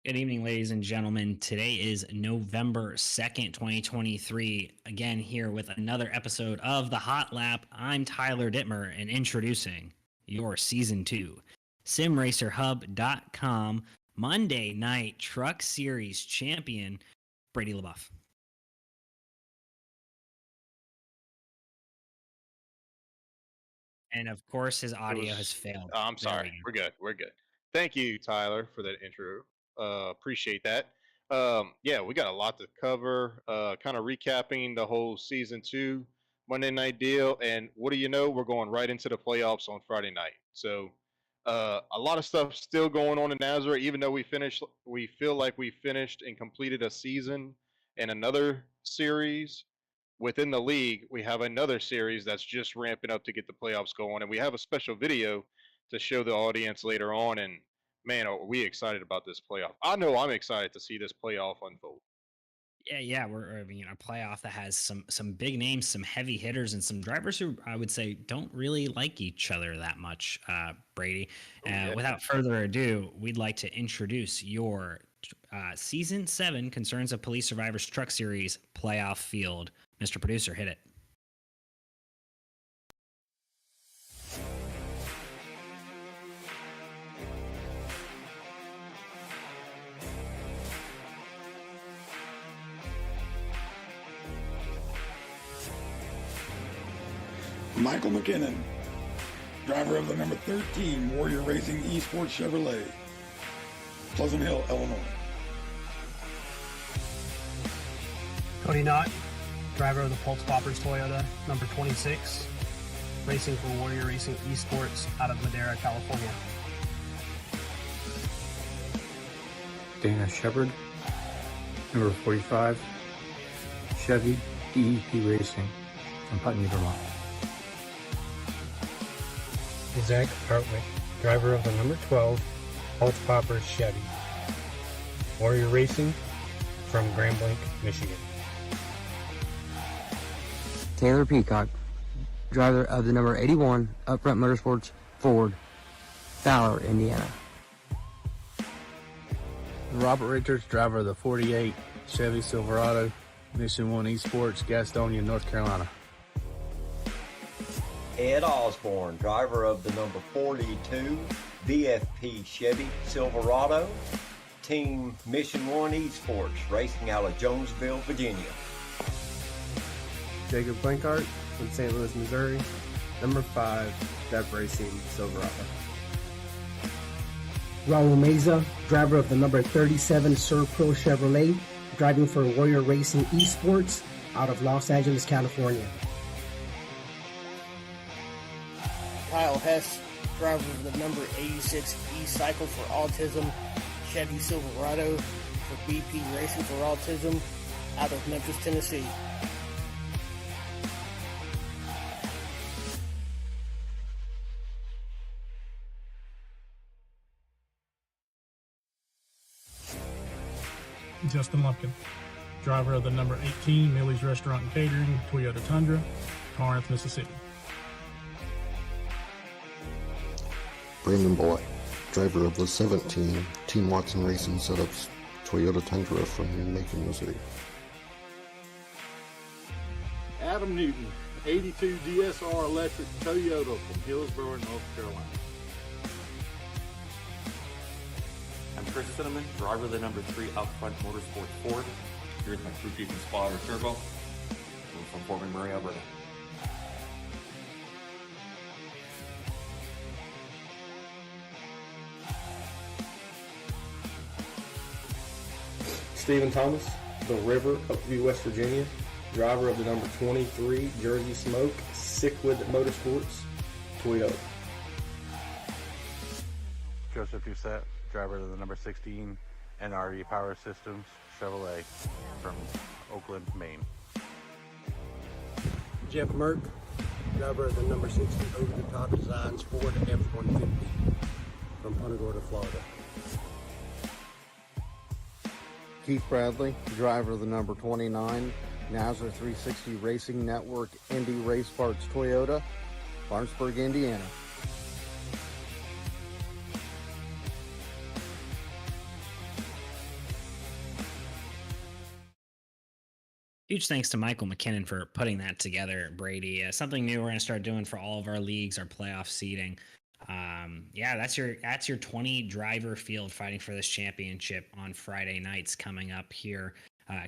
Good evening, ladies and gentlemen. Today is November 2nd, 2023. Again, here with another episode of the Hot Lap. I'm Tyler Dittmer, and introducing your Season 2 SimRacerHub.com Monday Night Truck Series champion, Brady LaBeouf. And of course, his audio has failed. Oh, I'm sorry. We're good. Thank you, Tyler, for that intro. Appreciate that. Yeah, we got a lot to cover. Kind of recapping the whole season 2 Monday Night Deal, and what do you know? We're going right into the playoffs on Friday night. So, a lot of stuff still going on in Nazareth. Even though we feel like we finished and completed a season and another series within the league. We have another series that's just ramping up to get the playoffs going, and we have a special video to show the audience later on. And man, are we excited about this playoff? I know I'm excited to see this playoff unfold. Yeah, we're a playoff that has some big names, some heavy hitters, and some drivers who I would say don't really like each other that much. Brady. Without further ado, we'd like to introduce your Season 7 Concerns of Police Survivors Truck Series playoff field. Mr. Producer, hit it. Michael McKinnon, driver of the number 13 Warrior Racing Esports Chevrolet, Pleasant Hill, Illinois. Cody Knott, driver of the Pulse Poppers Toyota, number 26, racing for Warrior Racing Esports out of Madera, California. Dana Shepard, number 45, Chevy DEP Racing from Putney, Vermont. Zach Hartwick, driver of the number 12 Pulse Poppers Chevy, Warrior Racing from Grand Blanc, Michigan. Taylor Peacock, driver of the number 81 Upfront Motorsports Ford, Fowler, Indiana. Robert Richards, driver of the 48 Chevy Silverado, Mission 1 Esports, Gastonia, North Carolina. Ed Osborne, driver of the number 42 VFP Chevy Silverado, Team Mission 1 Esports, racing out of Jonesville, Virginia. Jacob Blankart from St. Louis, Missouri, number 5 Dev Racing Silverado. Raul Meza, driver of the number 37 Pro Chevrolet, driving for Warrior Racing Esports out of Los Angeles, California. Kyle Hess, driver of the number 86 E-Cycle for Autism Chevy Silverado for BP Racing for Autism out of Memphis, Tennessee. Justin Lumpkin, driver of the number 18 Millie's Restaurant and Catering Toyota Tundra, Corinth, Mississippi. Brandon Boy, driver of the 17 Team Watson Racing Setups Toyota Tundra from Macon, Missouri. Adam Newton, 82 DSR Electric Toyota from Hillsborough, North Carolina. I'm Chris Cinnamon, driver of the number 3 Upfront Motorsports Ford. Here's my crew chief and spotter, Turbo. We're from Fort McMurray, Alberta. Stephen Thomas, The River, Oakview, West Virginia, Driver of the number 23 Jersey Smoke, Sickwood Motorsports, Toyota. Joseph Doucette, driver of the number 16 NRE Power Systems Chevrolet from Oakland, Maine. Jeff Merck, driver of the number 60 over-the-top designs Ford F-150 from Punta Gorda, Florida. Keith Bradley, driver of the number 29 Nazareth 360 Racing Network Indy Race Parts Toyota, Lawrenceburg, Indiana. Huge thanks to Michael McKinnon for putting that together, Brady. Something new we're going to start doing for all of our leagues, our playoff seeding. Yeah, that's your 20 driver field fighting for this championship on Friday nights coming up here,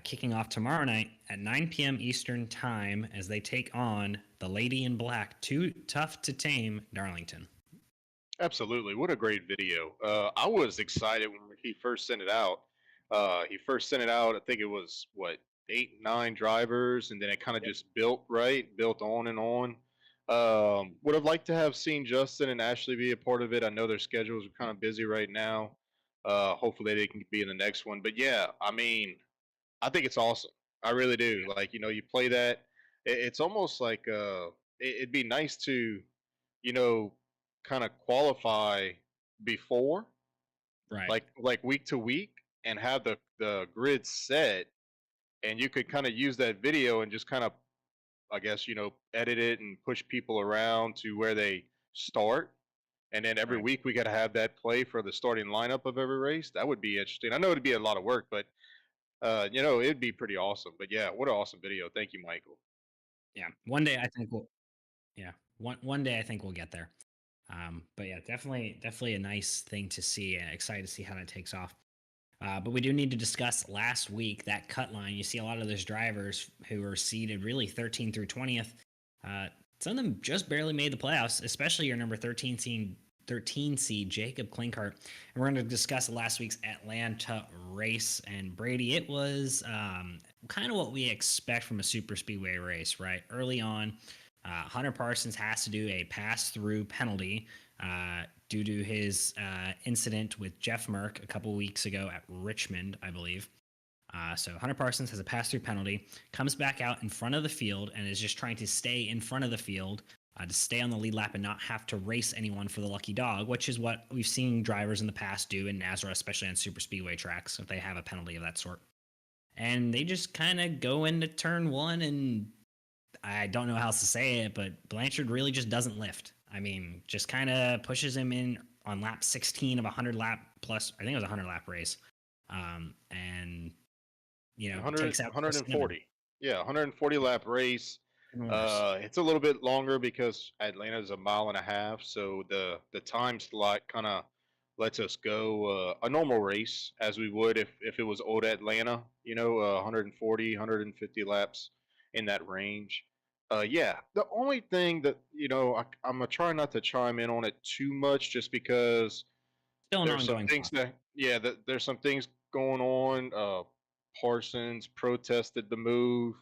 kicking off tomorrow night at 9 p.m. Eastern time as they take on the Lady in Black, too tough to tame Darlington. Absolutely. What a great video. I was excited when he first sent it out. I think it was, what, 8, 9 drivers, and then it kind of just built on and on. Would have liked to have seen Justin and Ashley be a part of it. I know their schedules are kind of busy right now. Hopefully they can be in the next one. But yeah, I mean, I think it's awesome. I really do. Like, you play that. It's almost like it'd be nice to, you know, kind of qualify before, Right. like week to week, and have the grid set, and you could kind of use that video and just kind of, I guess, edit it and push people around to where they start. And then every Right. week we got to have that play for the starting lineup of every race. That would be interesting. I know it'd be a lot of work, but it'd be pretty awesome. But yeah, what an awesome video. Thank you, Michael. Yeah, one day I think we'll. Yeah, one day I think we'll get there. But yeah, definitely a nice thing to see. Excited to see how that takes off. But we do need to discuss last week that cut line. You see a lot of those drivers who are seeded really 13 through 20th. Some of them just barely made the playoffs, especially your number 13 seed Jacob Klinkart. And we're going to discuss last week's Atlanta race. And Brady, it was kind of what we expect from a super speedway race, right? Early on, Hunter Parsons has to do a pass-through penalty due to his incident with Jeff Merck a couple weeks ago at Richmond, I believe. So Hunter Parsons has a pass-through penalty, comes back out in front of the field, and is just trying to stay in front of the field to stay on the lead lap and not have to race anyone for the lucky dog, which is what we've seen drivers in the past do in NASRA, especially on super speedway tracks, if they have a penalty of that sort. And they just kind of go into turn one, and I don't know how else to say it, but Blanchard really just doesn't lift. I mean, just kind of pushes him in on lap 16 of a 100 lap plus, I think it was a 100 lap race. And, 100, takes out 140. Yeah, 140 lap race. It's a little bit longer because Atlanta is a mile and a half, so the time slot kind of lets us go a normal race as we would if it was old Atlanta, 140, 150 laps in that range. Yeah, the only thing that I'm gonna try not to chime in on it too much, just because still an there's some ongoing things there's some things going on. Parsons protested the move.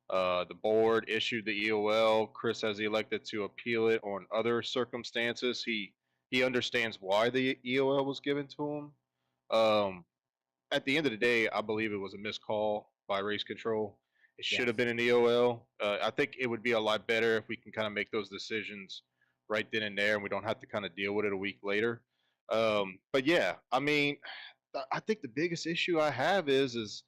The board issued the EOL. Chris has elected to appeal it on other circumstances. He understands why the EOL was given to him. At the end of the day, I believe it was a missed call by race control. It should have been an EOL. I think it would be a lot better if we can kind of make those decisions right then and there, and we don't have to kind of deal with it a week later. But yeah, I mean, I think the biggest issue I have is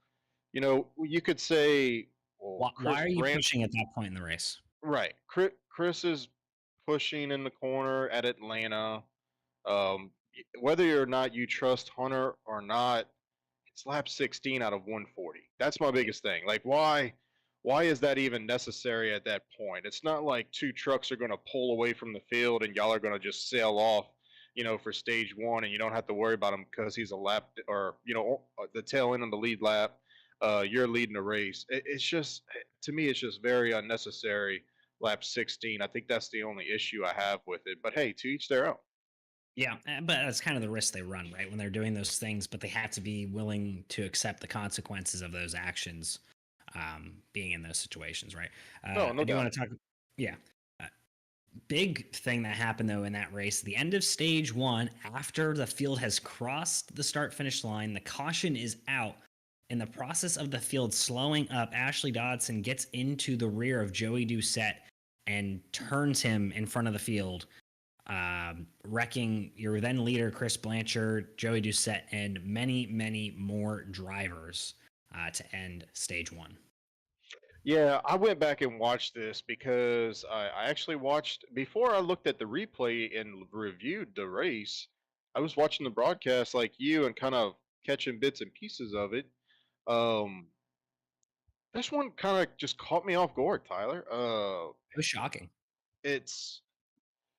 you could say, well, why are you pushing at that point in the race? Right. Chris is pushing in the corner at Atlanta. Whether or not you trust Hunter or not, it's lap 16 out of 140. That's my biggest thing. Like, why is that even necessary at that point? It's not like two trucks are going to pull away from the field and y'all are going to just sail off, for stage one, and you don't have to worry about him because he's a lap or, the tail end of the lead lap. You're leading the race. It's just, to me, it's just very unnecessary. Lap 16. I think that's the only issue I have with it. But hey, to each their own. Yeah, but that's kind of the risk they run, right? When they're doing those things, but they have to be willing to accept the consequences of those actions. being in those situations, right? No, no I do doubt. want to talk. Yeah. Uh, Big thing that happened though in that race, the end of stage one, after the field has crossed the start finish line, the caution is out. In the process of the field slowing up, Ashley Dodson gets into the rear of Joey Doucette and turns him in front of the field, wrecking your then leader Chris Blanchard, Joey Doucette, and many, many more drivers to end stage one. Yeah, I went back and watched this because I actually watched before I looked at the replay and reviewed the race. I was watching the broadcast like you and kind of catching bits and pieces of it. Um, this one kind of just caught me off guard, Tyler. It was shocking. It's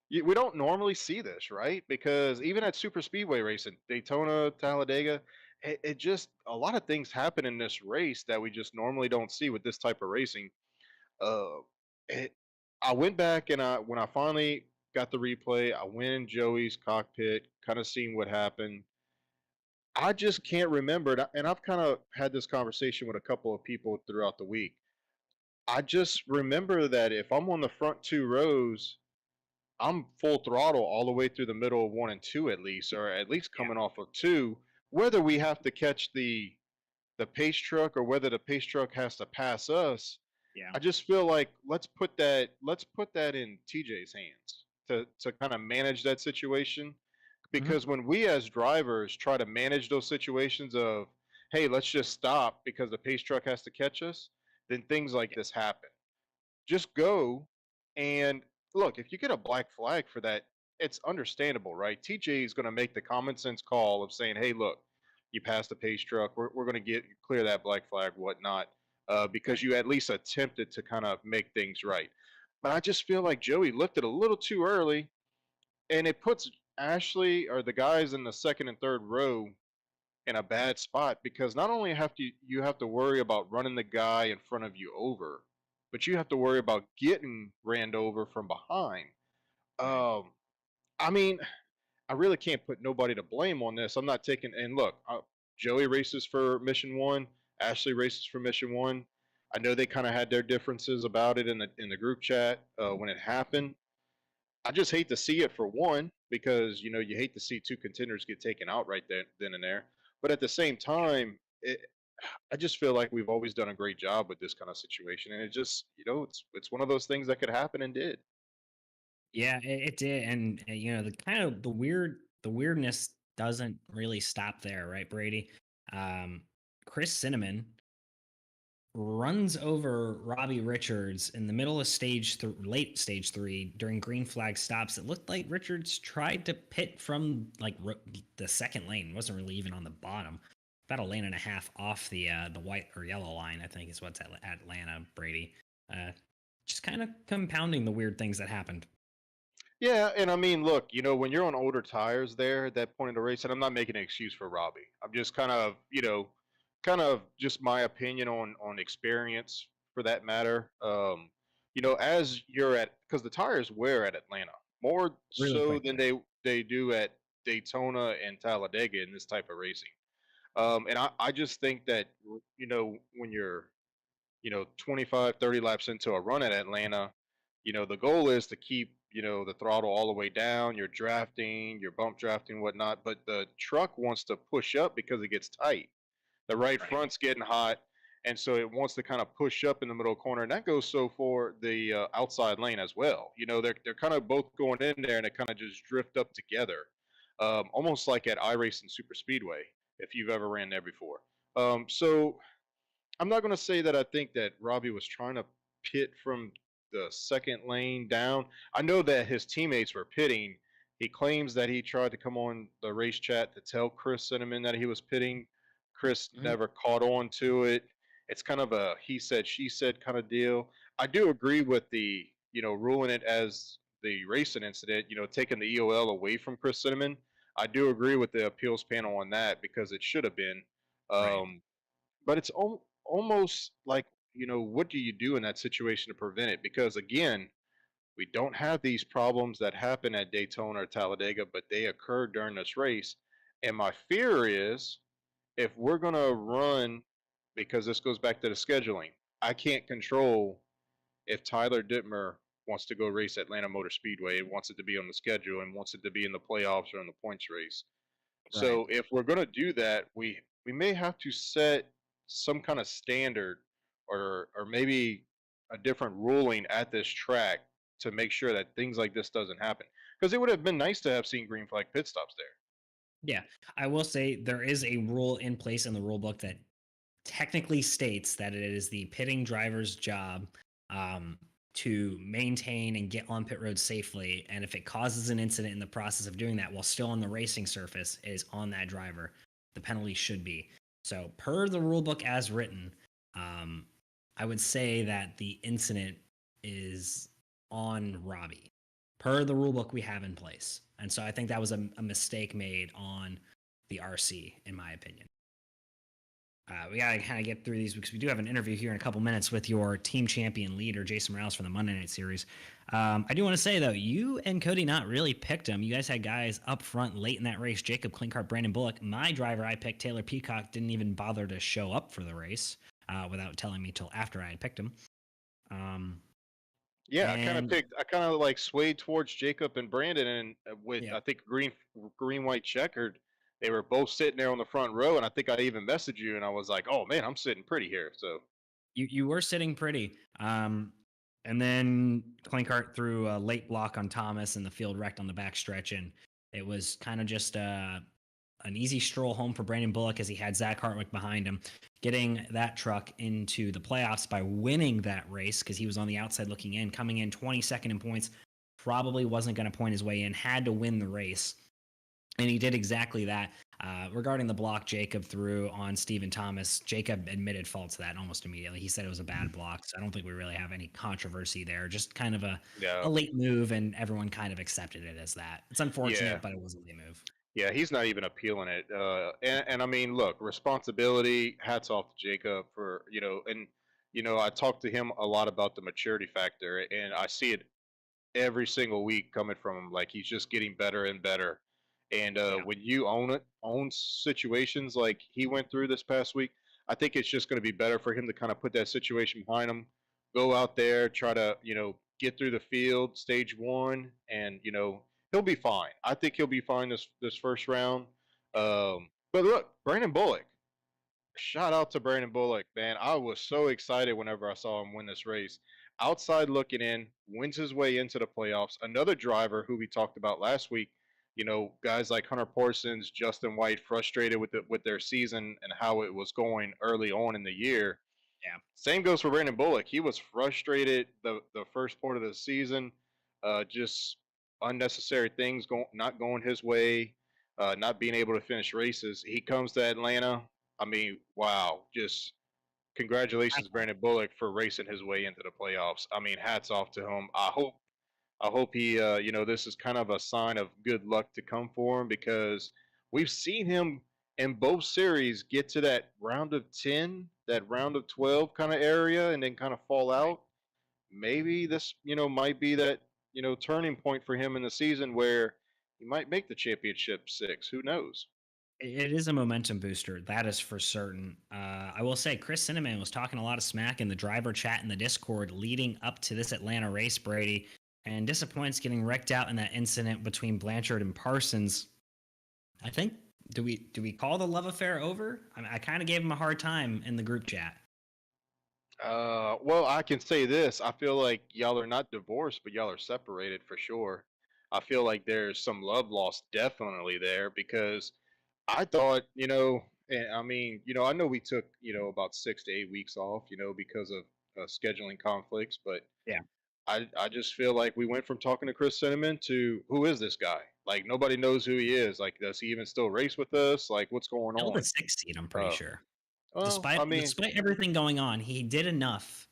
we don't normally see this, right? Because even at super speedway racing, Daytona, Talladega, it just a lot of things happen in this race that we just normally don't see with this type of racing. Uh, it, I went back and when I finally got the replay, I went in Joey's cockpit, kind of seeing what happened. I just can't remember, and I've kind of had this conversation with a couple of people throughout the week. I just remember that if I'm on the front two rows, I'm full throttle all the way through the middle of one and two at least, or at least coming off of two. Whether we have to catch the pace truck or whether the pace truck has to pass us, Yeah. I just feel like let's put that in TJ's hands to kind of manage that situation. Because when we as drivers try to manage those situations of, hey, let's just stop because the pace truck has to catch us, then things like this happen. Just go and look, if you get a black flag for that, it's understandable, right? TJ is going to make the common sense call of saying, hey, look, you passed the pace truck. We're going to get clear that black flag, whatnot, because you at least attempted to kind of make things right. But I just feel like Joey lifted a little too early, and it puts Ashley or the guys in the second and third row in a bad spot because not only have to you have to worry about running the guy in front of you over, but you have to worry about getting ran over from behind. Um, I mean, I really can't put nobody to blame on this. I'm not taking and look, Joey races for Mission One, Ashley races for Mission One. I know they kind of had their differences about it in the group chat when it happened. I just hate to see it for one because you hate to see two contenders get taken out right then and there. But at the same time, I just feel like we've always done a great job with this kind of situation, and it just it's one of those things that could happen and did. Yeah, it did, and the kind of the weirdness doesn't really stop there, right, Brady? Chris Cinnamon runs over Robbie Richards in the middle of late stage three during green flag stops. It looked like Richards tried to pit from like the second lane, wasn't really even on the bottom, about a lane and a half off the white or yellow line, I think is what's at Atlanta, Brady. Just kind of compounding the weird things that happened. Yeah, and I mean, look, when you're on older tires there at that point in the race, and I'm not making an excuse for Robbie. I'm just kind of just my opinion on experience for that matter. As you're at because the tires wear at Atlanta more Really so quick. than they do at Daytona and Talladega in this type of racing. And I just think that when you're 25, 30 laps into a run at Atlanta, the goal is to keep, the throttle all the way down. You're drafting, you're bump drafting, whatnot. But the truck wants to push up because it gets tight. The right front's getting hot. And so it wants to kind of push up in the middle corner. And that goes so for the outside lane as well. They're kind of both going in there and they kind of just drift up together. Almost like at iRacing Super Speedway, if you've ever ran there before. So I'm not going to say that I think that Robbie was trying to pit from the second lane down. I know that his teammates were pitting. He claims that he tried to come on the race chat to tell Chris Cinnamon that he was pitting. Chris never caught on to it. It's kind of a he said, she said kind of deal. I do agree with the, ruling it as the racing incident, taking the EOL away from Chris Cinnamon. I do agree with the appeals panel on that because it should have been. Right. But it's almost like what do you do in that situation to prevent it? Because again, we don't have these problems that happen at Daytona or Talladega, but they occur during this race. And my fear is if we're going to run, because this goes back to the scheduling, I can't control if Tyler Dittmer wants to go race Atlanta Motor Speedway, wants it to be on the schedule, and wants it to be in the playoffs or in the points race. Right. So if we're going to do that, we may have to set some kind of standard, or maybe a different ruling at this track to make sure that things like this doesn't happen. Because it would have been nice to have seen green flag pit stops there. Yeah, I will say there is a rule in place in the rule book that technically states that it is the pitting driver's job um, to maintain and get on pit road safely. And if it causes an incident in the process of doing that while still on the racing surface, it is on that driver. The penalty should be. So, per the rule book as written, um, I would say that the incident is on Robbie, per the rule book we have in place. And so I think that was a mistake made on the RC, in my opinion. We got to kind of get through these because we do have an interview here in a couple minutes with your team champion leader, Jason Morales, from the Monday Night Series. I do want to say, though, you and Cody not really picked him. You guys had guys up front late in that race, Jacob Klinkart, Brandon Bullock. My driver I picked, Taylor Peacock, didn't even bother to show up for the race without telling me till after I had picked him. Yeah, And I kind of like swayed towards Jacob and Brandon, and with yeah, I think green white checkered, they were both sitting there on the front row, and I think I even messaged you, and I was like, oh man, I'm sitting pretty here. So you were sitting pretty. And then Klinkart threw a late block on Thomas, and the field wrecked on the backstretch, and it was kind of just an easy stroll home for Brandon Bullock as he had Zach Hartwick behind him, getting that truck into the playoffs by winning that race because he was on the outside looking in, coming in 22nd in points. Probably wasn't going to point his way in, had to win the race. And he did exactly that. Regarding the block Jacob threw on Stephen Thomas, Jacob admitted fault to that almost immediately. He said it was a bad block. So I don't think we really have any controversy there. Just kind of yeah, a late move, and everyone kind of accepted it as that. It's yeah, unfortunate, but it was a late move. yeah. He's not even appealing it. And I mean, look, responsibility. Hats off to Jacob for and I talked to him a lot about the maturity factor, and I see it every single week coming from him. Like he's just getting better and better. And Yeah. when you own situations like he went through this past week, I think it's just going to be better for him to kind of put that situation behind him, go out there, try to get through the field, stage one, and he'll be fine. I think he'll be fine this first round. But look, Brandon Bullock. Shout out to Brandon Bullock, man. I was so excited whenever I saw him win this race. Outside looking in, wins his way into the playoffs. Another driver who we talked about last week, guys like Hunter Parsons, Justin White, frustrated with their season and how it was going early on in the year. Yeah. Same goes for Brandon Bullock. He was frustrated the first part of the season, just unnecessary things not going his way, not being able to finish races. He comes to Atlanta. I mean, wow! Just congratulations, Brandon Bullock, for racing his way into the playoffs. I mean, hats off to him. I hope he, this is kind of a sign of good luck to come for him because we've seen him in both series get to that round of 10, that round of 12 kind of area, and then kind of fall out. Maybe this, might be that, turning point for him in the season where he might make the championship six. Who knows? It is a momentum booster. That is for certain. I will say, Chris Cinnamon was talking a lot of smack in the driver chat in the Discord leading up to this Atlanta race, Brady, and disappoints getting wrecked out in that incident between Blanchard and Parsons. I think do we call the love affair over? I kind of gave him a hard time in the group chat. Well, I can say this. I feel like y'all are not divorced, but y'all are separated for sure. I feel like there's some love lost definitely there because I thought, and I mean, I know we took, about 6 to 8 weeks off, because of scheduling conflicts, but Yeah. I just feel like we went from talking to Chris Cinnamon to who is this guy? Like nobody knows who he is. Like, does he even still race with us? Like, what's going Still the on? sixth seed, I'm pretty Uh, sure. well, I mean, Despite everything going on, he did enough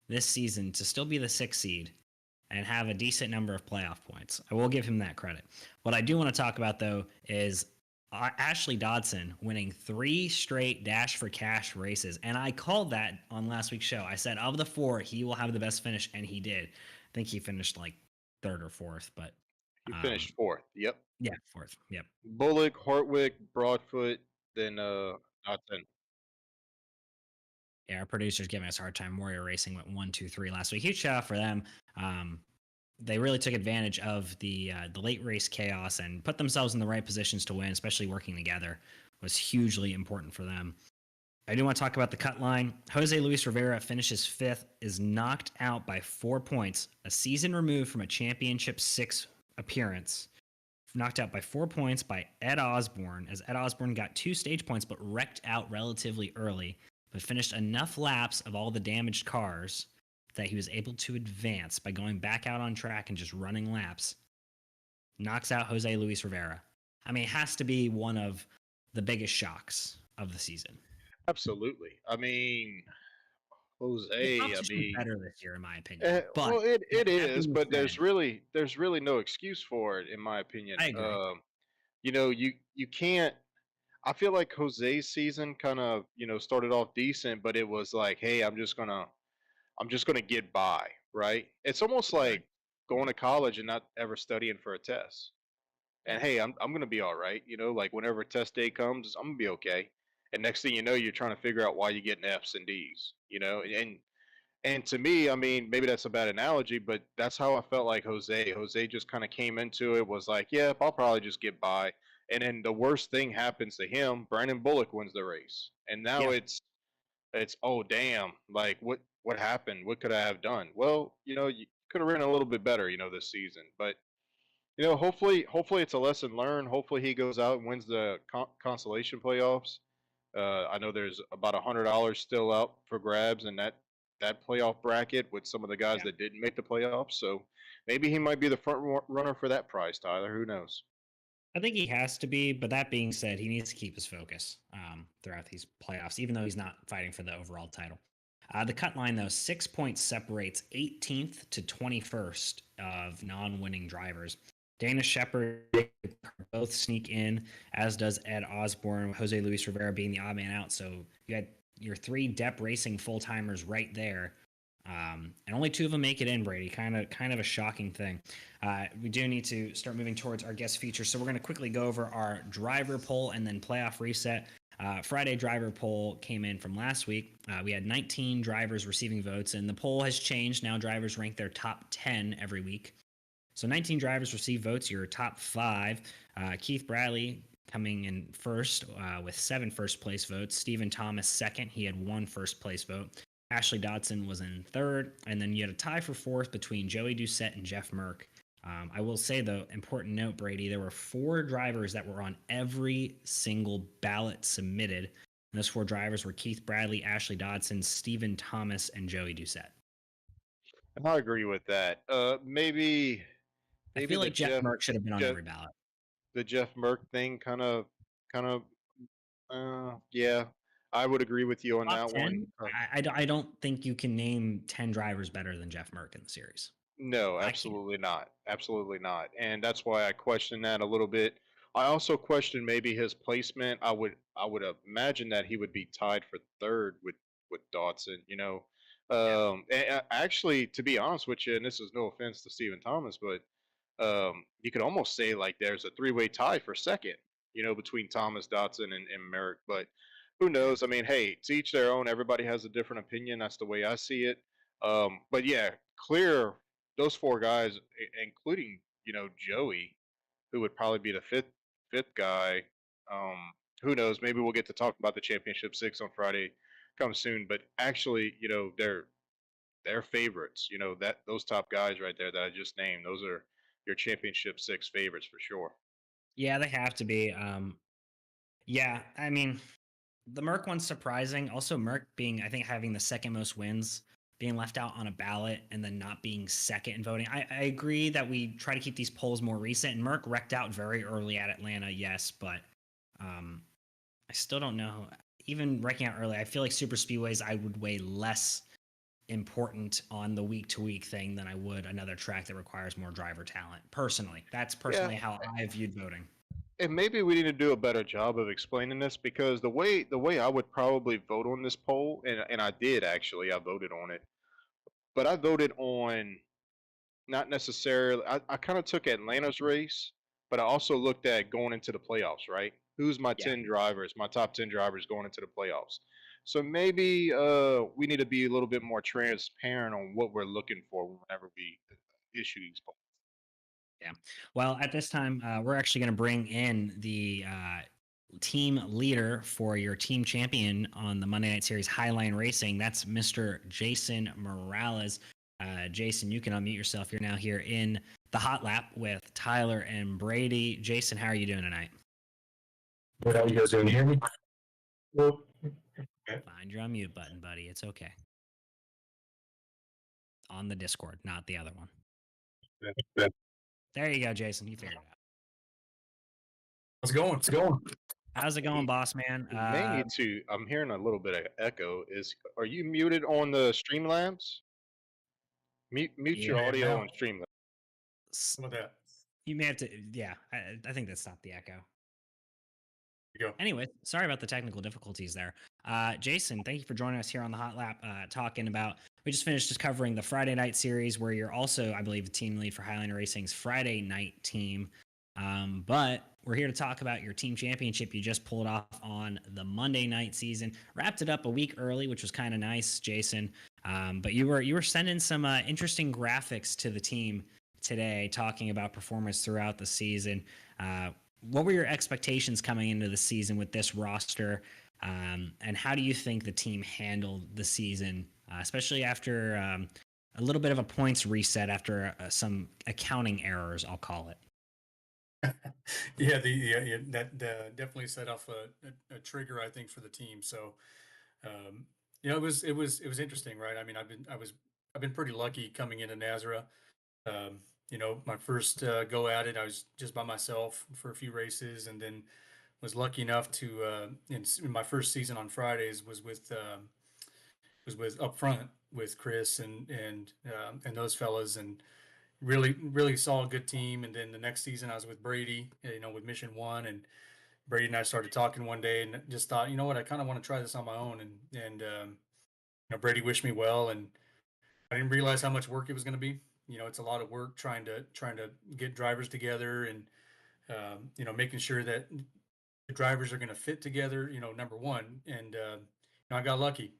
this season to still be the sixth seed and have a decent number of playoff points. I will give him that credit. What I do want to talk about, though, is Ashley Dodson winning 3 straight Dash for Cash races. And I called that on last week's show. I said, of the 4, he will have the best finish, and he did. I think he finished like 3rd or 4th, but he finished fourth. Yep. yeah, 4th. Yep. Bullock, Hartwick, Broadfoot, then Dotson. Yeah, our producer's giving us a hard time. Warrior Racing went 1-2-3 last week. Huge shout out for them. They really took advantage of the late race chaos and put themselves in the right positions to win, especially working together was hugely important for them. I do want to talk about the cut line. Jose Luis Rivera finishes 5th, is knocked out by 4 points, a season removed from a championship 6 appearance. Knocked out by 4 points by Ed Osborne, as Ed Osborne got 2 stage points but wrecked out relatively early, but finished enough laps of all the damaged cars that he was able to advance by going back out on track and just running laps. Knocks out Jose Luis Rivera. I mean, it has to be one of the biggest shocks of the season. Absolutely. I mean, The Jose. competition's better this year, in my opinion. But well, it that is, being but said, there's really no excuse for it, in my opinion. I agree. You know, you can't. I feel like Jose's season kind of started off decent, but it was like, hey, I'm just gonna get by, right? It's almost like going to college and not ever studying for a test. And hey, I'm gonna be all right. Like whenever test day comes, I'm gonna be okay. And next thing you know, you're trying to figure out why you're getting F's and D's. And to me, I mean, maybe that's a bad analogy, but that's how I felt like Jose. Jose just kind of came into it, was like, yeah, I'll probably just get by. And then the worst thing happens to him. Brandon Bullock wins the race, and now it's oh damn, like what happened? What could I have done? Well, you could have ran a little bit better, this season. But hopefully it's a lesson learned. Hopefully he goes out and wins the consolation playoffs. I know there's about $100 still out for grabs in that playoff bracket with some of the guys that didn't make the playoffs. So maybe he might be the front runner for that prize, Tyler. Who knows? I think he has to be, but that being said, he needs to keep his focus throughout these playoffs, even though he's not fighting for the overall title. The cut line, though, 6 points separates 18th to 21st of non-winning drivers. Dana Shepard both sneak in, as does Ed Osborne, Jose Luis Rivera being the odd man out. So you had your 3 Depp Racing full-timers right there. And only 2 of them make it in, Brady. Kind of a shocking thing. We do need to start moving towards our guest features. So we're going to quickly go over our driver poll and then playoff reset. Friday driver poll came in from last week. We had 19 drivers receiving votes, and the poll has changed. Now drivers rank their top 10 every week. So 19 drivers receive votes. Your top 5, Keith Bradley coming in first with 7 first-place votes. Stephen Thomas second. He had 1 first-place vote. Ashley Dodson was in third. And then you had a tie for 4th between Joey Doucette and Jeff Merck. I will say, though, important note, Brady, there were 4 drivers that were on every single ballot submitted. And those 4 drivers were Keith Bradley, Ashley Dodson, Stephen Thomas, and Joey Doucette. I agree with that. Maybe I feel like Jeff Merck should have been on every ballot. The Jeff Merck thing yeah, I would agree with you on Top that 10? one. I don't think you can name 10 drivers better than Jeff Merck in the series. No, absolutely not. Absolutely not. And that's why I question that a little bit. I also question maybe his placement. I would imagine that he would be tied for 3rd with Dodson, actually, to be honest with you, and this is no offense to Stephen Thomas, but you could almost say like there's a 3-way tie for 2nd, between Thomas, Dodson, and Merrick. But who knows? I mean, hey, to each their own. Everybody has a different opinion. That's the way I see it. But yeah, clear those 4 guys, including Joey, who would probably be the fifth guy. Who knows? Maybe we'll get to talk about the championship 6 on Friday, come soon. But actually, they're favorites. That those top guys right there that I just named, those are your championship 6 favorites for sure. Yeah, they have to be. Yeah, I mean, the Merck one's surprising. Also, Merck being, I think, having the 2nd most wins, being left out on a ballot and then not being 2nd in voting. I agree that we try to keep these polls more recent, and Merck wrecked out very early at Atlanta, yes, but I still don't know. Even wrecking out early, I feel like super speedways I would weigh less important on the week-to-week thing than I would another track that requires more driver talent. Personally, that's personally how I viewed voting. And maybe we need to do a better job of explaining this, because the way I would probably vote on this poll, and I did actually, I voted on it, but I voted on not necessarily. I kind of took Atlanta's race, but I also looked at going into the playoffs. Right, who's my 10 drivers, my top 10 drivers going into the playoffs? So maybe we need to be a little bit more transparent on what we're looking for whenever we issue these polls. Yeah. Well, at this time, we're actually going to bring in the team leader for your team champion on the Monday Night Series Highline Racing. That's Mr. Jason Morales. Jason, you can unmute yourself. You're now here in the hot lap with Tyler and Brady. Jason, how are you doing tonight? What are you guys doing? Hear me? Well, Find your unmute button, buddy. It's okay. On the Discord, not the other one. There you go, Jason. You figured it out. How's it going? It's going. How's it going, boss man? You may need to. I'm hearing a little bit of echo. Are you muted on the Streamlabs? Mute your Yeah. audio on Streamlabs. Some of that. You may have to. Yeah, I think that stopped the echo. Go. Anyway, sorry about the technical difficulties there. Jason, thank you for joining us here on the Hot Lap, talking about. We just finished just covering the Friday night series, where you're also, I believe, the team lead for Highlander Racing's Friday night team. But we're here to talk about your team championship you just pulled off on the Monday night season. Wrapped it up a week early, which was kind of nice, Jason. But you were sending some interesting graphics to the team today, talking about performance throughout the season. What were your expectations coming into the season with this roster? And how do you think the team handled the season, especially after a little bit of a points reset after some accounting errors, I'll call it? That definitely set off a trigger, I think, for the team. So, it was interesting, right? I mean, I've been pretty lucky coming into Nazareth. My first go at it, I was just by myself for a few races, and then was lucky enough to in my first season on Fridays was with up front with Chris and those fellas, and really saw a good team. And then the next season I was with Brady, with Mission One, and Brady and I started talking one day and just thought, you know what, I kind of want to try this on my own. And Brady wished me well, and I didn't realize how much work it was going to be. It's a lot of work trying to get drivers together, and making sure that the drivers are going to fit together. Number one, and I got lucky.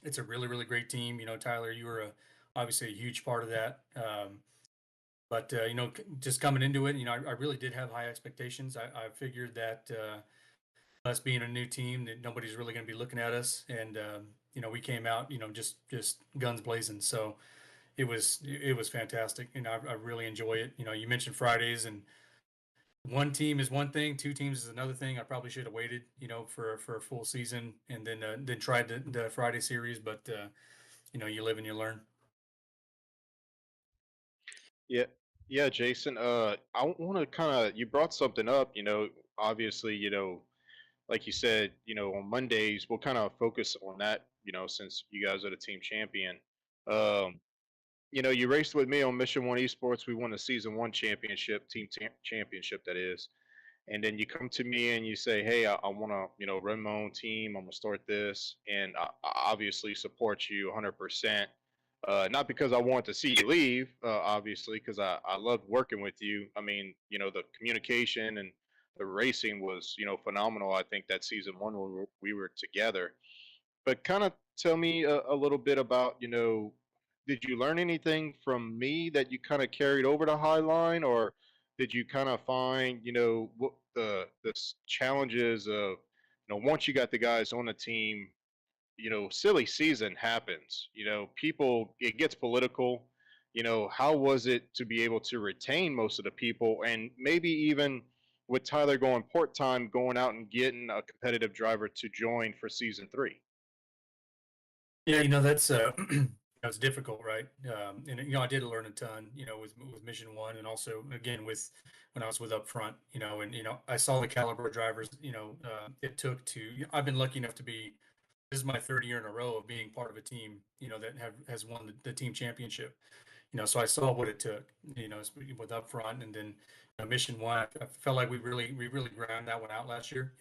It's a really great team. Tyler, you were obviously a huge part of that. But just coming into it, I really did have high expectations. I figured that us being a new team, that nobody's really going to be looking at us, and we came out, just guns blazing. So it was fantastic, and I really enjoy it. You mentioned Fridays, and one team is one thing, two teams is another thing. I probably should have waited, for a full season, and then tried the Friday series. But you live and you learn. Yeah, yeah, Jason. I want to kind of, you brought something up. Obviously, like you said, on Mondays we'll kind of focus on that. Since you guys are the team champion. Um, you raced with me on Mission One Esports. We won the season one championship, championship that is. And then you come to me and you say, "Hey, I want to, run my own team. I'm gonna start this," and I obviously support you 100%. Not because I want to see you leave, obviously, because I loved working with you. I mean, the communication and the racing was, phenomenal. I think that season one when we were together. But kind of tell me a little bit about, did you learn anything from me that you kind of carried over to Highline, or did you kind of find, what the challenges of, once you got the guys on the team, silly season happens, people, it gets political. How was it to be able to retain most of the people, and maybe even with Tyler going port time, going out and getting a competitive driver to join for season three? Yeah, that's it's difficult, right? And I did learn a ton, with Mission One, and also again with when I was with Upfront, and I saw the caliber of drivers, it took to. I've been lucky enough to be. This is my third year in a row of being part of a team, that has won the team championship. So I saw what it took, with Upfront, and then Mission One. I felt like we really ground that one out last year.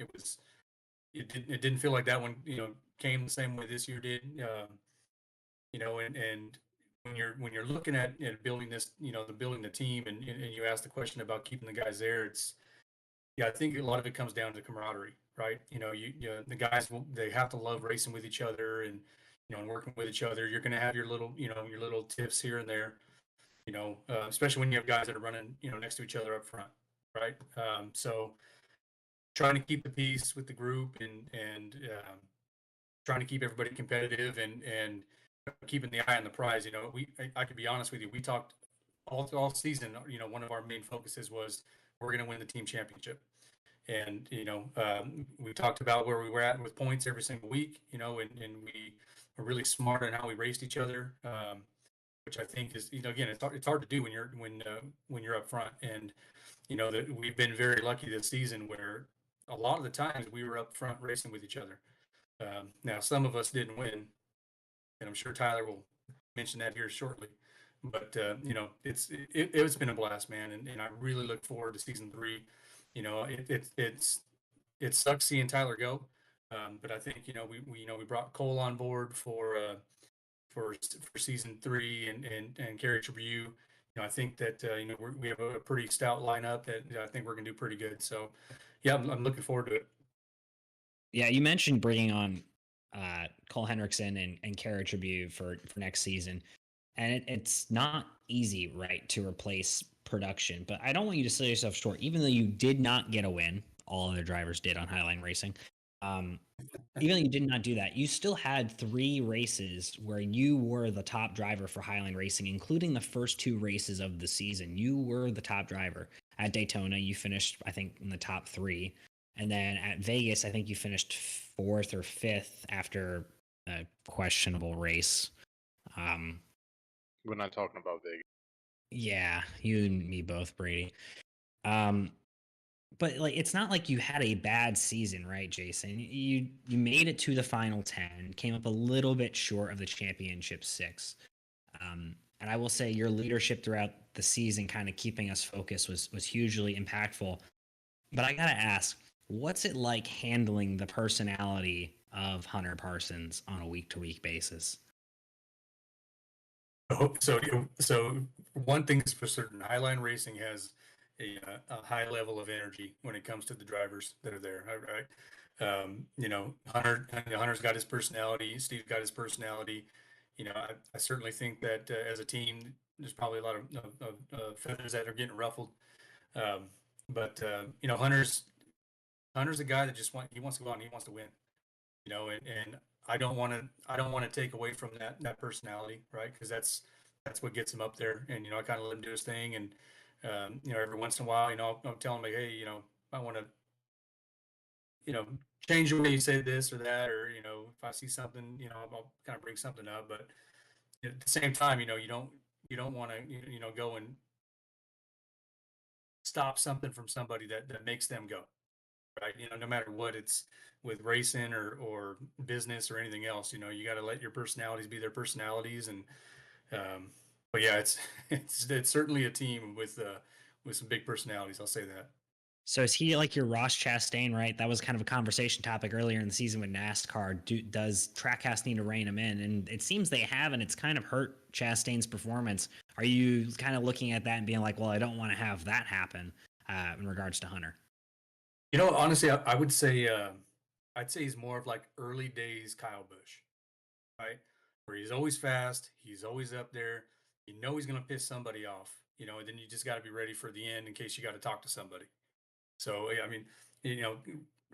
It didn't feel like that one, came the same way this year did. And when you're looking at building this, the building the team, and you ask the question about keeping the guys there, it's Yeah, I think a lot of it comes down to camaraderie, right? The guys they have to love racing with each other and and working with each other. You're going to have your little your little tips here and there, especially when you have guys that are running next to each other up front, right? So trying to keep the peace with the group and trying to keep everybody competitive and keeping the eye on the prize. I could be honest with you. We talked all season. One of our main focuses was we're going to win the team championship. And we talked about where we were at with points every single week. And we were really smart on how we raced each other, which I think is again it's hard to do when you're up front. And that we've been very lucky this season where a lot of the times we were up front racing with each other. Now some of us didn't win, and I'm sure Tyler will mention that here shortly. But it's been a blast, man, and I really look forward to season 3. It sucks seeing Tyler go, but I think we brought Cole on board for season 3 and Carrie Tribune. I think that we have a pretty stout lineup that I think we're gonna do pretty good. So yeah, I'm looking forward to it. Yeah, you mentioned bringing on Cole Henriksen and Kara Tribute for next season, and it's not easy, right, to replace production. But I don't want you to sell yourself short, even though you did not get a win. All other drivers did on Highline Racing. Even though you did not do that, you still had 3 races where you were the top driver for Highline Racing, including the first 2 races of the season. You were the top driver. At Daytona, you finished, I think, in the top 3. And then at Vegas, I think you finished 4th or 5th after a questionable race. We're not talking about Vegas. Yeah, you and me both, Brady. But like, it's not like you had a bad season, right, Jason? You made it to the final 10, came up a little bit short of the championship 6. And I will say your leadership throughout the season, kind of keeping us focused, was hugely impactful. But I gotta ask, what's it like handling the personality of Hunter Parsons on a week-to-week basis? So one thing is for certain, Highline Racing has a high level of energy when it comes to the drivers that are there. Right? Hunter's got his personality. Steve's got his personality. I certainly think that as a team, there's probably a lot of feathers that are getting ruffled. But Hunter's a guy that he wants to go out and he wants to win. And I don't want to take away from that personality, right? Because that's what gets him up there. And I kind of let him do his thing. And every once in a while, I'll tell him like, hey, I want to, change the way you say this or that, or if I see something, I'll kind of bring something up. But at the same time, you don't want to go and stop something from somebody that makes them go, right? No matter what it's with racing or business or anything else, you got to let your personalities be their personalities. And but yeah, it's it's certainly a team with some big personalities. I'll say that. So is he like your Ross Chastain, right? That was kind of a conversation topic earlier in the season with NASCAR. Does Trackhouse need to rein him in? And it seems they have, and it's kind of hurt Chastain's performance. Are you kind of looking at that and being like, well, I don't want to have that happen in regards to Hunter? Honestly, I would say I'd say he's more of like early days Kyle Busch, right? Where he's always fast, he's always up there. He's going to piss somebody off, and then you just got to be ready for the end in case you got to talk to somebody. So, yeah, I mean,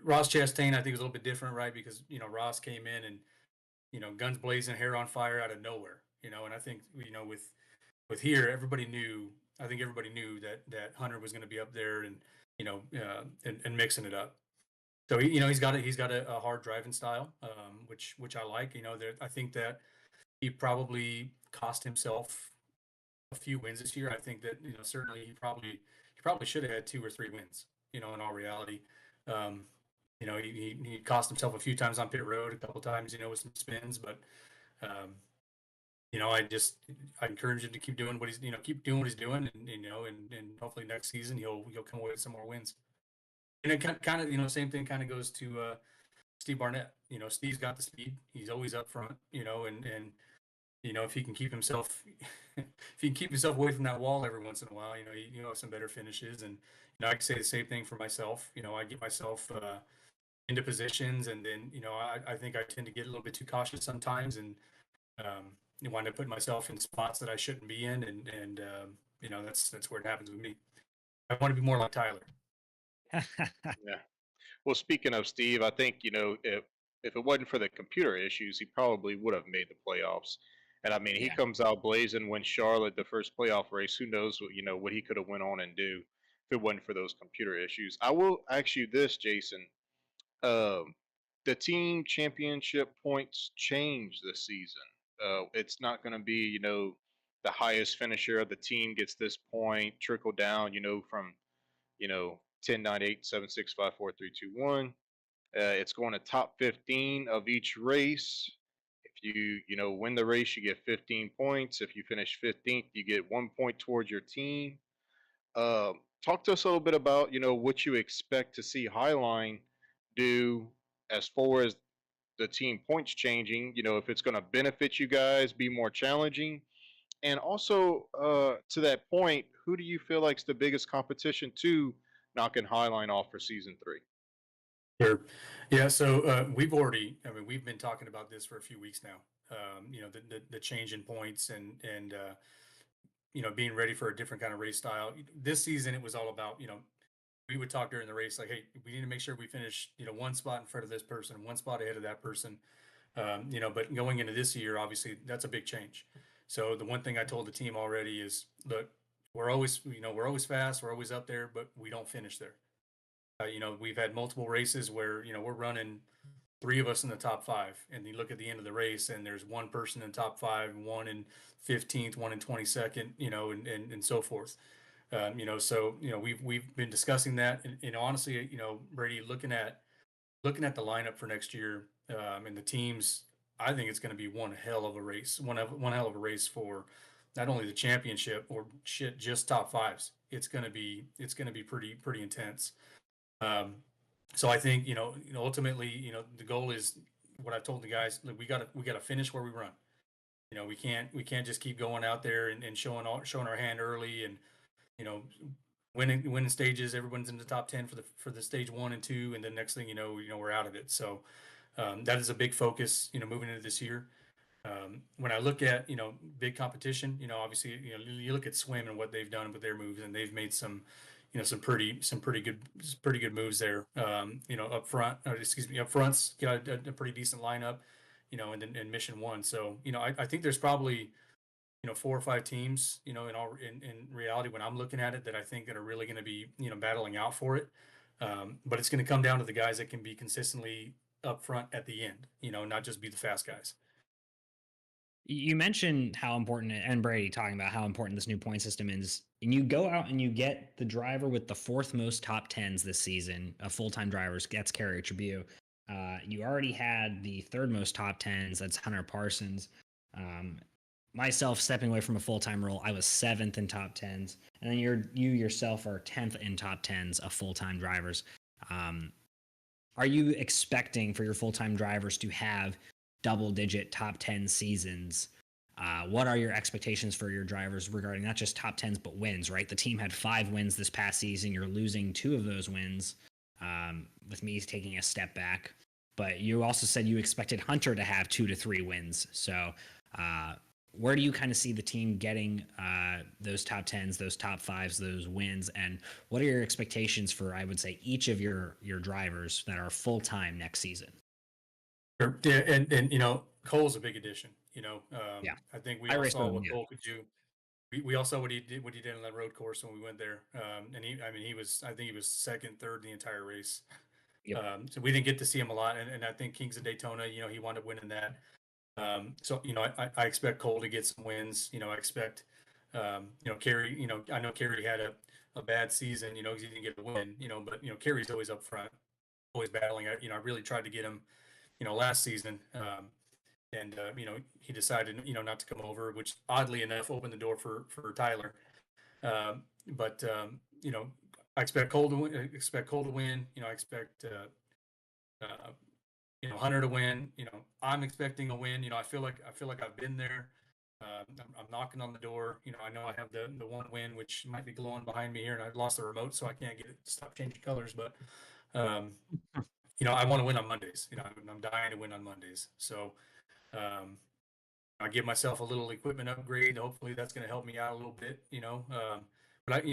Ross Chastain, I think, is a little bit different, right? Because, Ross came in and, guns blazing, hair on fire out of nowhere, and I think, with here, I think everybody knew that Hunter was going to be up there and, and mixing it up. So, he's got a hard driving style, which I like, I think that he probably cost himself a few wins this year. I think that, certainly he probably should have had 2 or 3 wins, in all reality. He cost himself a few times on pit road, a couple times, with some spins, but I encourage him to keep doing what he's doing, and hopefully next season he'll come away with some more wins. And it kind of, same thing kind of goes to Steve Barnett. Steve's got the speed. He's always up front, and if he can keep himself, if he can keep himself away from that wall every once in a while, some better finishes. And I can say the same thing for myself. I get myself into positions, and then I think I tend to get a little bit too cautious sometimes, and wind up putting myself in spots that I shouldn't be in, and that's where it happens with me. I want to be more like Tyler. Yeah. Well, speaking of Steve, I think if it wasn't for the computer issues, he probably would have made the playoffs. And I mean, he Yeah. comes out blazing, wins Charlotte the first playoff race. Who knows what he could have went on and do if it wasn't for those computer issues. I will ask you this, Jason. Um, the team championship points change this season. It's not going to be the highest finisher of the team gets this point trickle down. From 10, 9, 8, 7, 6, 5, 4, 3, 2, 1. It's going to top 15 of each race. If you win the race, you get 15 points. If you finish 15th, you get 1 point towards your team. Talk to us a little bit about what you expect to see Highline do as far as the team points changing. If it's going to benefit you guys, be more challenging, and also to that point, who do you feel like's the biggest competition to knocking Highline off for season 3? Sure. Yeah. So we've been talking about this for a few weeks now. The change in points and being ready for a different kind of race style. This season, it was all about we would talk during the race like, hey, we need to make sure we finish one spot in front of this person, one spot ahead of that person. But going into this year, obviously, that's a big change. So the one thing I told the team already is, look, we're always fast, we're always up there, but we don't finish there. We've had multiple races where we're running 3 of us in the top 5, and you look at the end of the race, and there's one person in top 5, one in 15th, one in 22nd, and so forth. We've been discussing that, and honestly, Brady, looking at the lineup for next year, and the teams, I think it's going to be one hell of a race, one hell of a race for not only the championship or just top 5s. It's going to be pretty intense. So I think ultimately the goal is what I told the guys. Look, we gotta finish where we run. We can't just keep going out there and showing our hand early and you know winning stages. Everyone's in the top 10 for the stage 1 and 2, and then next thing we're out of it. So that is a big focus moving into this year. When I look at big competition, obviously you look at swim and what they've done with their moves, and they've made some pretty good moves there. Up front, up front's got a pretty decent lineup, and then in Mission 1. So I think there's probably 4 or 5 teams in reality when I'm looking at it that I think that are really going to be battling out for it. But it's going to come down to the guys that can be consistently up front at the end, not just be the fast guys. You mentioned how important, and Brady talking about how important this new point system is, and you go out and you get the driver with the 4th most top 10s this season of full-time drivers, gets Carrier Tribute. You already had the 3rd most top 10s, that's Hunter Parsons. Myself stepping away from a full-time role, I was 7th in top 10s, and then you yourself are 10th in top 10s of full-time drivers. Are you expecting for your full-time drivers to have double-digit top 10 seasons? What are your expectations for your drivers regarding not just top 10s but wins, right? The team had 5 wins this past season. You're losing 2 of those wins, with me taking a step back. But you also said you expected Hunter to have 2 to 3 wins. So where do you kind of see the team getting those top 10s, those top 5s, those wins? And what are your expectations for, I would say, each of your drivers that are full-time next season? Sure. Yeah, and Cole's a big addition. Yeah. I think we I all race saw with him, what yeah. Cole could do. We all saw what he did on that road course when we went there. And I think he was second, third in the entire race. Yep. So we didn't get to see him a lot, and I think Kings of Daytona, he wound up winning that. So I expect Cole to get some wins. I expect Kerry. I know Kerry had a bad season. Because he didn't get a win. But Kerry's always up front, always battling. I really tried to get him, last season. And he decided not to come over, which oddly enough opened the door for Tyler. But I expect Cole to win. I expect Hunter to win. I'm expecting a win. I feel like I've been there. I'm knocking on the door. I know I have the one win, which might be glowing behind me here, and I've lost the remote, so I can't get it to stop changing colors. But um, I want to win on Mondays. I'm dying to win on Mondays. So um, I give myself a little equipment upgrade. Hopefully, that's going to help me out a little bit. But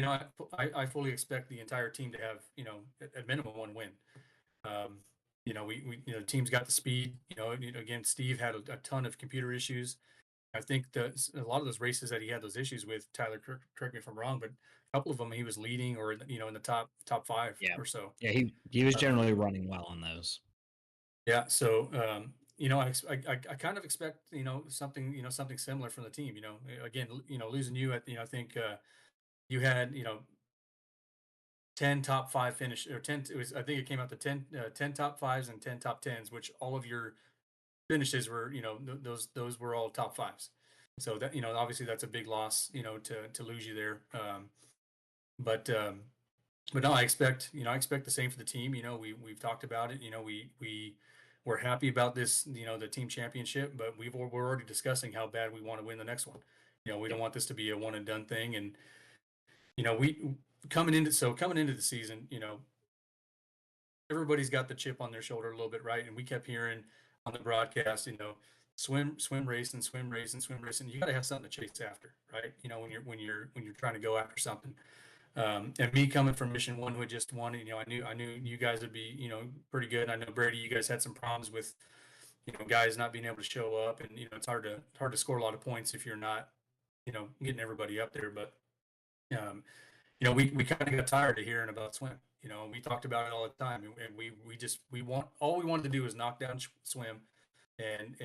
I fully expect the entire team to have at minimum one win. The team's got the speed. Again, Steve had a ton of computer issues. I think a lot of those races that he had those issues with, Tyler, correct me if I'm wrong, but a couple of them he was leading or in the top five Yeah. or so. Yeah, he was generally running well on those. Yeah, so I kind of expect something similar from the team. Again, losing you at I think you had 10 top five finish or 10. It was I think it came out to 10 top fives and 10 top tens, which all of your finishes were those were all top fives. So that obviously that's a big loss to lose you there. But no, I expect the same for the team. We've talked about it. We're happy about this, the team championship, but we're already discussing how bad we want to win the next one. We don't want this to be a one and done thing. And we coming into the season, everybody's got the chip on their shoulder a little bit, right? And we kept hearing on the broadcast, swim race and swim race and swim race, and you got to have something to chase after, right? When you're trying to go after something. And me coming from Mission One, who had just won, I knew you guys would be, pretty good. I know Brady, you guys had some problems with, guys not being able to show up, and it's hard to score a lot of points if you're not, getting everybody up there. But we kind of got tired of hearing about swim. We talked about it all the time, and we wanted to do was knock down swim, and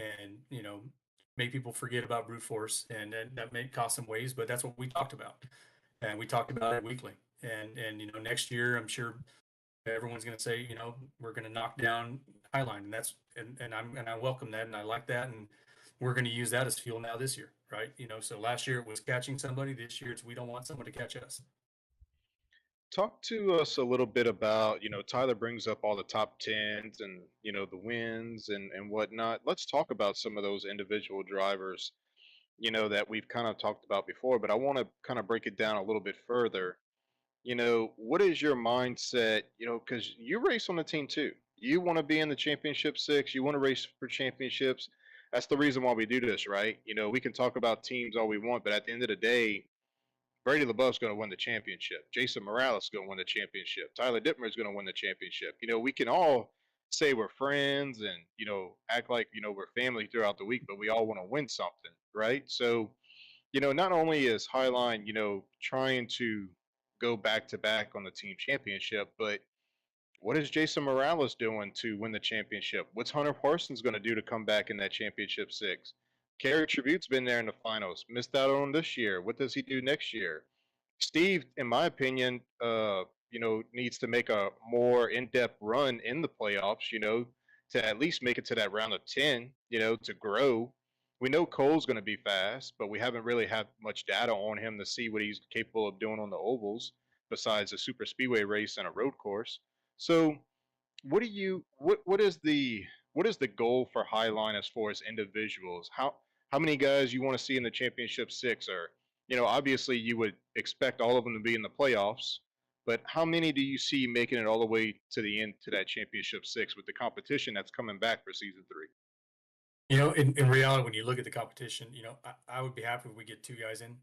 make people forget about brute force, and that may cost some ways, but that's what we talked about, and we talked about it weekly. And next year, I'm sure everyone's going to say, we're going to knock down Highline, and I welcome that, and I like that, and we're going to use that as fuel now this year, right? So last year it was catching somebody. This year it's we don't want someone to catch us. Talk to us a little bit about, Tyler brings up all the top tens and, the wins and whatnot. Let's talk about some of those individual drivers, that we've kind of talked about before, but I want to kind of break it down a little bit further. What is your mindset? Because you race on the team too. You want to be in the championship six, you want to race for championships. That's the reason why we do this, right? We can talk about teams all we want, but at the end of the day, Brady LeBeau's going to win the championship. Jason Morales is going to win the championship. Tyler Dittmer is going to win the championship. We can all say we're friends and, act like, we're family throughout the week, but we all want to win something, right? So, not only is Highline, trying to go back to back on the team championship, but what is Jason Morales doing to win the championship? What's Hunter Parsons going to do to come back in that championship six? Kerry Tribute's been there in the finals, missed out on this year. What does he do next year? Steve, in my opinion, needs to make a more in-depth run in the playoffs, to at least make it to that round of 10, to grow. We know Cole's going to be fast, but we haven't really had much data on him to see what he's capable of doing on the ovals besides a super speedway race and a road course. So, what is the goal for Highline as far as individuals? How many guys you want to see in the championship six? Or obviously you would expect all of them to be in the playoffs, but how many do you see making it all the way to the end to that championship six with the competition that's coming back for season 3? In reality, when you look at the competition, I would be happy if we get two guys in.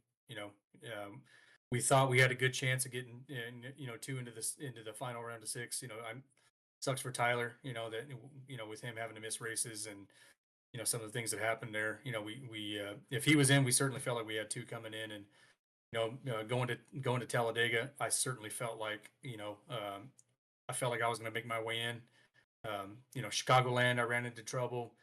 We thought we had a good chance of getting, two into the final round of six. I'm sucks for Tyler. That with him having to miss races and some of the things that happened there. We if he was in, we certainly felt like we had two coming in, and going to Talladega, I certainly felt like I felt like I was going to make my way in. Chicagoland, I ran into trouble.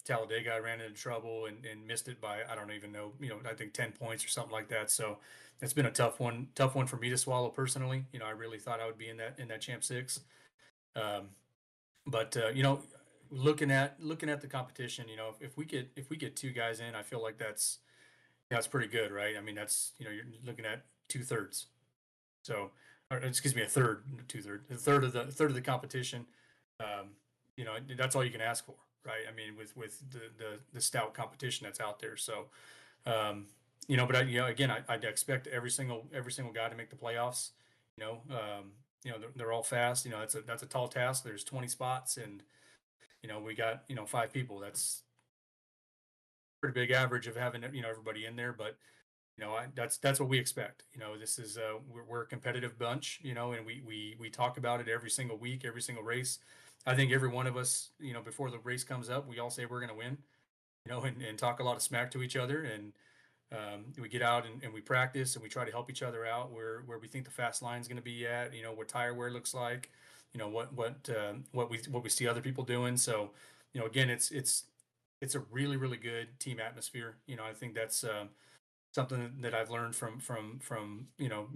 Talladega, I ran into trouble and missed it by I don't even know. I think 10 points or something like that. So it's been a tough one for me to swallow personally. I really thought I would be in that champ six. But looking at the competition, if we get two guys in, I feel like that's pretty good, right? I mean, that's you're looking at 2/3. So, or excuse me, a third, 2/3, a third of the competition. That's all you can ask for. right? I mean, with the stout competition that's out there. So, you know, but again, I'd expect every single guy to make the playoffs. You know, they're all fast. You know, that's a tall task. There's 20 spots, and you know, we got 5 people. That's pretty big average of having everybody in there. But you know, that's what we expect. You know, this is we're a competitive bunch. You know, and we talk about it every single week, every single race. I think every one of us, before the race comes up, we all say we're going to win. You know, and talk a lot of smack to each other, and we get out and we practice and we try to help each other out where we think the fast line is going to be at. You know, what tire wear looks like. You know, what we see other people doing. So, you know, again, it's a really really good team atmosphere. You know, I think that's something that I've learned from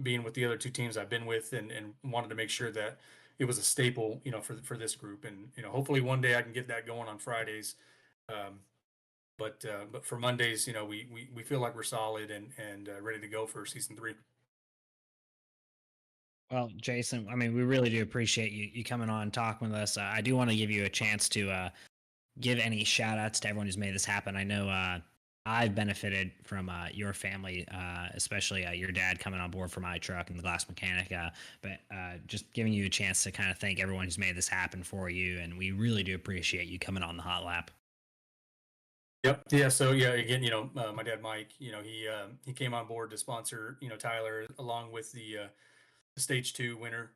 being with the other 2 teams I've been with, and wanted to make sure that it was a staple, for this group. And hopefully one day I can get that going on Fridays. Um, but for Mondays, we feel like we're solid and ready to go for season 3. Well, Jason, I mean, we really do appreciate you coming on and talking with us. I do want to give you a chance to give any shout outs to everyone who's made this happen. I know I've benefited from your family, especially your dad coming on board for my truck and the glass mechanic. But just giving you a chance to kind of thank everyone who's made this happen for you. And we really do appreciate you coming on the hot lap. Yep. Yeah. So yeah, again, my dad, Mike, he came on board to sponsor, Tyler along with the stage 2 winner.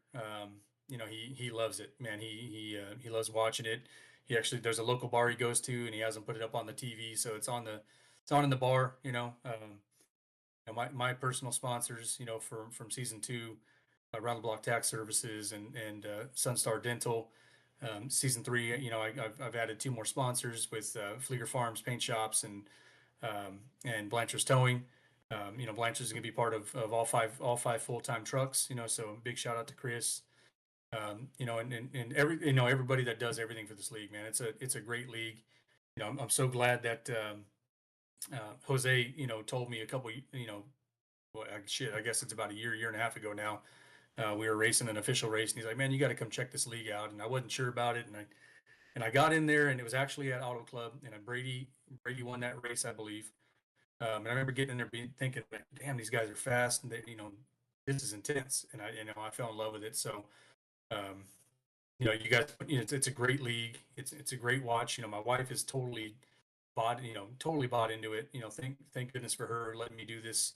He loves it, man. He loves watching it. He actually, there's a local bar he goes to, and he hasn't put it up on the TV, so it's on in the bar. My personal sponsors, from season 2, Round the Block Tax Services and Sunstar Dental. Season 3, I've added 2 more sponsors with Flieger Farms Paint Shops and Blanchard's Towing. Blanchard's going to be part of all five full-time trucks. So big shout out to Chris. And everybody that does everything for this league, man. It's a great league. I'm so glad that Jose, told me a couple, well, I guess it's about a year and a half ago now. We were racing an official race, and he's like, "Man, you got to come check this league out." And I wasn't sure about it, and I got in there, and it was actually at Auto Club, and Brady won that race, I believe. And I remember getting in there thinking, like, "Damn, these guys are fast, and this is intense." And I fell in love with it. So, um, you guys, it's a great league. It's a great watch. My wife is totally bought into it. Thank goodness for her letting me do this.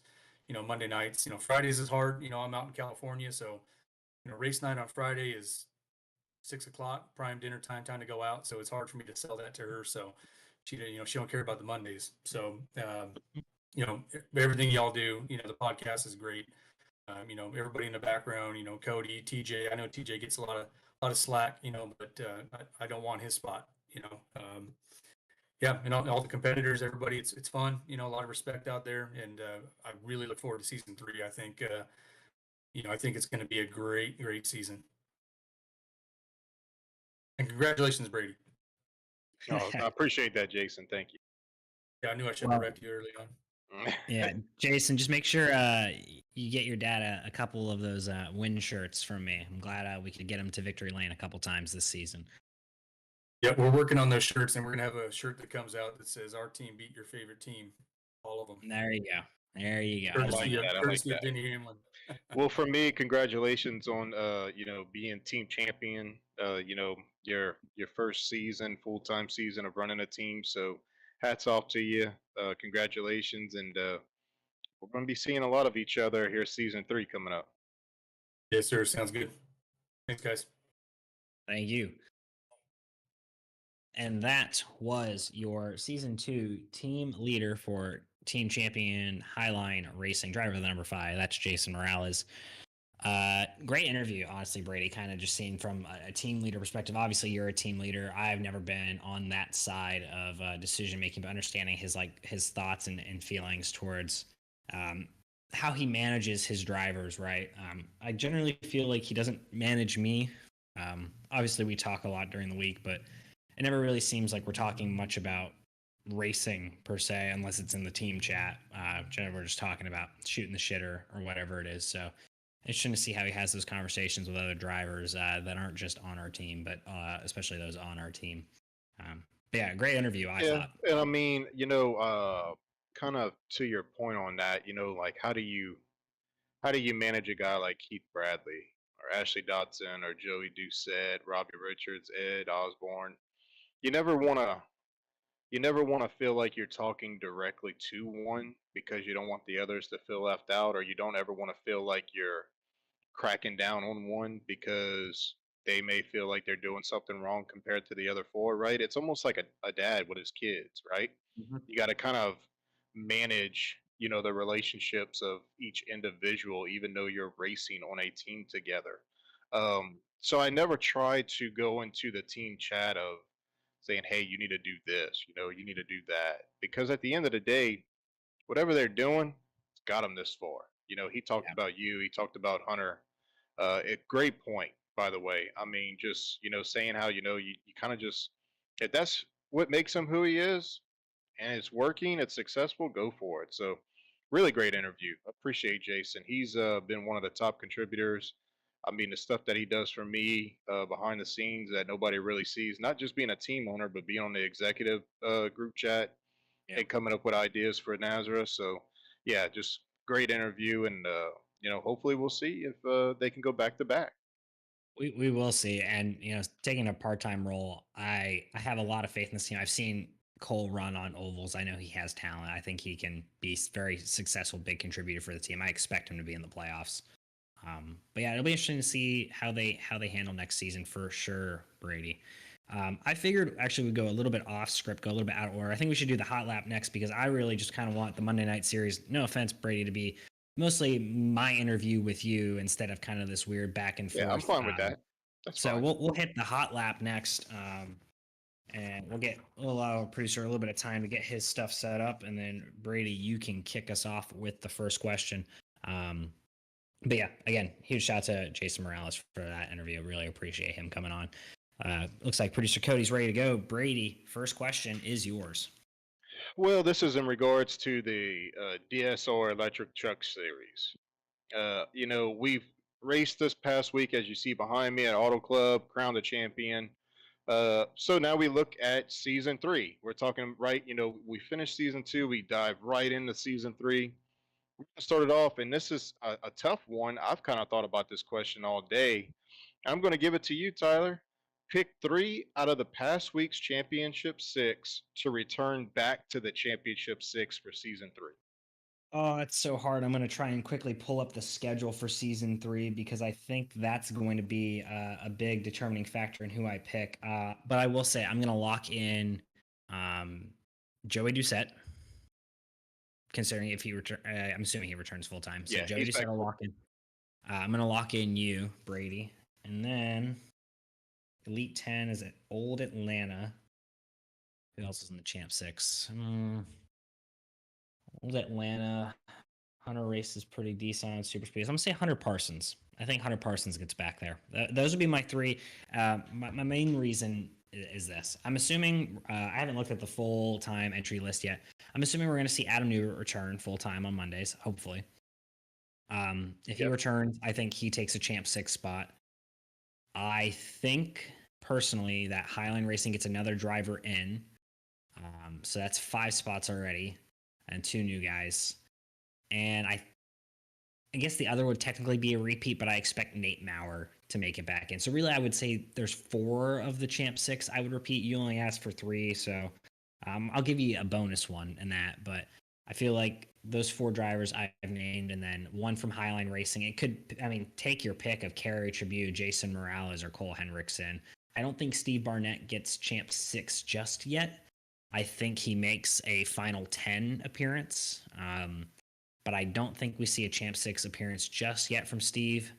Monday nights. Fridays is hard. I'm out in California, so race night on Friday is 6 o'clock, prime dinner time to go out. So it's hard for me to sell that to her. So she don't care about the Mondays. So everything y'all do, the podcast is great. Everybody in the background, Cody, TJ. I know TJ gets a lot of slack, but I don't want his spot. Yeah, and all the competitors, everybody, it's fun. A lot of respect out there, and I really look forward to season 3. I think I think it's going to be a great season. And congratulations, Brady. No, I appreciate that, Jason. Thank you. Yeah, I knew I should have read you early on. Yeah, Jason, just make sure you get your dad a couple of those win shirts from me. I'm glad we could get him to victory lane a couple times this season. Yeah, we're working on those shirts, and we're gonna have a shirt that comes out that says "Our team beat your favorite team." All of them. There you go. There you go. I like that. Denny Hamlin. Well, for me, congratulations on being team champion. Your first season, full time season of running a team. So hats off to you. Congratulations, and we're going to be seeing a lot of each other here, season 3 coming up. Yes, sir. Sounds good. Thanks, guys. Thank you. And that was your season 2 team leader for team champion Highline Racing, driver of the number 5. That's Jason Morales. Great interview, honestly, Brady. Kind of just seeing from a team leader perspective. Obviously, you're a team leader. I've never been on that side of decision making, but understanding his thoughts and feelings towards how he manages his drivers. Right. I generally feel like he doesn't manage me. Obviously, we talk a lot during the week, but it never really seems like we're talking much about racing per se, unless it's in the team chat. Generally, we're just talking about shooting the shit or whatever it is. So it's interesting to see how he has those conversations with other drivers that aren't just on our team, but especially those on our team. Yeah, great interview, I Yeah, thought. and I mean, kind of to your point on that, like how do you manage a guy like Keith Bradley or Ashley Dotson or Joey Doucette, Robbie Richards, Ed Osborne? You never want to you never want to feel like you're talking directly to one because you don't want the others to feel left out, or you don't ever want to feel like you're cracking down on one because they may feel like they're doing something wrong compared to the other four, right? It's almost like a dad with his kids, right? Mhm. You got to kind of manage, the relationships of each individual, even though you're racing on a team together. So I never try to go into the team chat of saying, hey, you need to do this, you need to do that. Because at the end of the day, whatever they're doing, it's got them this far. He talked about you, he talked about Hunter. Great point, by the way. I mean, just, saying how, you kind of just, if that's what makes him who he is, and it's working, it's successful, go for it. So, really great interview. Appreciate Jason. He's been one of the top contributors. I mean, the stuff that he does for me behind the scenes that nobody really sees, not just being a team owner, but being on the executive group chat Yeah. and coming up with ideas for Nazareth. So, yeah, just great interview. And, hopefully we'll see if they can go back to back. We will see. And taking a part-time role, I have a lot of faith in this team. I've seen Cole run on ovals. I know he has talent. I think he can be very successful, big contributor for the team. I expect him to be in the playoffs. But yeah, it'll be interesting to see how they handle next season for sure, Brady. I figured actually we'd go a little bit off script, go a little bit out of order. I think we should do the hot lap next because I really just kind of want the Monday night series. No offense, Brady, to be mostly my interview with you instead of kind of this weird back and Yeah, I'm forth. fine with that. That's So fine. we'll hit the hot lap next, and we'll allow our producer a little bit of time to get his stuff set up, and then Brady, you can kick us off with the first question. But yeah, again, huge shout out to Jason Morales for that interview. Really appreciate him coming on. Looks like producer Cody's ready to go. Brady, first question is yours. Well, this is in regards to the DSR electric truck series. We've raced this past week, as you see behind me, at Auto Club, crowned the champion. So now we look at season three. We're talking, right? We finished season two, we dive right into season three. We're gonna start it off, and this is a tough one. I've kind of thought about this question all day. I'm going to give it to you, Tyler. Pick three out of the past week's championship six to return back to the championship six for season three. Oh, it's so hard. I'm going to try and quickly pull up the schedule for season three because I think that's going to be a big determining factor in who I pick. But I will say I'm going to lock in um, Joey Doucette, considering if he return. I'm assuming he returns full time. So Yeah, Joey he's back. Doucette, I'll lock in. I'm going to lock in you, Brady, and then Elite 10 is at Old Atlanta. Who else is in the Champ Six? Old Atlanta. Hunter Race is pretty decent on super speeds. I'm gonna say Hunter Parsons. I think Hunter Parsons gets back there. Those would be my three. My main reason is this. I'm assuming I haven't looked at the full time entry list yet. I'm assuming we're going to see Adam New return full time on Mondays, hopefully. If he returns, I think he takes a Champ Six spot. I think personally that Highline Racing gets another driver in. So that's 5 spots already, and 2 new guys. And I guess the other would technically be a repeat, but I expect Nate Maurer to make it back in. So really, I would say there's 4 of the Champ 6 I would repeat. You only asked for 3, so I'll give you a bonus one in that. But I feel like those 4 drivers I've named, and then one from Highline Racing. It could, take your pick of Kerry Tribute, Jason Morales, or Cole Henriksen. I don't think Steve Barnett gets Champ 6 just yet. I think he makes a final 10 appearance. But I don't think we see a Champ 6 appearance just yet from Steve.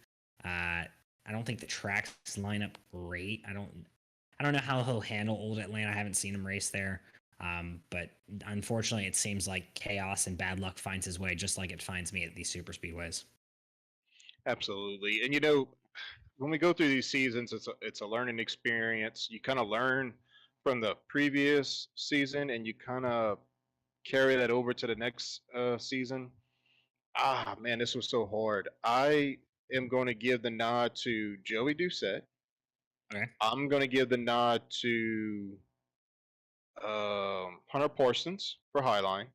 I don't think the tracks line up great. I don't know how he'll handle Old Atlanta. I haven't seen him race there. But unfortunately, it seems like chaos and bad luck finds his way, just like it finds me at these super speedways. Absolutely. And when we go through these seasons, it's a learning experience. You kind of learn from the previous season, and you kind of carry that over to the next season. Ah, man, this was so hard. I am going to give the nod to Joey Doucette. Okay. I'm going to give the nod to Hunter Parsons for Highline.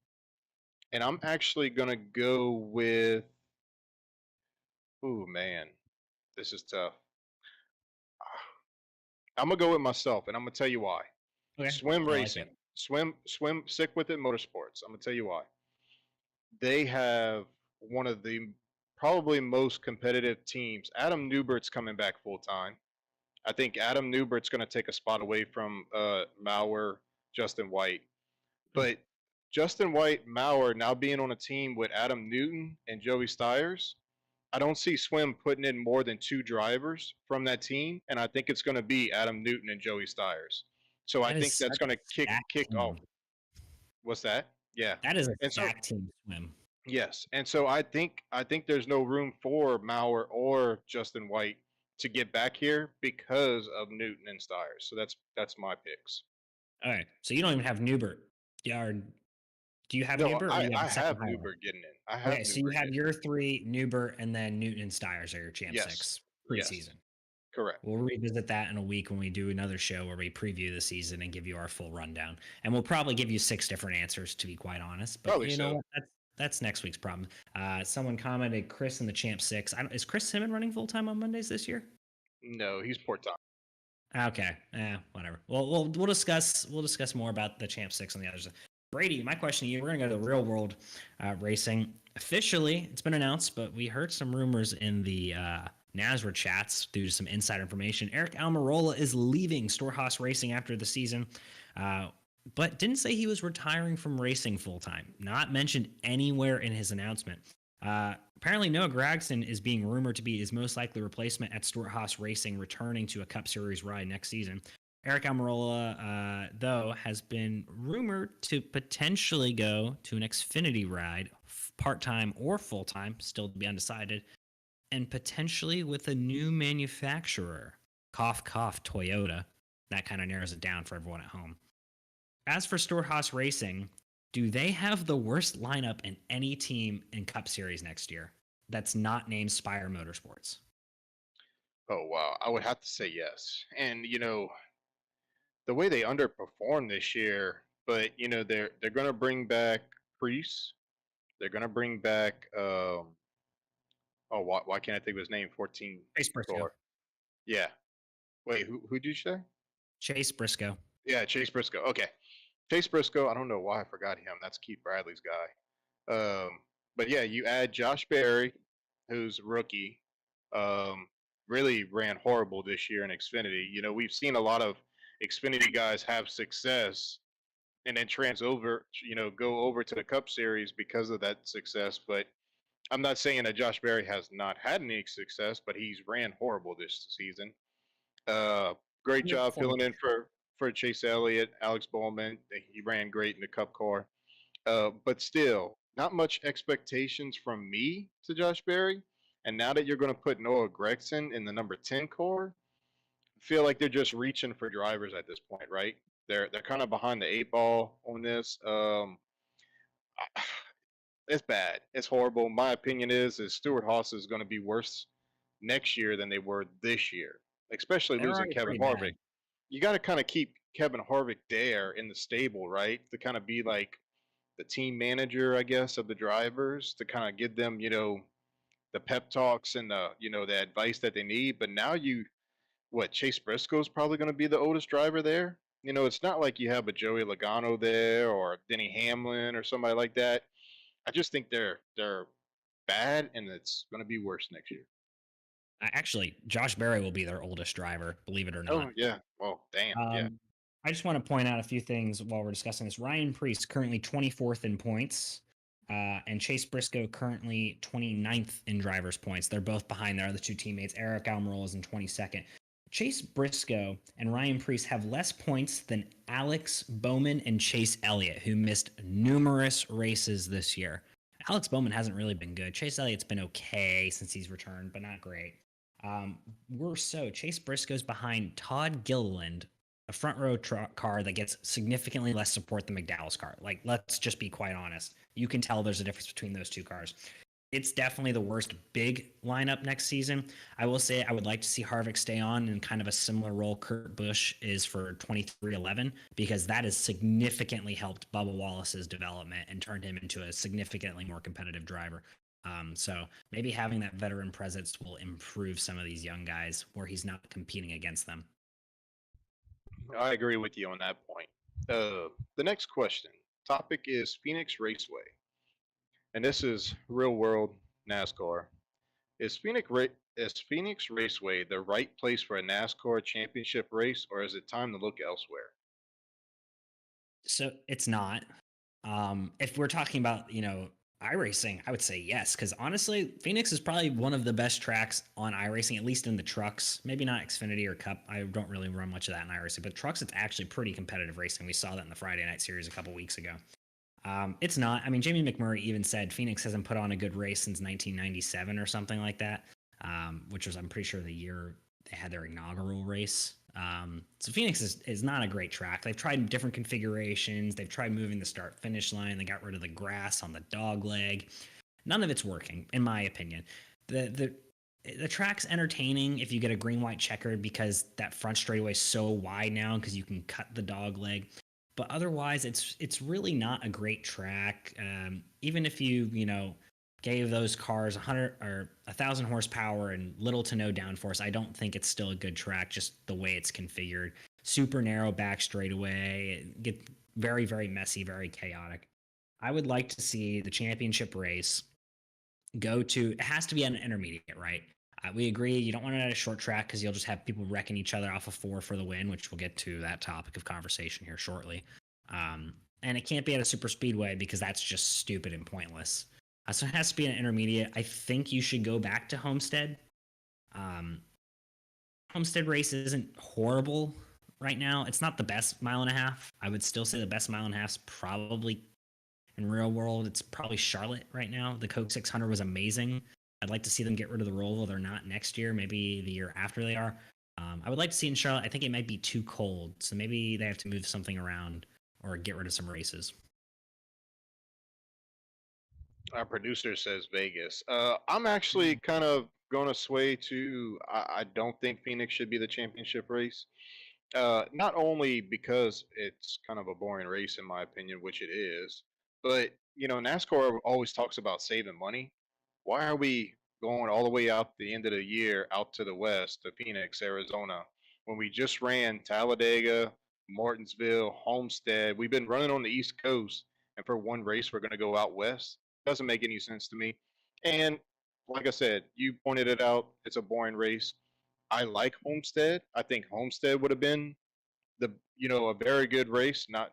And I'm actually going to go with, ooh, man, this is tough. I'm going to go with myself, and I'm going to tell you why. Okay, Swim I like Racing. it. Swim, stick with it, Motorsports. I'm going to tell you why. They have one of the probably most competitive teams. Adam Newbert's coming back full time. I think Adam Newbert's going to take a spot away from Mauer, Justin White. But Justin White, Mauer now being on a team with Adam Newton and Joey Styres, I don't see Swim putting in more than 2 drivers from that team, and I think it's going to be Adam Newton and Joey Styres. So I That think is that's such going a to kick stacked off. team. What's that? Yeah, That is a and so stacked team, Swim. yes, and so I think there's no room for Mauer or Justin White to get back here because of Newton and Styres. So that's my picks. All right, so you don't even have Newbert. Yeah, or do you have No, Newbert, or I you have I a second have highlight? Newberg getting in. I have Okay, so you Newberg have getting in. your 3, Newbert, and then Newton and Styres are your Champ Yes. 6 Yes. preseason. Correct. We'll revisit that in a week when we do another show where we preview the season and give you our full rundown. And we'll probably give you 6 different answers, to be quite honest. But Probably you know so. what? That's next week's problem. Someone commented Chris in the Champ 6. Is Chris Simmon running full time on Mondays this year? No, he's port time. Okay, whatever. Well, we'll discuss more about the Champ 6 and the others. Brady, my question to you: we're gonna go to the real world racing. Officially, it's been announced, but we heard some rumors in the NASRA chats due to some insider information. Eric Almirola is leaving Storehouse Racing after the season, but didn't say he was retiring from racing full time. Not mentioned anywhere in his announcement. Apparently, Noah Gragson is being rumored to be his most likely replacement at Storehouse Racing, returning to a Cup Series ride next season. Eric Almirola, though, has been rumored to potentially go to an Xfinity ride, part-time or full-time, still to be undecided, and potentially with a new manufacturer. Cough, cough, Toyota. That kind of narrows it down for everyone at home. As for Storehouse Racing, do they have the worst lineup in any team in Cup Series next year that's not named Spire Motorsports? Oh wow, I would have to say yes. And the way they underperformed this year, but they're going to bring back Priest. They're going to bring back oh why can't I think of his name? 14 Chase Briscoe. car. Yeah. Wait, who did you say? Chase Briscoe. Yeah, Chase Briscoe. Okay. Chase Briscoe, I don't know why I forgot him. That's Keith Bradley's guy. But yeah, you add Josh Berry, who's a rookie. Really ran horrible this year in Xfinity. We've seen a lot of Xfinity guys have success and then go over to the Cup Series because of that success. But I'm not saying that Josh Berry has not had any success, but he's ran horrible this season. Great job filling in for Chase Elliott, Alex Bowman. He ran great in the Cup car. But still, not much expectations from me to Josh Berry. And now that you're going to put Noah Gregson in the number 10 core, I feel like they're just reaching for drivers at this point, right? They're kind of behind the 8 ball on this. It's bad. It's horrible. My opinion is Stuart Haas is going to be worse next year than they were this year, especially They're losing already Kevin pretty Harvick. bad. You got to kind of keep Kevin Harvick there in the stable, right? To kind of be like the team manager, I guess, of the drivers to kind of give them, the pep talks and the advice that they need. But now Chase Briscoe's probably going to be the oldest driver there. It's not like you have a Joey Logano there or Denny Hamlin or somebody like that. I just think they're bad, and it's going to be worse next year. Actually, Josh Berry will be their oldest driver, believe it or not. Oh yeah. Well, damn. Yeah. I just want to point out a few things while we're discussing this. Ryan Preece currently 24th in points, and Chase Briscoe currently 29th in drivers' points. They're both behind their other 2 teammates. Eric Almirola is in 22nd. Chase Briscoe and Ryan Preece have less points than Alex Bowman and Chase Elliott, who missed numerous races this year. Alex Bowman hasn't really been good. Chase Elliott's been okay since he's returned, but not great. Chase Briscoe's behind Todd Gilliland, a front row car that gets significantly less support than McDowell's car. Like, let's just be quite honest. You can tell there's a difference between those 2 cars. it's definitely the worst big lineup next season. I will say I would like to see Harvick stay on in kind of a similar role Kurt Busch is for 2311, because that has significantly helped Bubba Wallace's development and turned him into a significantly more competitive driver. So maybe having that veteran presence will improve some of these young guys where he's not competing against them. I agree with you on that point. The next question topic is Phoenix Raceway, and this is real world NASCAR. Is Phoenix Raceway the right place for a NASCAR championship race, or is it time to look elsewhere? So it's not. If we're talking about, iRacing, I would say yes, because honestly, Phoenix is probably one of the best tracks on iRacing, at least in the trucks. Maybe not Xfinity or Cup. I don't really run much of that in iRacing, but trucks, it's actually pretty competitive racing. We saw that in the Friday Night Series a couple weeks ago. It's not. I mean, Jamie McMurray even said Phoenix hasn't put on a good race since 1997 or something like that, which was, I'm pretty sure, the year they had their inaugural race. So Phoenix is not a great track. They've tried different configurations. They've tried moving the start finish line. They got rid of the grass on the dog leg. None of it's working, in my opinion. The track's entertaining if you get a green white checkered, because that front straightaway is so wide now because you can cut the dog leg. But otherwise, it's really not a great track. Even if you gave those cars 100 or 1,000 horsepower and little to no downforce, I don't think it's still a good track, just the way it's configured. Super narrow back straightaway, get very, very messy, very chaotic. I would like to see the championship race it has to be an intermediate, right? We agree you don't want it at a short track because you'll just have people wrecking each other off of 4 for the win, which we'll get to that topic of conversation here shortly. And it can't be at a super speedway because that's just stupid and pointless. So it has to be an intermediate. I think you should go back to Homestead. Homestead race isn't horrible right now. It's not the best mile and a half. I would still say the best mile and a half is probably in real world. It's probably Charlotte right now. The Coke 600 was amazing. I'd like to see them get rid of the Roval. They're not next year, maybe the year after they are. I would like to see in Charlotte. I think it might be too cold, so maybe they have to move something around or get rid of some races. Our producer says Vegas. I'm actually kind of going to sway to I don't think Phoenix should be the championship race. Not only because it's kind of a boring race in my opinion, which it is, but NASCAR always talks about saving money. Why are we going all the way out the end of the year out to the west to Phoenix, Arizona, when we just ran Talladega, Martinsville, Homestead? We've been running on the East Coast, and for one race we're going to go out west. Doesn't make any sense to me. And like I said, you pointed it out. It's a boring race. I like Homestead. I think Homestead would have been a very good race. Not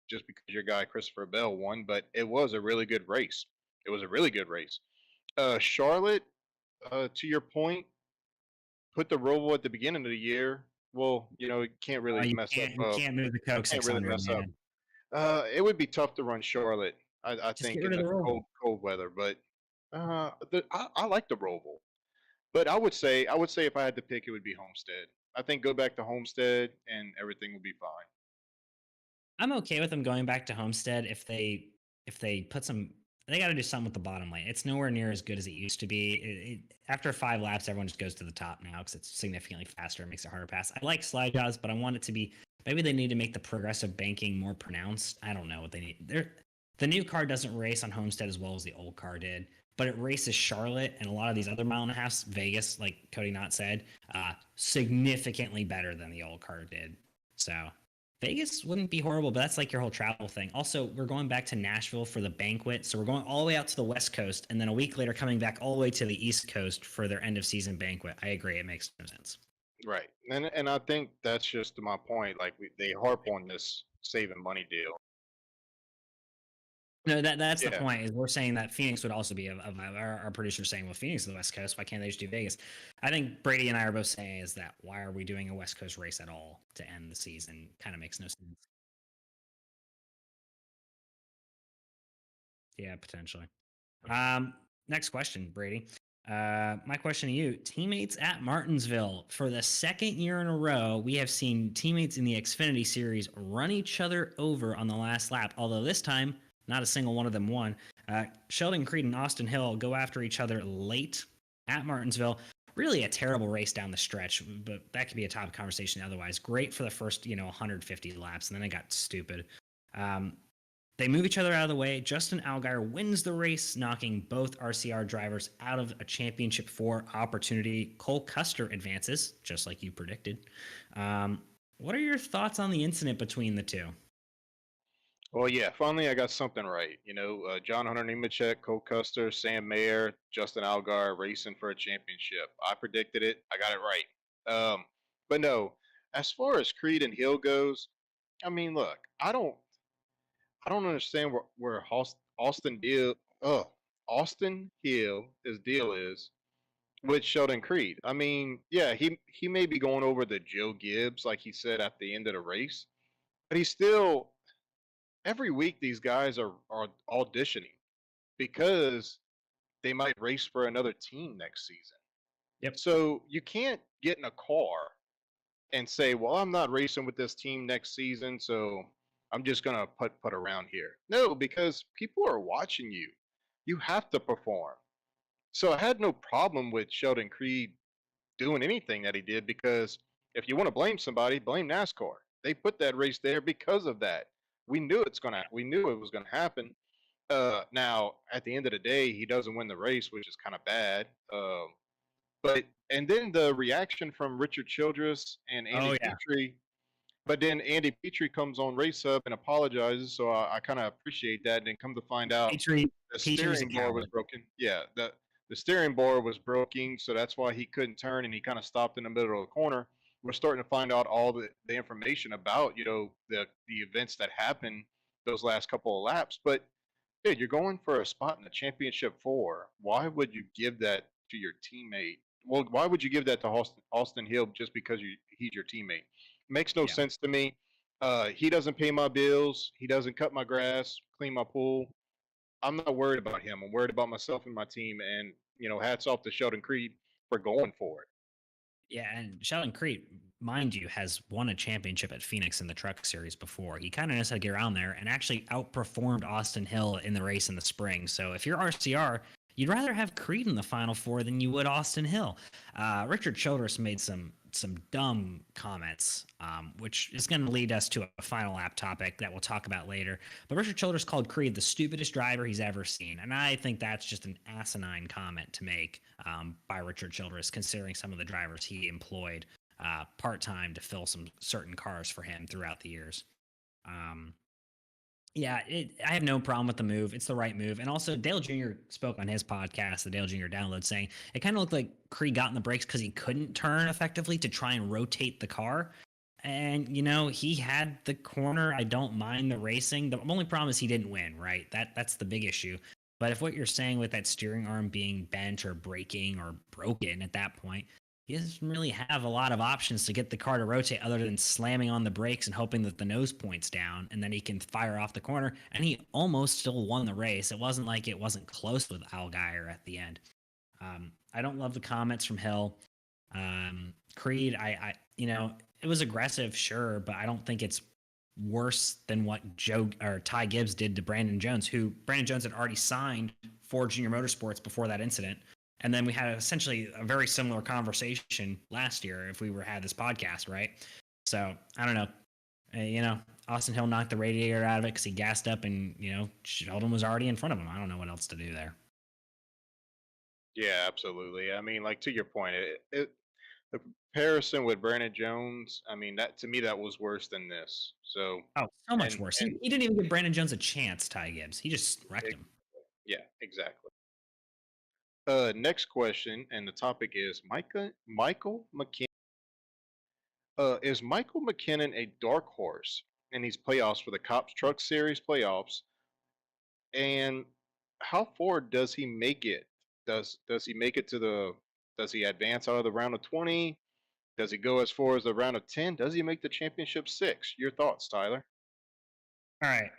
just because your guy Christopher Bell won, but it was a really good race. It was a really good race. Charlotte, to your point, put the Roval at the beginning of the year. Well, you can't really you mess can't, up. you can't move the Coke Can't really 600, mess man. up. It would be tough to run Charlotte. I Just think get rid in of the the Roval. cold weather, but I like the Roval. But I would say if I had to pick, it would be Homestead. I think go back to Homestead and everything will be fine. I'm okay with them going back to Homestead if they put some. They got to do something with the bottom lane. It's nowhere near as good as it used to be. After 5 laps, everyone just goes to the top now because it's significantly faster. It makes it harder to pass. I like slide jaws, but I want it to be. Maybe they need to make the progressive banking more pronounced. I don't know what they need. The new car doesn't race on Homestead as well as the old car did, but it races Charlotte and a lot of these other mile and a halfs, Vegas, like Cody Knott said, significantly better than the old car did. So Vegas wouldn't be horrible, but that's like your whole travel thing. Also, we're going back to Nashville for the banquet, so we're going all the way out to the West Coast, and then a week later coming back all the way to the East Coast for their end of season banquet. I agree, it makes no sense. Right, and I think that's just my point. Like they harp on this saving money deal. No, that's the Yeah, point. Is we're saying that Phoenix would also be our producer saying, well, Phoenix is the West Coast. Why can't they just do Vegas? I think Brady and I are both saying is that why are we doing a West Coast race at all to end the season? Kind of makes no sense. Yeah, potentially. Next question, Brady. My question to you: teammates at Martinsville for the second year in a row, we have seen teammates in the Xfinity Series run each other over on the last lap. Although this time, not a single one of them won. Sheldon Creed and Austin Hill go after each other late at Martinsville. Really a terrible race down the stretch, but that could be a topic of conversation otherwise. Great for the first, 150 laps, and then it got stupid. They move each other out of the way. Justin Allgaier wins the race, knocking both RCR drivers out of a championship 4 opportunity. Cole Custer advances, just like you predicted. What are your thoughts on the incident between the two? Well, yeah, finally I got something right. John Hunter Nemechek, Cole Custer, Sam Mayer, Justin Allgaier racing for a championship. I predicted it. I got it right. But no, as far as Creed and Hill goes, I mean, look, I don't understand where Austin Hill his deal is with Sheldon Creed. I mean, yeah, he may be going over the Joe Gibbs like he said at the end of the race, but he's still every week these guys are auditioning because they might race for another team next season. Yep. So you can't get in a car and say, "Well, I'm not racing with this team next season, so I'm just gonna put around here." No, because people are watching you. You have to perform. So I had no problem with Sheldon Creed doing anything that he did because if you want to blame somebody, blame NASCAR. They put that race there because of that. We knew it was gonna happen. Now at the end of the day, he doesn't win the race, which is kind of bad. But and then the reaction from Richard Childress and Andy Oh, yeah. Petrie. But then Andy Petrie comes on Race Hub and apologizes, so I kind of appreciate that. And then come to find out, the Petrie's a steering bar was coward. broken. Yeah, the steering bar was broken, so that's why he couldn't turn, and he kind of stopped in the middle of the corner. We're starting to find out all the information about the events that happened those last couple of laps. But dude, you're going for a spot in the championship 4. Why would you give that to your teammate? Well, why would you give that to Austin Hill just because he's your teammate? Makes no sense to me. He doesn't pay my bills. He doesn't cut my grass, clean my pool. I'm not worried about him. I'm worried about myself and my team. And hats off to Sheldon Creed for going for it. Yeah, and Sheldon Creed, mind you, has won a championship at Phoenix in the Truck Series before. He kind of knows how to get around there and actually outperformed Austin Hill in the race in the spring. So if you're RCR, you'd rather have Creed in the Final Four than you would Austin Hill. Richard Childress made some dumb comments, which is going to lead us to a final lap topic that we'll talk about later. But Richard Childress called Creed the stupidest driver he's ever seen, and I think that's just an asinine comment to make by Richard Childress, considering some of the drivers he employed part-time to fill some certain cars for him throughout the years. Yeah, I have no problem with the move. It's the right move. And also, Dale Jr. spoke on his podcast, the Dale Jr. Download, saying it kind of looked like Creed got in the brakes because he couldn't turn effectively to try and rotate the car. And, he had the corner. I don't mind the racing. The only problem is he didn't win, right? That's the big issue. But if what you're saying with that steering arm being bent or breaking or broken at that point, he doesn't really have a lot of options to get the car to rotate other than slamming on the brakes and hoping that the nose points down and then he can fire off the corner. And he almost still won the race. It wasn't like it wasn't close with Allgaier at the end. I don't love the comments from Hill. Creed, it was aggressive, sure, but I don't think it's worse than what Joe or Ty Gibbs did to Brandon Jones, who Brandon Jones had already signed for Junior Motorsports before that incident. And then we had essentially a very similar conversation last year if we had this podcast, right? So I don't know. Austin Hill knocked the radiator out of it because he gassed up and, Sheldon was already in front of him. I don't know what else to do there. Yeah, absolutely. I mean, like to your point, the comparison with Brandon Jones, I mean, that to me that was worse than this. So so much worse. He didn't even give Brandon Jones a chance, Ty Gibbs. He just wrecked him. Yeah, exactly. Next question, and the topic is Michael McKinnon. Is Michael McKinnon a dark horse in these playoffs for the Cops Truck Series playoffs? And how far does he make it? Does he make it to the? Does he advance out of the round of 20? Does he go as far as the round of 10? Does he make the championship 6? Your thoughts, Tyler? All right.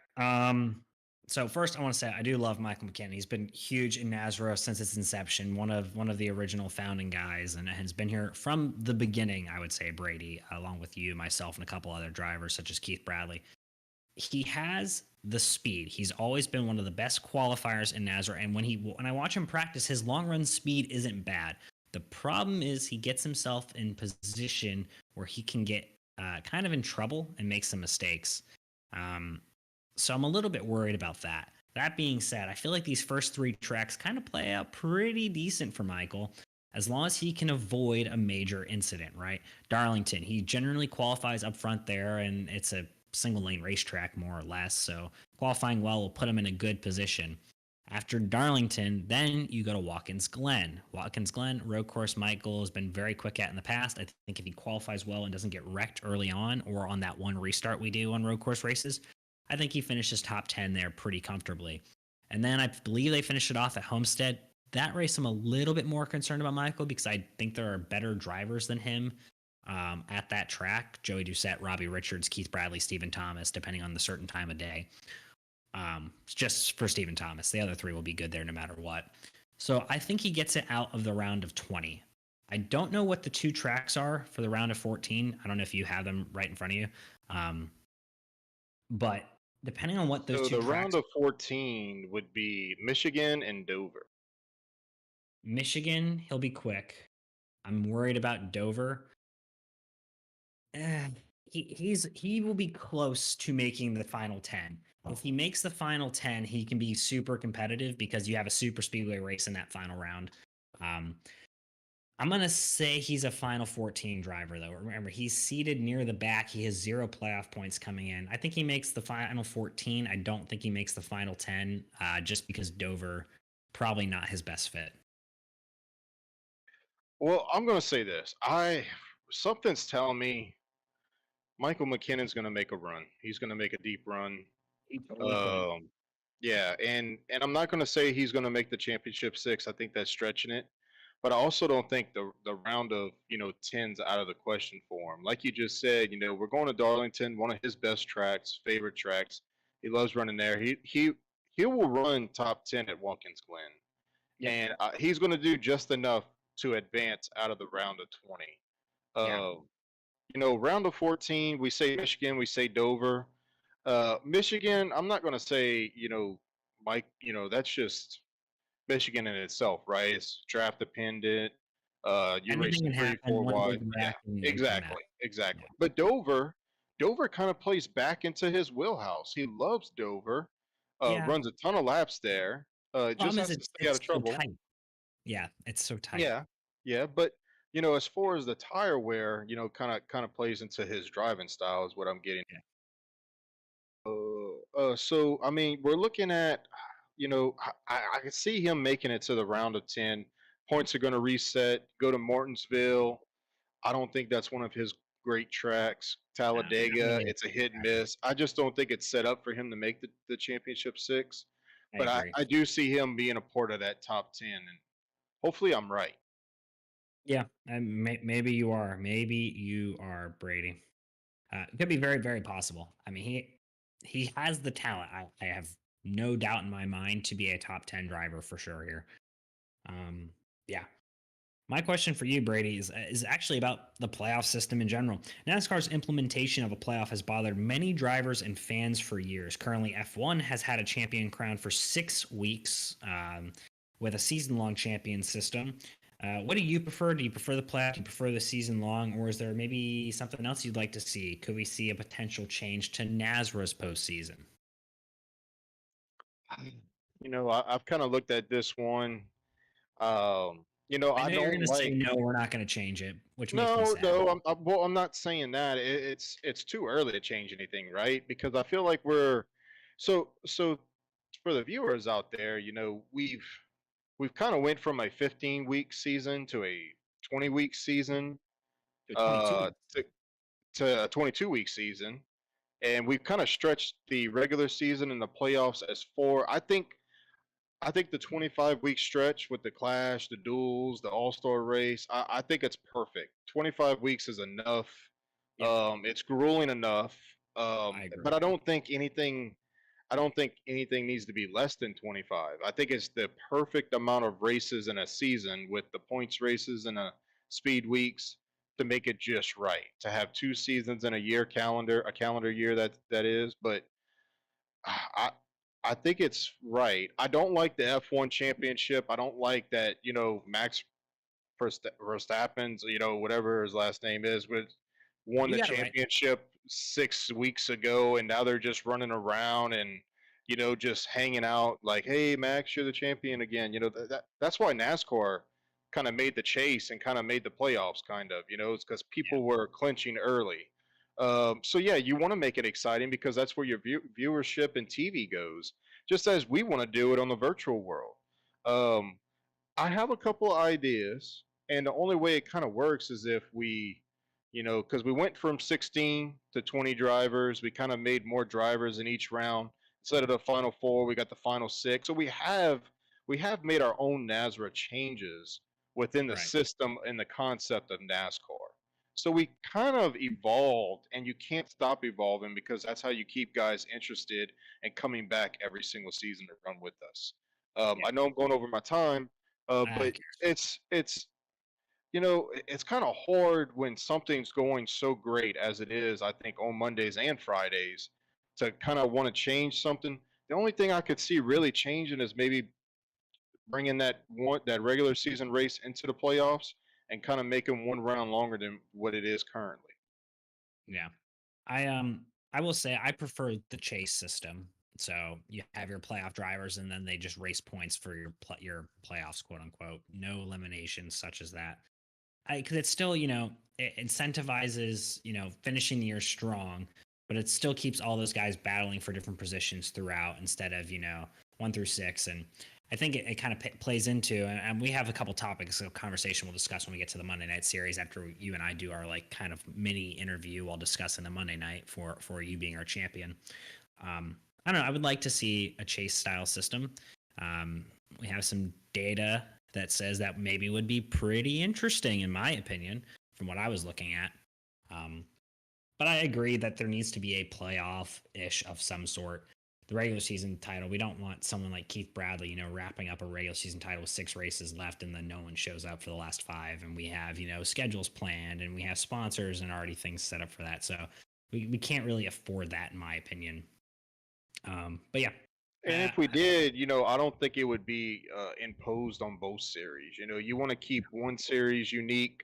So first, I want to say I do love Michael McKinnon. He's been huge in NASRA since its inception. One of the original founding guys, and has been here from the beginning. I would say Brady, along with you, myself, and a couple other drivers such as Keith Bradley. He has the speed. He's always been one of the best qualifiers in NASCAR, and when I watch him practice, his long run speed isn't bad. The problem is he gets himself in position where he can get kind of in trouble and make some mistakes. Um, so I'm a little bit worried about that. That being said, I feel like these first three tracks kind of play out pretty decent for Michael as long as he can avoid a major incident, right? Darlington, he generally qualifies up front there, and it's a single lane racetrack more or less. So qualifying well will put him in a good position. After Darlington, then you go to Watkins Glen. Watkins Glen, road course Michael has been very quick at in the past. I think if he qualifies well and doesn't get wrecked early on or on that one restart we do on road course races, I think he finishes top 10 there pretty comfortably. And then I believe they finished it off at Homestead. That race, I'm a little bit more concerned about Michael because I think there are better drivers than him at that track. Joey Doucette, Robbie Richards, Keith Bradley, Stephen Thomas, depending on the certain time of day. Just for Stephen Thomas. The other three will be good there no matter what. So I think he gets it out of the round of 20. I don't know what the two tracks are for the round of 14. I don't know if you have them right in front of you. But depending on what those So two the tracks, round of 14 would be Michigan and Dover. Michigan, he'll be quick. I'm worried about Dover. He will be close to making the final 10. If he makes the final 10, he can be super competitive because you have a super speedway race in that final round. I'm going to say he's a final 14 driver, though. Remember, he's seated near the back. He has 0 playoff points coming in. I think he makes the final 14. I don't think he makes the final 10 just because Dover, probably not his best fit. Well, I'm going to say this. Something's telling me Michael McKinnon's going to make a run. He's going to make a deep run. He totally could. Yeah, and I'm not going to say he's going to make the championship 6. I think that's stretching it. But I also don't think the round of 10's out of the question for him. Like you just said, we're going to Darlington, one of his best tracks, favorite tracks. He loves running there. He will run top 10 at Watkins Glen, Yep. and he's going to do just enough to advance out of the round of 20. Yeah. Round of 14, we say Michigan, we say Dover. Michigan, I'm not going to say Mike. That's just Michigan in itself, right? It's draft dependent. You race Anything can 3, happen 4 one wide. big Yeah, wreck and come out. exactly. Yeah. But Dover kind of plays back into his wheelhouse. He loves Dover. Yeah. Runs a ton of laps there. Just Problem is has to stay out of it's so trouble. tight. Yeah, it's so tight. Yeah. But as far as the tire wear, kind of plays into his driving style is what I'm getting. Yeah. So I mean, we're looking at, I can see him making it to the round of 10. Points are going to reset. Go to Martinsville. I don't think that's one of his great tracks. No, not Talladega, really a it's a great hit and track. miss. I just don't think it's set up for him to make the championship 6. I But agree. I do see him being a part of that top 10, and hopefully I'm right. Yeah, and maybe you are. Maybe you are, Brady. It could be very, very possible. I mean, he has the talent. I have no doubt in my mind to be a top 10 driver for sure here. Yeah. My question for you, Brady, is actually about the playoff system in general. NASCAR's implementation of a playoff has bothered many drivers and fans for years. Currently, F1 has had a champion crowned for 6 weeks with a season-long champion system. What do you prefer? Do you prefer the playoff? Do you prefer the season long, or is there maybe something else you'd like to see? Could we see a potential change to NASRA's postseason? I've kind of looked at this one. I I know you're don't going to say like. no, we're not going to change it, which makes me No, sad. no. I'm not saying that. It's too early to change anything, right? Because I feel like so for the viewers out there, we've kind of went from a 15-week season to a 20-week season, To 22 uh, weeks. to a 22-week season, and we've kind of stretched the regular season and the playoffs as 4. I think the 25-week stretch with the Clash, the duels, the All Star race, I think it's perfect. 25 weeks is enough. Yep. It's grueling enough. I agree. But I don't think anything needs to be less than 25. I think it's the perfect amount of races in a season with the points races and speed weeks to make it just right. To have 2 seasons in a calendar year that is. But I I think it's right. I don't like the F1 championship. I don't like that, Max Verstappen's, whatever his last name is, but won You the got it right. championship 6 weeks ago, and now they're just running around and just hanging out like, "Hey, Max, you're the champion again." That's why NASCAR kind of made the chase and kind of made the playoffs. Kind of, it's because people were clinching early. So yeah, you want to make it exciting because that's where your viewership and TV goes. Just as we want to do it on the virtual world. Um, I have a couple of ideas, and the only way it kind of works is if we, because we went from 16 to 20 drivers, we kind of made more drivers in each round. Instead of the final four, we got the final six. So we have made our own NASRA changes within the Right. system and the concept of NASCAR. So we kind of evolved, and you can't stop evolving because that's how you keep guys interested and coming back every single season to run with us. I know I'm going over my time, Who but cares? it's kind of hard when something's going so great as it is. I think on Mondays and Fridays to kind of want to change something. The only thing I could see really changing is maybe bringing that regular season race into the playoffs and kind of making one round longer than what it is currently. Yeah. I will say I prefer the chase system. So you have your playoff drivers, and then they just race points for your playoffs, quote unquote. No eliminations such as that. Because it's still, it incentivizes, finishing the year strong, but it still keeps all those guys battling for different positions throughout instead of, 1 through 6. And I think it kind of plays into, and we have a couple topics of conversation we'll discuss when we get to the Monday night series after you and I do our like kind of mini interview while discussing the Monday night for you being our champion. I don't know. I would like to see a chase style system. We have some data that says that maybe would be pretty interesting, in my opinion, from what I was looking at. But I agree that there needs to be a playoff ish of some sort. The regular season title, we don't want someone like Keith Bradley, wrapping up a regular season title with 6 races left and then no one shows up for the last 5. And we have, schedules planned and we have sponsors and already things set up for that. So we can't really afford that, in my opinion. But yeah. And if we did, I don't think it would be imposed on both series. You want to keep one series unique.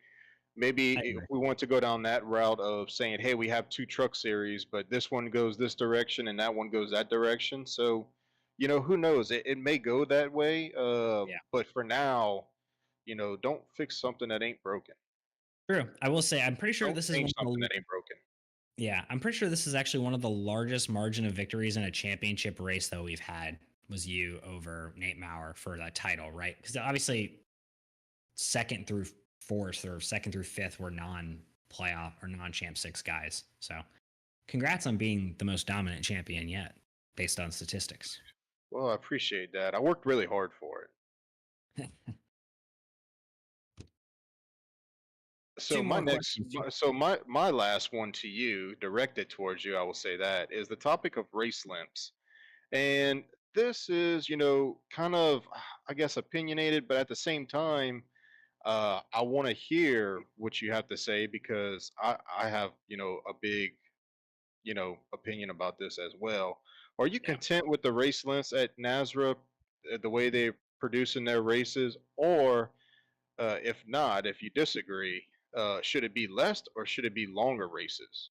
Maybe if we want to go down that route of saying, hey, we have 2 truck series, but this one goes this direction and that one goes that direction. So, who knows? It may go that way. Yeah. But for now, don't fix something that ain't broken. True. I will say, I'm pretty sure Don't this is change something that ain't broken. Yeah, I'm pretty sure this is actually one of the largest margin of victories in a championship race that we've had was you over Nate Maurer for that title, right? Because obviously, 2nd through 4th or 2nd through 5th were non-playoff or non-champ 6 guys. So, congrats on being the most dominant champion yet, based on statistics. Well, I appreciate that. I worked really hard for it. So my last one to you, directed towards you, I will say that is the topic of race limps, and this is kind of I guess opinionated, but at the same time, I want to hear what you have to say because I have a big opinion about this as well. Are you content with the race lengths at NASRA, the way they're producing their races, or if not, if you disagree, should it be less or should it be longer races?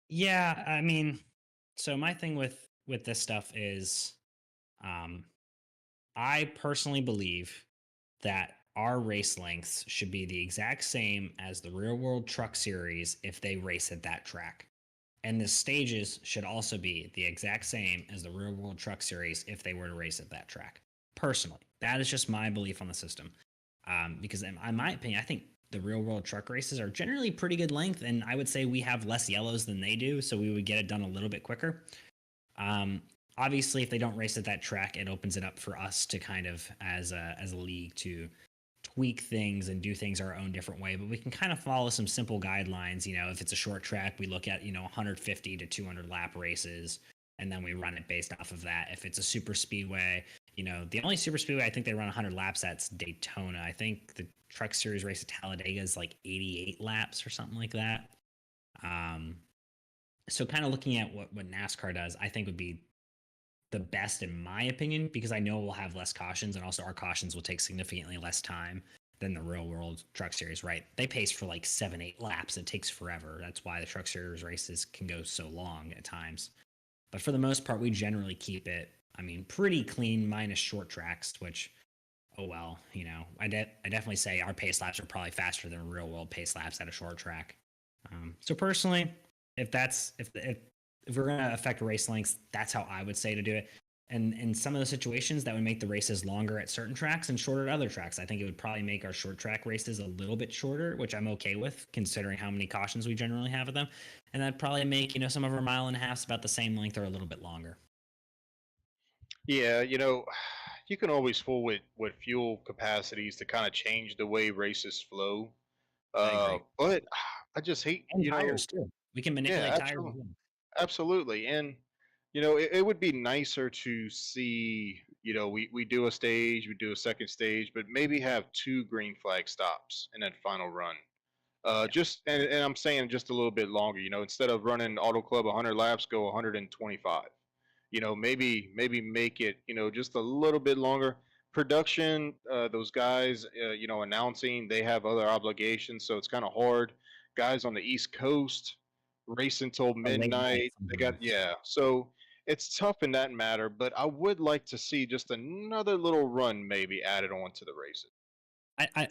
Yeah, I mean, so my thing with this stuff is, um, I personally believe that our race lengths should be the exact same as the real world truck series if they race at that track. And the stages should also be the exact same as the real world truck series if they were to race at that track. Personally, that is just my belief on the system. Because in my opinion, I think the real world truck races are generally pretty good length. And I would say we have less yellows than they do. So we would get it done a little bit quicker. Obviously, if they don't race at that track, it opens it up for us to kind of, as a league, to tweak things and do things our own different way. But we can kind of follow some simple guidelines. If it's a short track, we look at 150 to 200 lap races, and then we run it based off of that. If it's a super speedway, the only super speedway I think they run 100 laps at's Daytona. I think the Truck Series race at Talladega is like 88 laps or something like that. So kind of looking at what NASCAR does, I think would be the best in my opinion, because I know we'll have less cautions, and also our cautions will take significantly less time than the real world truck series, right? They pace for like 7-8 laps. It takes forever. That's why the truck series races can go so long at times. But for the most part, we generally keep it, I mean, pretty clean, minus short tracks, which, oh well, I definitely say our pace laps are probably faster than real world pace laps at a short track. So personally, if we're gonna affect race lengths, that's how I would say to do it. And in some of the situations, that would make the races longer at certain tracks and shorter at other tracks. I think it would probably make our short track races a little bit shorter, which I'm okay with, considering how many cautions we generally have of them. And that'd probably make some of our mile and a halfs about the same length or a little bit longer. Yeah, you can always fool with fuel capacities to kind of change the way races flow. I agree. But I just hate, And tires too. We can yeah, manipulate tires as absolutely, well. absolutely, and it would be nicer to see, we do a stage, we do a second stage, but maybe have two green flag stops in that final run. Just and I'm saying just a little bit longer. Instead of running Auto Club 100 laps, go 125. Maybe make it just a little bit longer. Production, those guys, announcing, they have other obligations, so it's kind of hard. Guys on the East Coast race until A late night midnight. They got, sometimes. yeah. So it's tough in that matter, but I would like to see just another little run maybe added on to the races.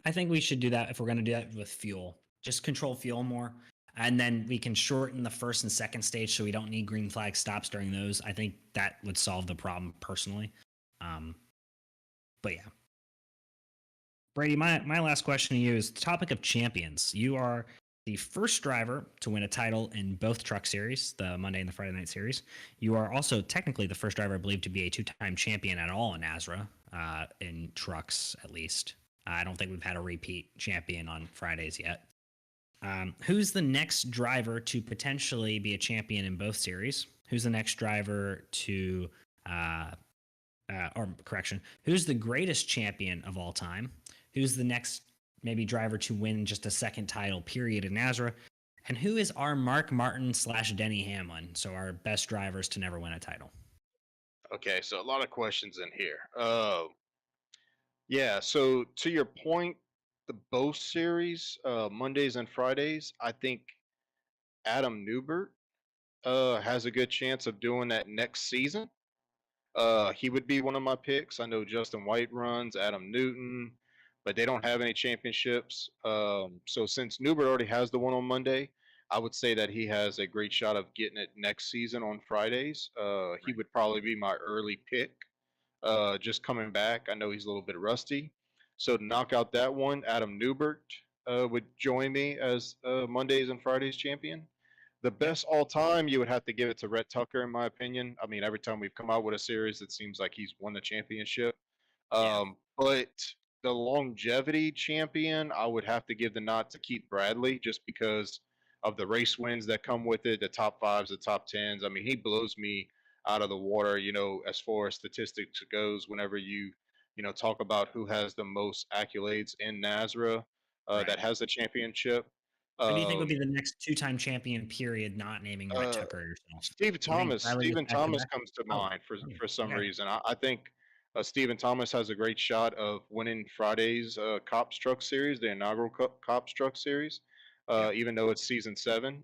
I think we should do that if we're going to do that with fuel. Just control fuel more. And then we can shorten the first and second stage so we don't need green flag stops during those. I think that would solve the problem personally. Um, but yeah. Brady, my last question to you is the topic of champions. You are the first driver to win a title in both truck series, the Monday and the Friday night series. You are also technically the first driver, I believe, to be a two-time champion at all in NASRA, in trucks at least. I don't think we've had a repeat champion on Fridays yet. Who's the next driver to potentially be a champion in both series? Who's the next driver to, who's the greatest champion of all time? Who's the next maybe driver to win just a second title period in NASRA? And who is our Mark Martin / Denny Hamlin? So our best drivers to never win a title. Okay, so a lot of questions in here. Yeah, so to your point, the both series, Mondays and Fridays, I think Adam Newbert has a good chance of doing that next season. He would be one of my picks. I know Justin White runs, Adam Newton, but they don't have any championships. So since Newbert already has the one on Monday, I would say that he has a great shot of getting it next season on Fridays. He would probably be my early pick. Just coming back, I know he's a little bit rusty. So to knock out that one, Adam Newbert would join me as Mondays and Fridays champion. The best all time, you would have to give it to Rhett Tucker, in my opinion. I mean, every time we've come out with a series, it seems like he's won the championship. But the longevity champion, I would have to give the nod to Keith Bradley, just because of the race wins that come with it, the top fives, the top tens. I mean, he blows me out of the water, as far as statistics goes. Whenever talk about who has the most accolades in NASRA, Right. that has the championship. Who do you think would be the next two-time champion? Period. Not naming Rhett Uh, Tucker or yourself. Stephen You think Thomas. Bradley gets Stephen back to Thomas back? comes to Oh, mind for some okay. reason. I think Stephen Thomas has a great shot of winning Friday's Cops Truck Series, the inaugural Cops Truck Series. Even though it's season 7.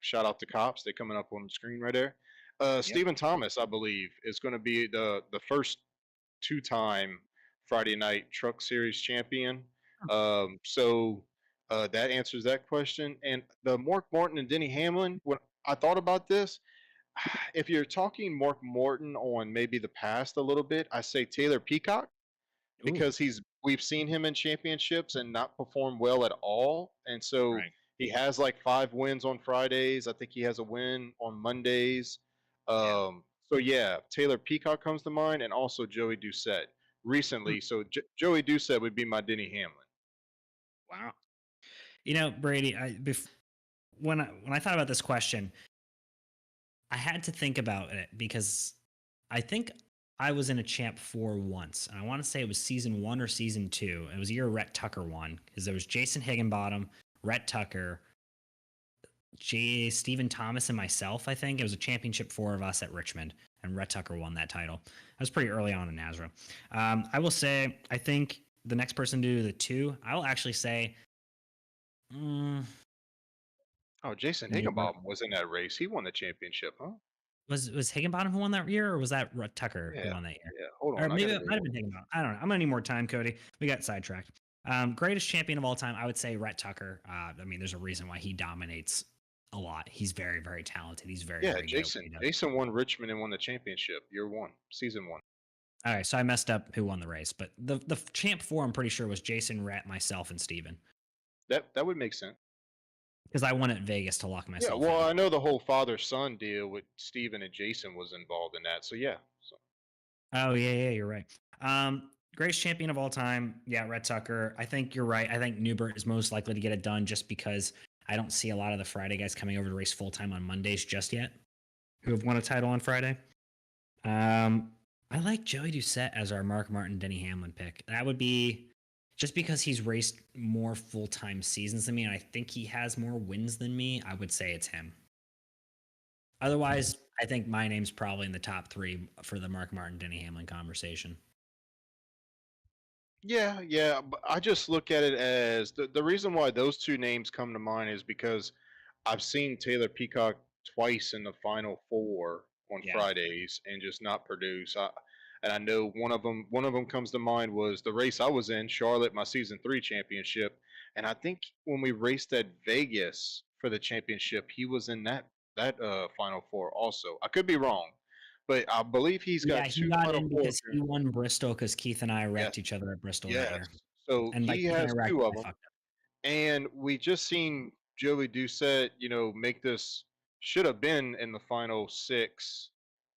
Shout out to Cops. They're coming up on the screen right there. Stephen Thomas, I believe, is going to be the first two-time Friday Night Truck Series champion. So that answers that question. And the Mark Martin and Denny Hamlin, when I thought about this, if you're talking Mark Morton on maybe the past a little bit, I say Taylor Peacock, Ooh. because we've seen him in championships and not perform well at all. And so Right. he has like 5 wins on Fridays. I think he has a win on Mondays. So yeah, Taylor Peacock comes to mind, and also Joey Doucette recently. So Joey Doucette would be my Denny Hamlin. Wow. Brady, when I thought about this question, I had to think about it because I think I was in a Champ 4 once, and I want to say it was season 1 or season 2. It was a year Rhett Tucker won, because there was Jason Higginbottom, Rhett Tucker, Stephen Thomas and myself. I think it was a championship 4 of us at Richmond, and Rhett Tucker won that title. That was pretty early on in Nazareth. I will say, I think the next person to do the 2, I will actually say. Oh, Jason Newbert. Higginbotham was in that race. He won the championship, huh? Was Higginbottom who won that year, or was that Tucker who Yeah, won that year? yeah. Hold Or on, I maybe gotta it go might have look. been Higginbottom. I don't know. I'm gonna need more time, Cody. We got sidetracked. Greatest champion of all time, I would say Rhett Tucker. I mean, there's a reason why he dominates a lot. He's very, very talented. He's very, Yeah, very good at what he does. Jason won Richmond and won the championship. Year 1, season 1. All right, so I messed up who won the race, but the champ 4, I'm pretty sure was Jason, Rhett, myself, and Steven. That would make sense. Because I won at Vegas to lock Yeah, myself well, in. I know the whole father-son deal with Steven and Jason was involved in that. So yeah. So Oh yeah, you're right. Greatest champion of all time, yeah, Rhett Tucker. I think you're right. I think Newbert is most likely to get it done just because I don't see a lot of the Friday guys coming over to race full time on Mondays just yet, who have won a title on Friday. I like Joey Doucette as our Mark Martin, Denny Hamlin pick. That would be just because he's raced more full time seasons than me, and I think he has more wins than me. I would say it's him. Otherwise, I think my name's probably in the top 3 for the Mark Martin, Denny Hamlin conversation. yeah, but I just look at it as the reason why those 2 names come to mind is because I've seen Taylor Peacock twice in the final 4 on Yeah. Fridays and just not produce. And I know one of them comes to mind was the race I was in, Charlotte, my season 3 championship, and I think when we raced at Vegas for the championship, he was in that final 4 also. I could be wrong, but I believe he's Yeah, got he 2 got final in 4 because he won Bristol because Keith and I Yes. wrecked each other at Bristol that Yes. year. So And by he Keith and I has wrecked, 2 of I them. fucked up. And we just seen Joey Doucette, make this should have been in the final 6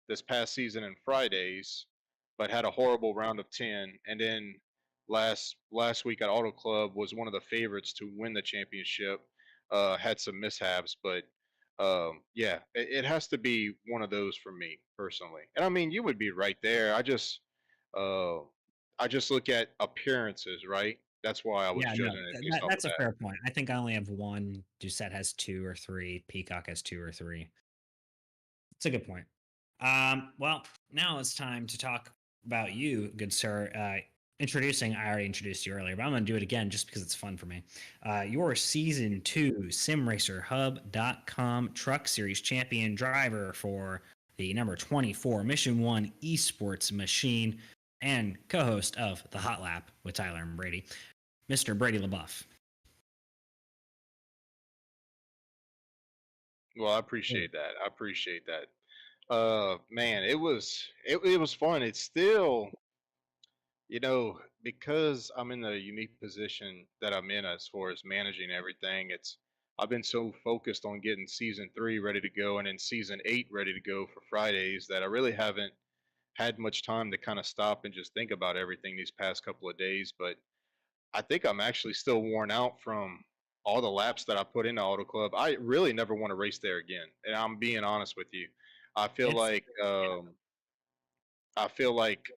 this past season in Fridays, but had a horrible round of 10. And then last week at Auto Club was one of the favorites to win the championship. Had some mishaps, but yeah, it has to be one of those for me personally. And I mean, you would be right there. Uh, I just look at appearances, right? That's why I was Yeah, no, judging it based off of that's a that. fair point. I think I only have 1. Doucette has 2 or 3. Peacock has 2 or 3. It's a good point. Well, now it's time to talk about you, good sir. Introducing, I already introduced you earlier, but I'm going to do it again just because it's fun for me. Your season 2 SimRacerHub.com Truck Series champion driver for the number 24 Mission 1 Esports machine and co host of The Hot Lap with Tyler and Brady, Mr. Brady LaBeouf. Well, I appreciate that. I appreciate that. Man, it was fun. It's still, because I'm in the unique position that I'm in as far as managing everything. I've been so focused on getting season 3 ready to go and then season 8 ready to go for Fridays that I really haven't had much time to kind of stop and just think about everything these past couple of days. But I think I'm actually still worn out from all the laps that I put into Auto Club. I really never want to race there again, and I'm being honest with you. I feel It's, like I feel like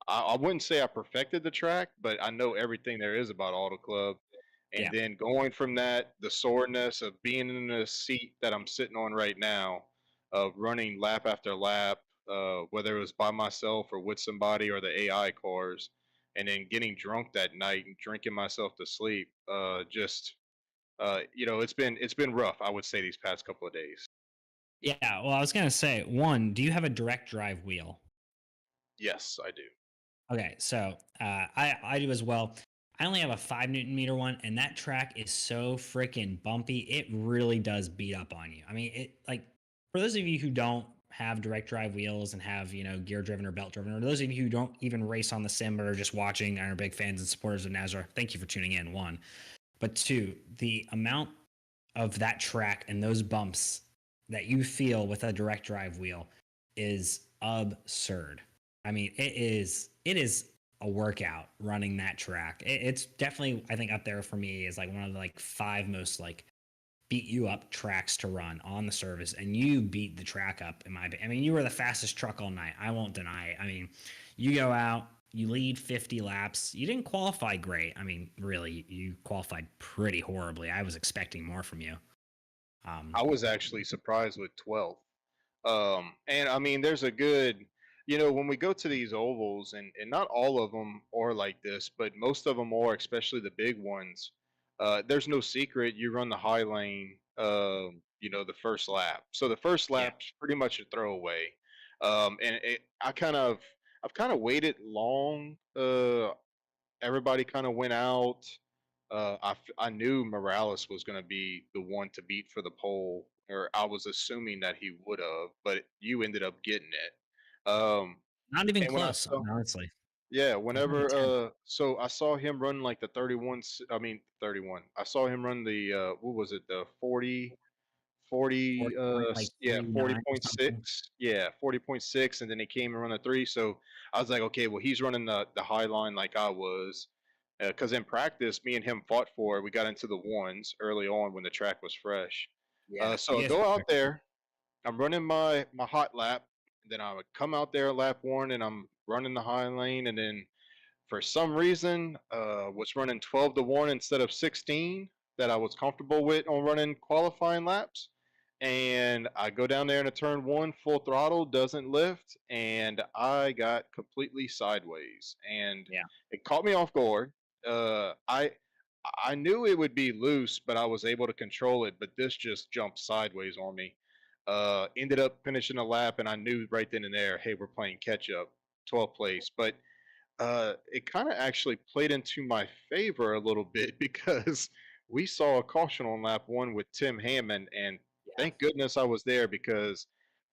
I wouldn't say I perfected the track, but I know everything there is about Auto Club. And yeah. then going from that, the soreness of being in the seat that I'm sitting on right now, of running lap after lap, whether it was by myself or with somebody or the AI cars, and then getting drunk that night and drinking myself to sleep. It's been rough. I would say these past couple of days. Yeah, well, I was going to say, 1, do you have a direct drive wheel? Yes, I do. Okay, so I do as well. I only have a 5 Newton meter one, and that track is so freaking bumpy. It really does beat up on you. I mean, it like for those of you who don't have direct drive wheels and have gear driven or belt driven, or those of you who don't even race on the sim but are just watching and are big fans and supporters of NASCAR, thank you for tuning in. 1, but 2, the amount of that track and those bumps that you feel with a direct drive wheel is absurd. I mean, it is a workout running that track. It's definitely, I think, up there for me is like one of the 5 most beat you up tracks to run on the service, and you beat the track up in my opinion. I mean, you were the fastest truck all night. I won't deny it. I mean, you go out, you lead 50 laps. You didn't qualify great. I mean, really, you qualified pretty horribly. I was expecting more from you. Um, I was actually surprised with 12th. And I mean, there's a good, when we go to these ovals, and not all of them are like this, but most of them are, especially the big ones. There's no secret. You run the high lane, the first lap. So the first yeah. lap's pretty much a throwaway. And I've kind of waited long. Everybody kind of went out. I knew Morales was going to be the one to beat for the pole, or I was assuming that he would have, but you ended up getting it. Not even And when I close, saw, honestly. yeah, I was only 10th. so I saw him run like the 31. I mean 31. I saw him run the what was it, the 40 Like yeah, 49 or something. 40.6, yeah, 40.6, and then he came and run a 3. So I was like, okay, well, he's running the high line like I was, because in practice me and him fought for it. We got into the ones early on when the track was fresh. Yeah, So you I guys go were out quick. there, I'm running my hot lap, and then I would come out there lap 1 and I'm running the high lane, and then for some reason was running 12 to 1 instead of 16 that I was comfortable with on running qualifying laps. And I go down there in a turn 1 full throttle, doesn't lift, and I got completely sideways, and Yeah. it caught me off guard. I knew it would be loose, but I was able to control it, but this just jumped sideways on me. Ended up finishing a lap, and I knew right then and there, hey, we're playing catch up, 12th place. But it kind of actually played into my favor a little bit because we saw a caution on lap 1 with Tim Hammond, and Yeah. thank goodness I was there because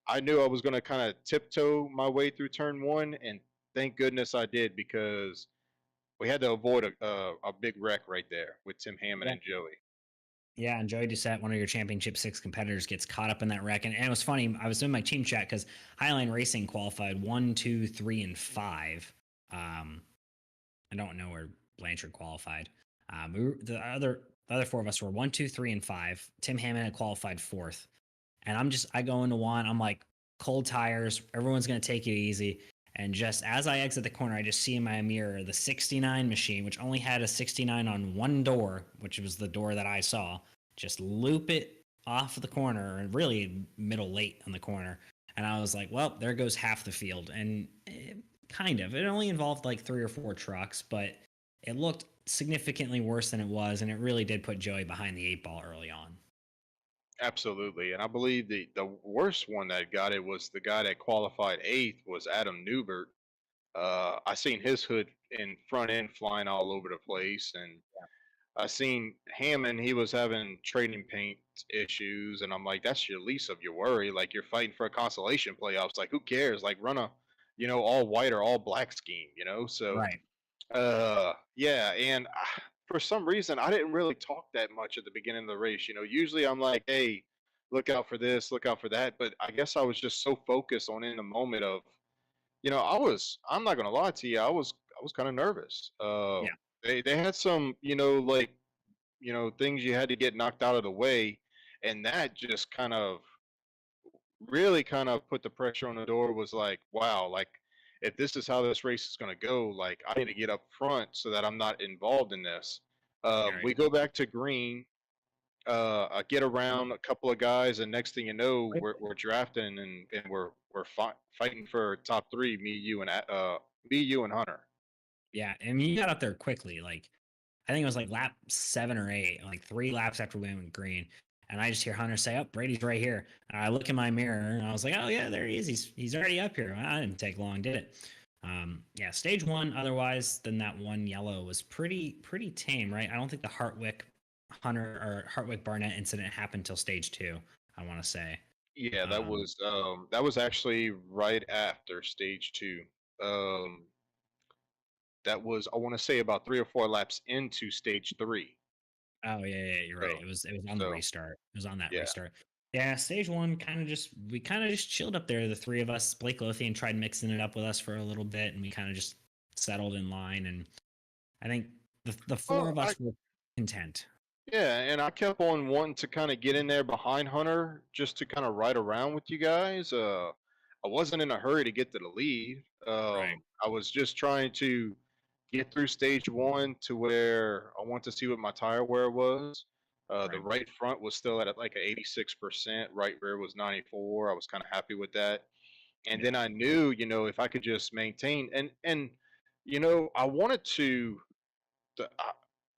I knew I was going to kind of tiptoe my way through turn 1, and thank goodness I did because we had to avoid a big wreck right there with Tim Hammond Yeah. and Joey. Yeah, and Joey Doucette, one of your Championship 6 competitors, gets caught up in that wreck. And it was funny. I was doing my team chat because Highline Racing qualified 1, 2, 3, and 5. I don't know where Blanchard qualified. The other four of us were 1, 2, 3, and 5. Tim Hammond had qualified 4th. And I go into one, I'm like, cold tires, everyone's going to take it easy. And just as I exit the corner, I just see in my mirror the 69 machine, which only had a 69 on one door, which was the door that I saw, just loop it off the corner, and really middle late on the corner. And I was like, well, there goes half the field. And kind of. It only involved like 3 or 4 trucks, but it looked significantly worse than it was. And it really did put Joey behind the 8 ball early on. Absolutely, and I believe the worst one that got it was the guy that qualified 8th was Adam Newbert. I seen his hood and front end flying all over the place, and I seen Hammond. He was having trading paint issues, and I'm like, that's your least of your worry. Like you're fighting for a consolation playoffs. Like who cares? Like run a, all white or all black scheme. So Right. yeah, and for some reason, I didn't really talk that much at the beginning of the race. Usually I'm like, hey, look out for this, look out for that. But I guess I was just so focused on in the moment of, I'm not gonna lie to you, I was kind of nervous. Yeah. They had some, like, things you had to get knocked out of the way, and that just kind of really kind of put the pressure on the door. Was like, wow, like if this is how this race is going to go, like I need to get up front so that I'm not involved in this. Right. We go back to green. I get around a couple of guys, and next thing you know, we're drafting, and we're fighting for top 3. Me, you, and Hunter. Yeah, and you got up there quickly. Like I think it was like lap 7 or 8, like 3 laps after we went green. And I just hear Hunter say, "Oh, Brady's right here." And I look in my mirror and I was like, "Oh yeah, there he is. He's already up here." Well, I didn't take long, did it? Yeah, stage one. Otherwise, than that one yellow was pretty tame, right? I don't think the Hartwick Barnett incident happened until stage 2. I want to say. Yeah, Um, that was actually right after stage 2. Um, that was, I want to say, about 3 or 4 laps into stage 3. Oh yeah, you're right. So It was on the so restart. It was on that yeah. restart. Yeah, stage one we kind of just chilled up there. The three of us. Blake Lothian tried mixing it up with us for a little bit, and we kind of just settled in line. And I think the four Well, of us were content. yeah, and I kept on wanting to kind of get in there behind Hunter just to kind of ride around with you guys. I wasn't in a hurry to get to the lead. Right. I was just trying to get through stage 1 to where I want to see what my tire wear was. The Right. right front was still at like a 86%. Right rear was 94. I was kind of happy with that. And Yeah. then I knew, if I could just maintain and I wanted to.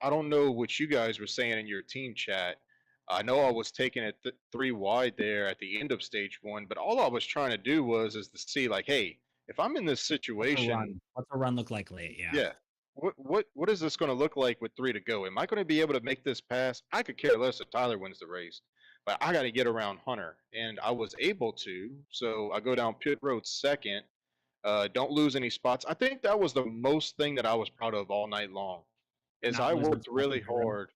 I don't know what you guys were saying in your team chat. I know I was taking it three wide there at the end of stage one, but all I was trying to do is to see like, hey, if I'm in this What's a situation, run? What's a run look like late? Yeah. yeah. What is this going to look like with three to go? Am I going to be able to make this pass? I could care less if Tyler wins the race, but I got to get around Hunter, and I was able to. So I go down pit road second. Don't lose any spots. I think that was the most thing that I was proud of all night long. Is Not I losing worked spots really in the road. hard.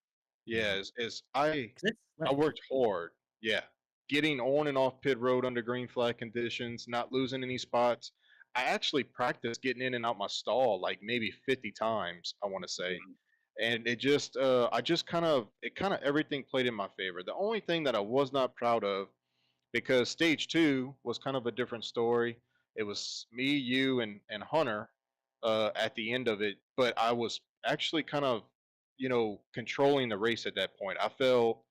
Yeah, Yeah. is I 'Cause it's I slick. worked hard. Yeah, getting on and off pit road under green flag conditions, not losing any spots. I actually practiced getting in and out my stall like maybe 50 times, I want to say. And I just kind of everything played in my favor. The only thing that I was not proud of, because stage two was kind of a different story. It was me, you, and Hunter at the end of it, but I was actually kind of, controlling the race at that point. I felt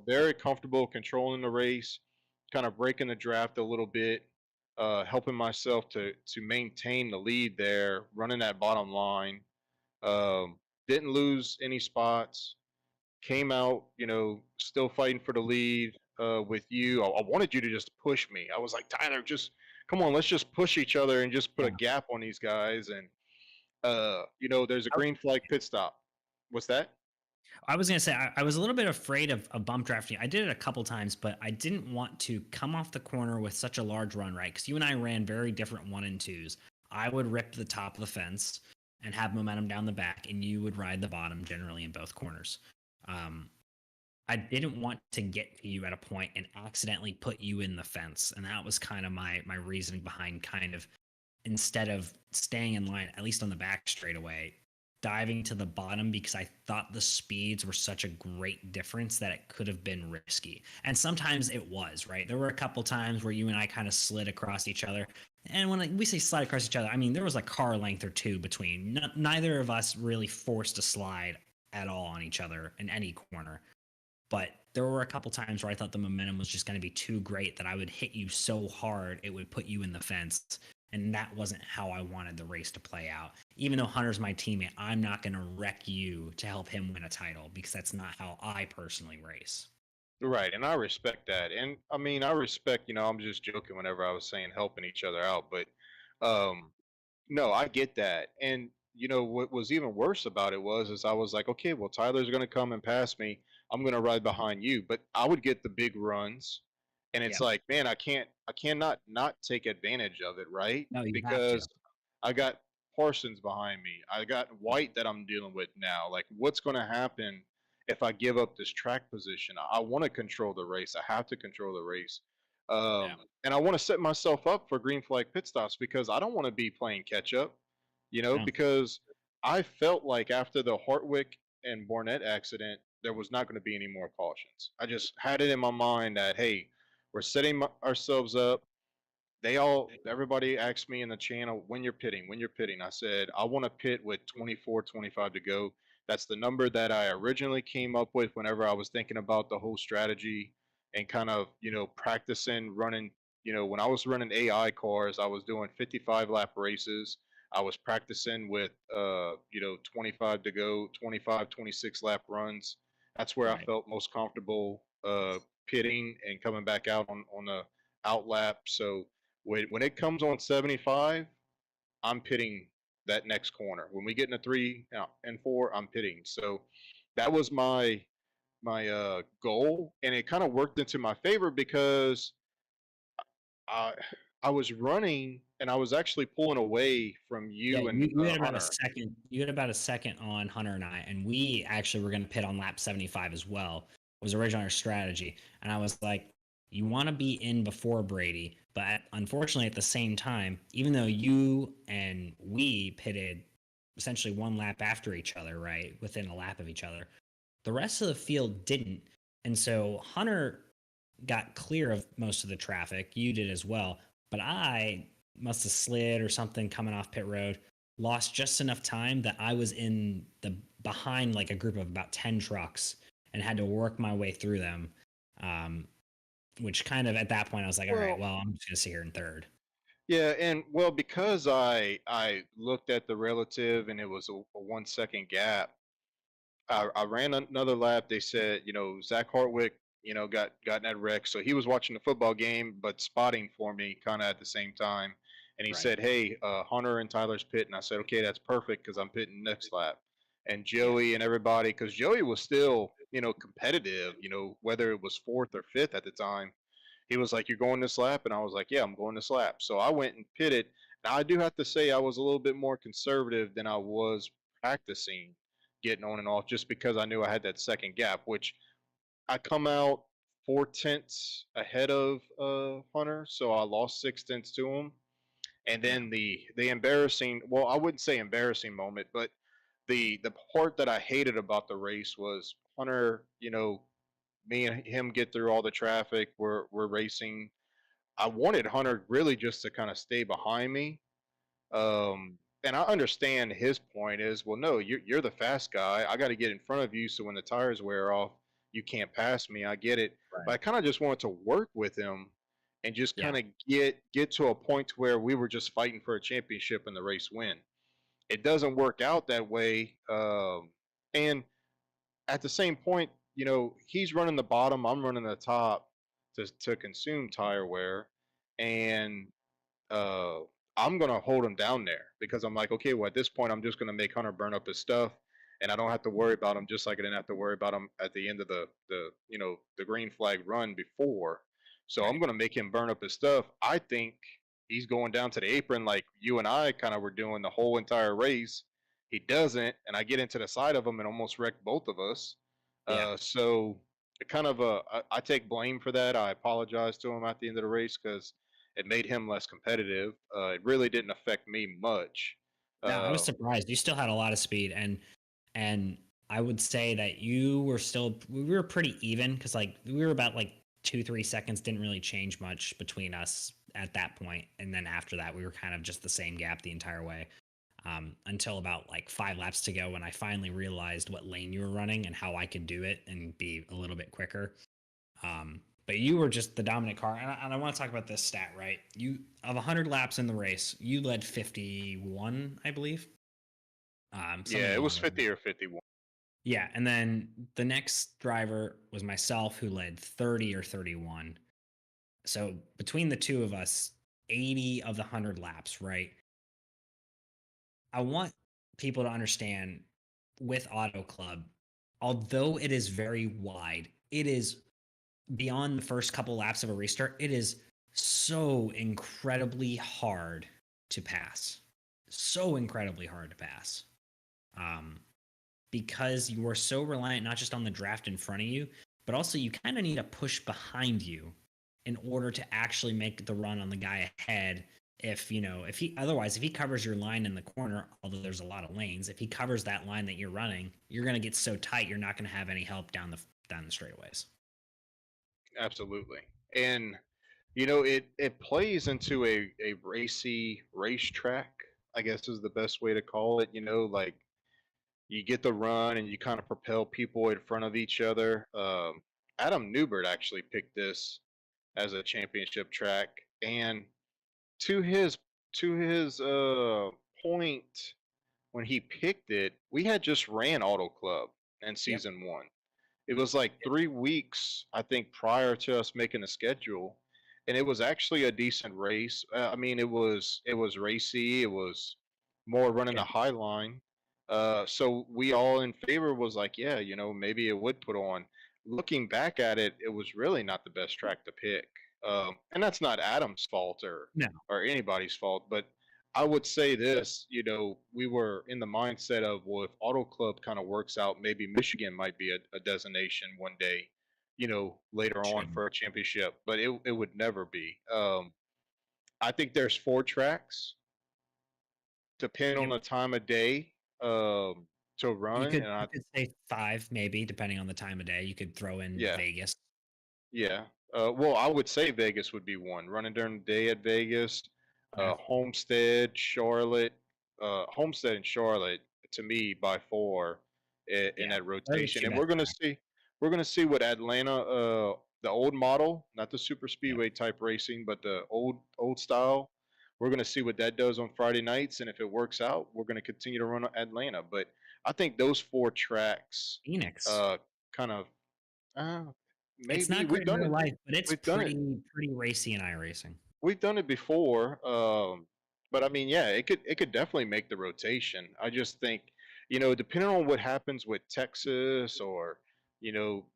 very comfortable controlling the race, kind of breaking the draft a little bit, helping myself to maintain the lead there, running that bottom line. Didn't lose any spots, came out, still fighting for the lead with you. I wanted you to just push me. I was like, Tyler, just come on, let's just push each other and just put a Yeah. gap on these guys. And there's a I green flag pit stop. What's that? I was gonna say I was a little bit afraid of bump drafting. I did it a couple times, but I didn't want to come off the corner with such a large run, right? Because you and I ran very different 1 and 2s. I would rip the top of the fence and have momentum down the back, and you would ride the bottom generally in both corners. Um, I didn't want to get to you at a point and accidentally put you in the fence, and that was kind of my reasoning behind kind of instead of staying in line, at least on the back straightaway, diving to the bottom because I thought the speeds were such a great difference that it could have been risky. And sometimes it was, right? There were a couple times where you and I kind of slid across each other. And when we say slide across each other, I mean, there was a car length or two between. Neither of us really forced a slide at all on each other in any corner. But there were a couple times where I thought the momentum was just going to be too great that I would hit you so hard it would put you in the fence. And that wasn't how I wanted the race to play out. Even though Hunter's my teammate, I'm not going to wreck you to help him win a title because that's not how I personally race. Right, and I respect that. And I mean, I respect, I'm just joking whenever I was saying helping each other out, but um no, I get that. And what was even worse about it is I was like, okay, well Tyler's going to come and pass me. I'm going to ride behind you, but I would get the big runs. And it's Yeah. like, man, I cannot not take advantage of it, right? No, you have to. Because I got Parsons behind me. I got White that I'm dealing with now. Like, what's going to happen if I give up this track position? I want to control the race. I have to control the race. Yeah. And I want to set myself up for green flag pit stops because I don't want to be playing catch up, No. because I felt like after the Hartwick and Barnett accident, there was not going to be any more cautions. I just had it in my mind that, hey, we're setting ourselves up. Everybody asked me in the channel, when you're pitting. I said, I want to pit with 24, 25 to go. That's the number that I originally came up with whenever I was thinking about the whole strategy and kind of, practicing running. When I was running AI cars, I was doing 55 lap races. I was practicing with, 25 to go, 25, 26 lap runs. That's where I Right. felt most comfortable pitting and coming back out on the out lap. So, when it comes on 75, I'm pitting that next corner. When we get in a 3 and 4, I'm pitting. So that was my goal, and it kind of worked into my favor because I I was running and I was actually pulling away from Yeah, you and you had about a Hunter. second. You had about a second on Hunter and I, and we actually were going to pit on lap 75 as well. It was originally our strategy, and I was like, "You want to be in before Brady, but unfortunately, at the same time, even though you and we pitted essentially one lap after each other, right, within a lap of each other, the rest of the field didn't, and so Hunter got clear of most of the traffic. You did as well, but I must have slid or something coming off pit road. Lost just enough time that I was in the behind like a group of about 10 trucks. and had to work my way through them. Which kind of at that point I was like, all right, well, I'm just gonna sit here in third. Yeah, and well, because I looked at the relative and it was a 1 second gap. I ran another lap. They said, Zach Hartwick, got in that wreck, so he was watching the football game, but spotting for me kind of at the same time. And he Right. said, "Hey, Hunter and Tyler's pitting." I said, "Okay, that's perfect because I'm pitting next lap." And Joey and everybody, because Joey was still, competitive, whether it was fourth or fifth at the time. He was like, "You're going this lap," and I was like, "Yeah, I'm going this lap." So I went and pitted. Now I do have to say I was a little bit more conservative than I was practicing getting on and off, just because I knew I had that second gap, which I come out 4 tenths ahead of Hunter, so I lost 6 tenths to him. And then the embarrassing, well, I wouldn't say embarrassing moment, but the part that I hated about the race was Hunter, me and him get through all the traffic. We're racing. I wanted Hunter really just to kind of stay behind me. And I understand his point is, well, no, you're the fast guy. I got to get in front of you, so when the tires wear off, you can't pass me. I get it, but I kind of just wanted to work with him and just kind of get to a point to where we were just fighting for a championship and the race win. It doesn't work out that way, and at the same point, he's running the bottom, I'm running the top to consume tire wear, and uh, I'm gonna hold him down there because I'm like, okay, well, at this point, I'm just gonna make Hunter burn up his stuff, and I don't have to worry about him, just like I didn't have to worry about him at the end of the green flag run before. So I'm gonna make him burn up his stuff. I think he's going down to the apron like you and I kind of were doing the whole entire race. He doesn't, and I get into the side of him and almost wreck both of us. So it kind of I take blame for that. I apologize to him at the end of the race because it made him less competitive. It really didn't affect me much. No, I was surprised. You still had a lot of speed, and I would say that we were pretty even because like we were about like 2-3 seconds, didn't really change much between us at that point, and then after that we were kind of just the same gap the entire way, until about like 5 laps to go when I finally realized what lane you were running and how I could do it and be a little bit quicker. But you were just the dominant car, and I want to talk about this stat, right? You of 100 laps in the race, you led 51, I believe. Yeah, it was 50 or 51. Yeah, and then the next driver was myself, who led 30 or 31. So between the two of us, 80 of the 100 laps, right? I want people to understand with Auto Club, although it is very wide, it is beyond the first couple laps of a restart. It is so incredibly hard to pass. So incredibly hard to pass. Because you are so reliant not just on the draft in front of you, but also you kind of need a push behind you in order to actually make the run on the guy ahead. If he covers your line in the corner, although there's a lot of lanes, if he covers that line that you're running, you're going to get so tight you're not going to have any help down the straightaways. Absolutely. And it plays into a racy racetrack, I guess is the best way to call it. Like you get the run and you kind of propel people in front of each other. Adam Newbert actually picked this as a championship track, and to his point, when he picked it, we had just ran Auto Club in season one. It was like 3 weeks, I think, prior to us making the schedule, and it was actually a decent race. I mean, it was racy. It was more running the high line. So we all in favor was like, yeah, maybe it would put on. Looking back at it, it was really not the best track to pick, and that's not Adam's fault No. or anybody's fault, but I would say this, we were in the mindset of, well, if Auto Club kind of works out, maybe Michigan might be a destination one day, later on for a championship, but it would never be. I think there's 4 tracks, depending on the time of day, to run. You could say 5, maybe, depending on the time of day. You could throw in Vegas. Yeah. Well, I would say Vegas would be one. Running during the day at Vegas, Homestead, Charlotte, Homestead and Charlotte, to me by far in that rotation. And we're gonna we're gonna see what Atlanta, the old model, not the super speedway type racing, but the old style. We're gonna see what that does on Friday nights, and if it works out, we're gonna continue to run Atlanta. But I think those four tracks, Phoenix. kind of, uh, It's maybe not we've great in done real it. life, but it's We've done it. pretty racy in iRacing. We've done it before, but I mean, yeah, it could definitely make the rotation. I just think, depending on what happens with Texas or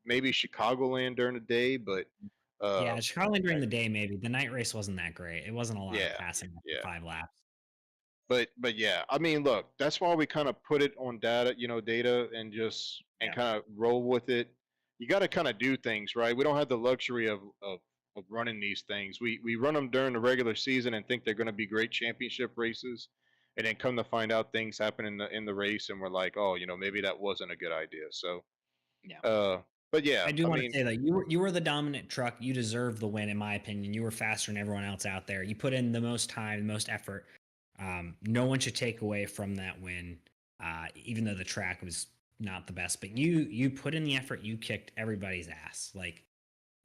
maybe Chicagoland during the day, but uh, Yeah, Chicago during the day, maybe. The night race wasn't that great. It wasn't a lot of yeah, passing after yeah. 5 laps. But yeah, I mean, look, that's why we kind of put it on data, data, and Yeah. kind of roll with it. You got to kind of do things right. We don't have the luxury of running these things. We run them during the regular season and think they're going to be great championship races, and then come to find out things happen in the race, and we're like, oh, maybe that wasn't a good idea. So, Yeah. but yeah, I do I want to mean, say that you were the dominant truck. You deserve the win, in my opinion. You were faster than everyone else out there. You put in the most time, the most effort. No one should take away from that win, even though the track was not the best. But you put in the effort. You kicked everybody's ass. Like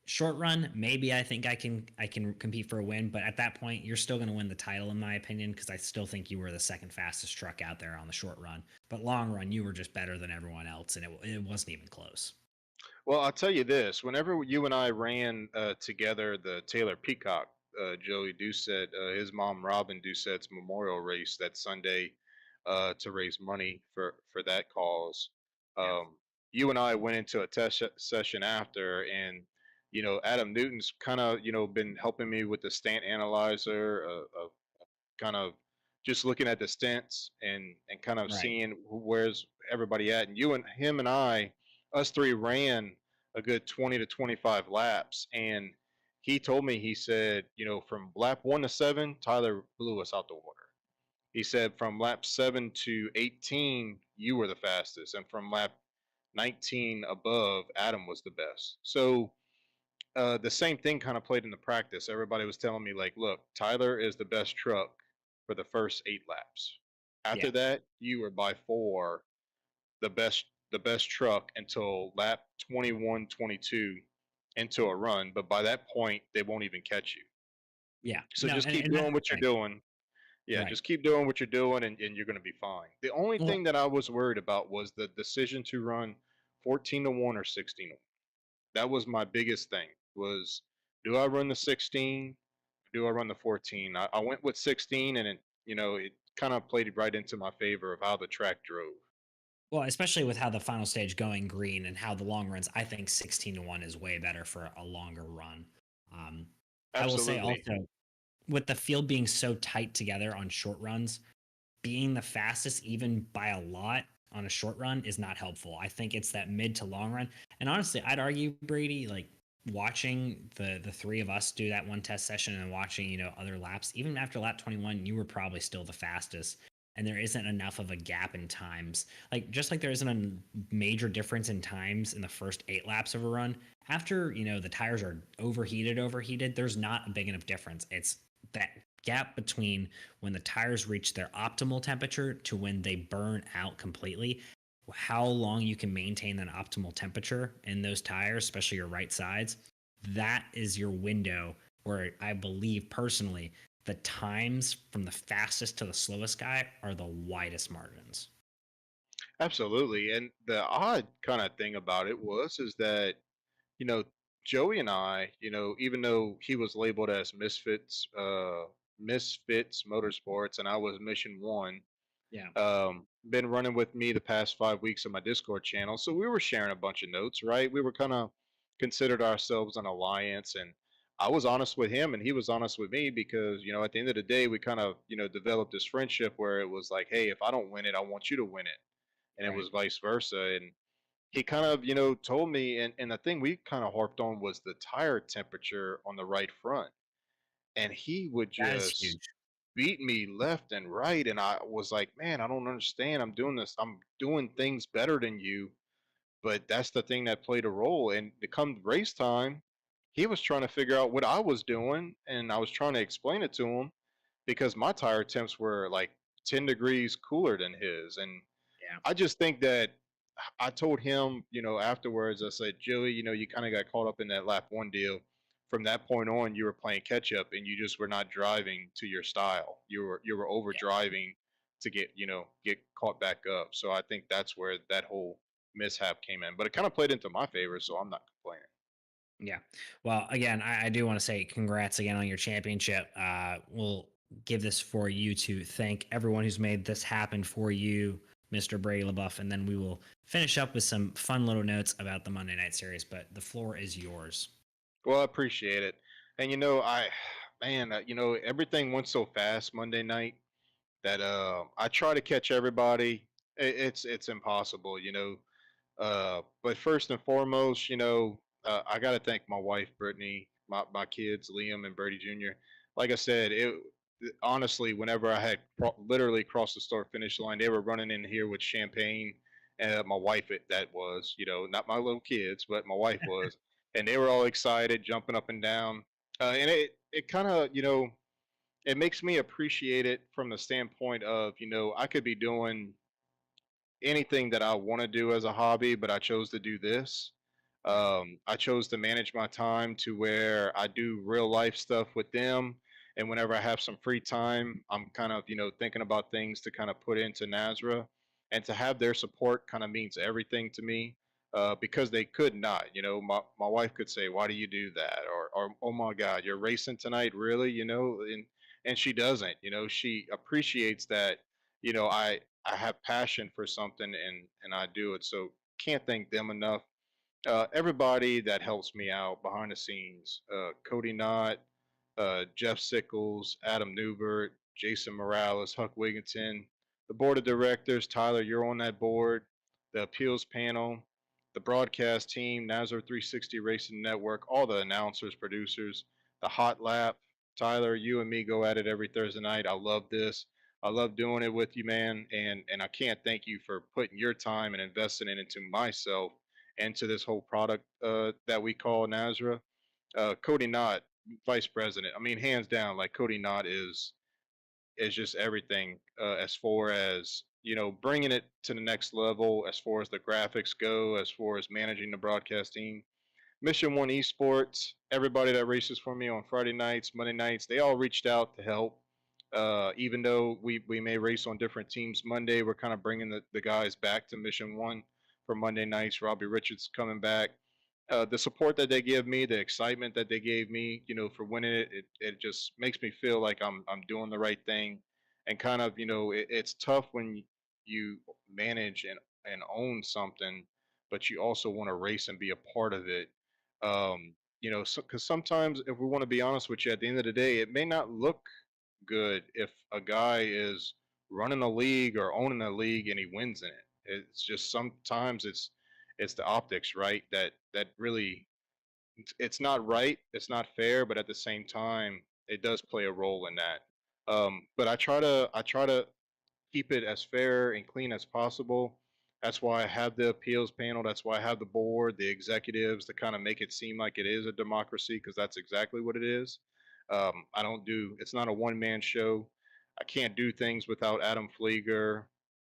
short run, maybe I can compete for a win, but at that point, you're still going to win the title, in my opinion, because I still think you were the second fastest truck out there on the short run. But long run, you were just better than everyone else, and it wasn't even close. well, I'll tell you this: whenever you and I ran together the Taylor Peacock, Joey Doucette, his mom Robin Doucette's memorial race that Sunday, to raise money for that cause. Yeah. You and I went into a session after, and Adam Newton's kind of been helping me with the stant analyzer, of kind of just looking at the stints and kind of Right. seeing where's everybody at. And you and him and us three ran a good 20 to 25 laps. And he told me, he said, from lap 1 to 7, Tyler blew us out the water. He said from lap 7 to 18, you were the fastest. And from lap 19 above, Adam was the best. So the same thing kind of played into practice. Everybody was telling me, like, look, Tyler is the best truck for the first 8 laps. After Yeah. that, you were by far the best truck until lap 21, 22 into a run. But by that point, they won't even catch you. Yeah. So No, just keep and that's doing the what you're thing. doing. Yeah, Right. just keep doing what you're doing, and you're going to be fine. The only Well, thing that I was worried about was the decision to run 14 to 1 or 16 to 1. That was my biggest thing, was, do I run the 16? Do I run the 14? I went with 16, and it kind of played right into my favor of how the track drove. well, especially with how the final stage going green and how the long runs, I think 16 to 1 is way better for a longer run. Um, I will say Absolutely. also, with the field being so tight together on short runs, being the fastest, even by a lot on a short run, is not helpful. I think it's that mid to long run. And honestly, I'd argue, Brady, like watching the three of us do that one test session and watching, other laps, even after lap 21, you were probably still the fastest. And there isn't enough of a gap in times. Like just like there isn't a major difference in times in the first 8 laps of a run. After, the tires are overheated, there's not a big enough difference. It's that gap between when the tires reach their optimal temperature to when they burn out completely. How long you can maintain that optimal temperature in those tires, especially your right sides, that is your window where I believe personally the times from the fastest to the slowest guy are the widest margins. Absolutely. And the odd kind of thing about it is that, you know, Joey and I, even though he was labeled as Misfits Motorsports, and I was Mission One, Yeah. been running with me the past 5 weeks on my Discord channel. So we were sharing a bunch of notes, right? We were kind of considered ourselves an alliance, and I was honest with him, and he was honest with me, because at the end of the day, we kind of developed this friendship where it was like, hey, if I don't win it, I want you to win it, and it Right. was vice versa. And he kind of told me, and the thing we kind of harped on was the tire temperature on the right front, and he would That is just huge. beat me left and right. And I was like, man, I don't understand. I'm doing things better than you. But that's the thing that played a role. And to come race time, he was trying to figure out what I was doing. And I was trying to explain it to him, because my tire temps were like 10 degrees cooler than his. And Yeah. I just think that I told him, afterwards, I said, Joey, you kind of got caught up in that lap one deal. From that point on, you were playing catch up, and you just were not driving to your style. You were over driving to get caught back up. So I think that's where that whole mishap came in. But it kind of played into my favor, so I'm not complaining. Yeah. Well, again, I do want to say congrats again on your championship. We'll give this for you to thank everyone who's made this happen for you, Mr. Brady LaBeouf, and then we will finish up with some fun little notes about the Monday night series. But the floor is yours. Well, I appreciate it. And man, everything went so fast Monday night that I try to catch everybody. It's impossible, but first and foremost, I got to thank my wife, Brittany, my kids, Liam and Brady Jr. Like I said, honestly, whenever I had literally crossed the start finish line, they were running in here with champagne. And my wife, that was, not my little kids, but my wife was, and they were all excited, jumping up and down. And it kind of, it makes me appreciate it from the standpoint of, I could be doing anything that I want to do as a hobby, but I chose to do this. I chose to manage my time to where I do real life stuff with them. And whenever I have some free time, I'm kind of, thinking about things to kind of put into Nazra. And to have their support kind of means everything to me because they could not. My wife could say, "Why do you do that?" Or "Oh my God, you're racing tonight, really?" And she doesn't. She appreciates that. I have passion for something and I do it. So can't thank them enough. Everybody that helps me out behind the scenes, Cody Knott, Jeff Sickles, Adam Newbert, Jason Morales, Huck Wigginton, the board of directors, Tyler, you're on that board, the appeals panel, the broadcast team, Nazar 360 Racing Network, all the announcers, producers, the hot lap. Tyler, you and me go at it every Thursday night. I love this. I love doing it with you, man. And I can't thank you for putting your time and investing it into myself and to this whole product that we call Nazra. Cody Knott, vice president. I mean, hands down, like Cody Knott is just everything as far as bringing it to the next level, as far as the graphics go, as far as managing the broadcast team. Mission One Esports, everybody that races for me on Friday nights, Monday nights, they all reached out to help. Even though we may race on different teams Monday, we're kind of bringing the guys back to Mission One for Monday nights. Robbie Richards coming back. The support that they give me, the excitement that they gave me, for winning it just makes me feel like I'm doing the right thing, and kind of, it's tough when you manage and own something, but you also want to race and be a part of it. Because sometimes, if we want to be honest with you, at the end of the day, it may not look good if a guy is running a league or owning a league and he wins in it. It's just sometimes it's the optics, right? That really it's not right, it's not fair, but at the same time, it does play a role in that. But I try to keep it as fair and clean as possible. That's why I have the appeals panel. That's why I have the board, the executives to kind of make it seem like it is a democracy because that's exactly what it is. I don't do. It's not a one man show. I can't do things without Adam Flieger,